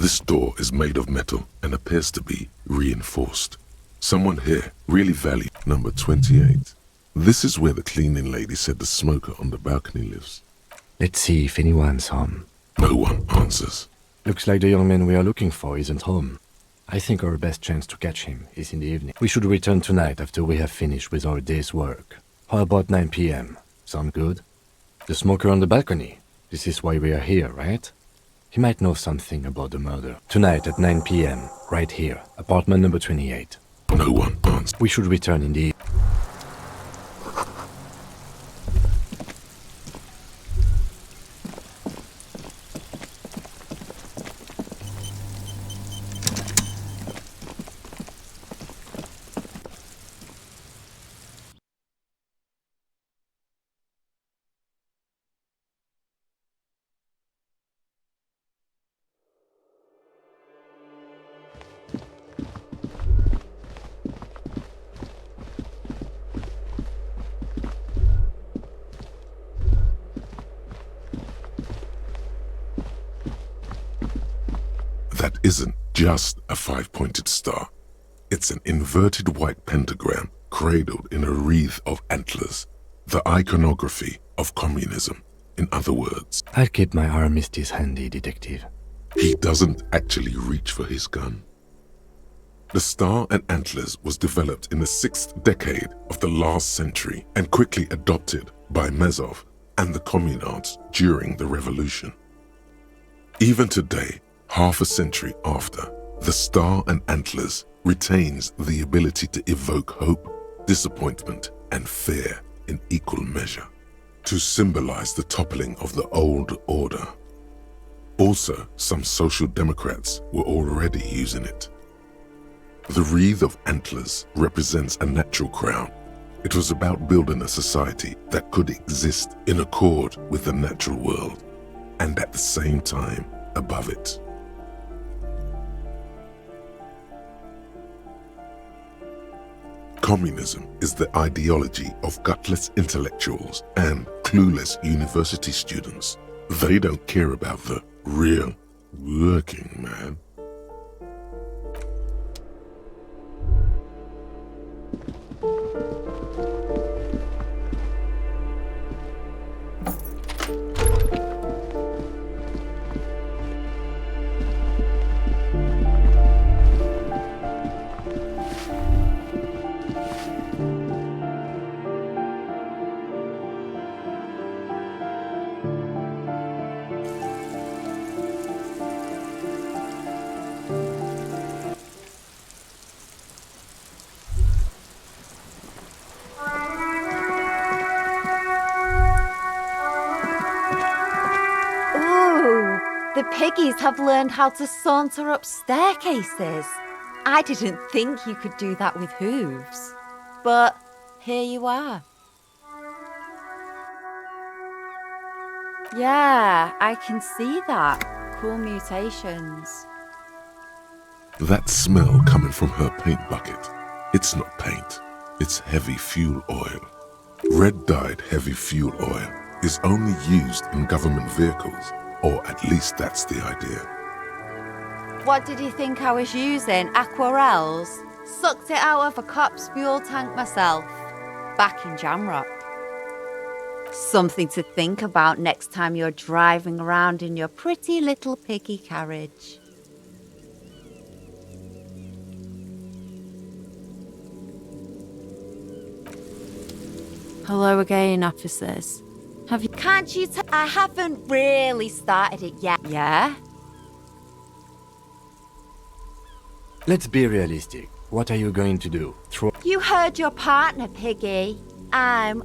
This door is made of metal and appears to be reinforced. Someone here really valued number 28. This is where the cleaning lady said the smoker on the balcony lives. Let's see if anyone's home. No one answers. Looks like the young man we are looking for isn't home. I think our best chance to catch him is in the evening. We should return tonight after we have finished with our day's work. How about 9 p.m.? Sound good? The smoker on the balcony. This is why we are here, right? He might know something about the murder. Tonight at 9 p.m., right here, apartment number 28. No one answers. We should return in the... That isn't just a five-pointed star. It's an inverted white pentagram cradled in a wreath of antlers. The iconography of communism, in other words. I'll keep my armistice handy, detective. He doesn't actually reach for his gun. The Star and Antlers was developed in the 6th decade of the last century and quickly adopted by Mezov and the Communards during the Revolution. Even today, half a century after, the Star and Antlers retains the ability to evoke hope, disappointment, and fear in equal measure, to symbolize the toppling of the old order. Also, some social democrats were already using it. The wreath of antlers represents a natural crown. It was about building a society that could exist in accord with the natural world, and at the same time above it. Communism is the ideology of gutless intellectuals and clueless university students. They don't care about the real working man. The piggies have learned how to saunter up staircases. I didn't think you could do that with hooves. But here you are. Yeah, I can see that. Cool mutations. That smell coming from her paint bucket, it's not paint, it's heavy fuel oil. Red-dyed heavy fuel oil is only used in government vehicles, or at least that's the idea. What did you think I was using? Aquarels? Sucked it out of a cop's fuel tank myself, back in Jamrock. Something to think about next time you're driving around in your pretty little piggy carriage. Hello again, officers. Have you... Can't you tell? I haven't really started it yet. Yeah? Let's be realistic. What are you going to do? You heard your partner, Piggy. I'm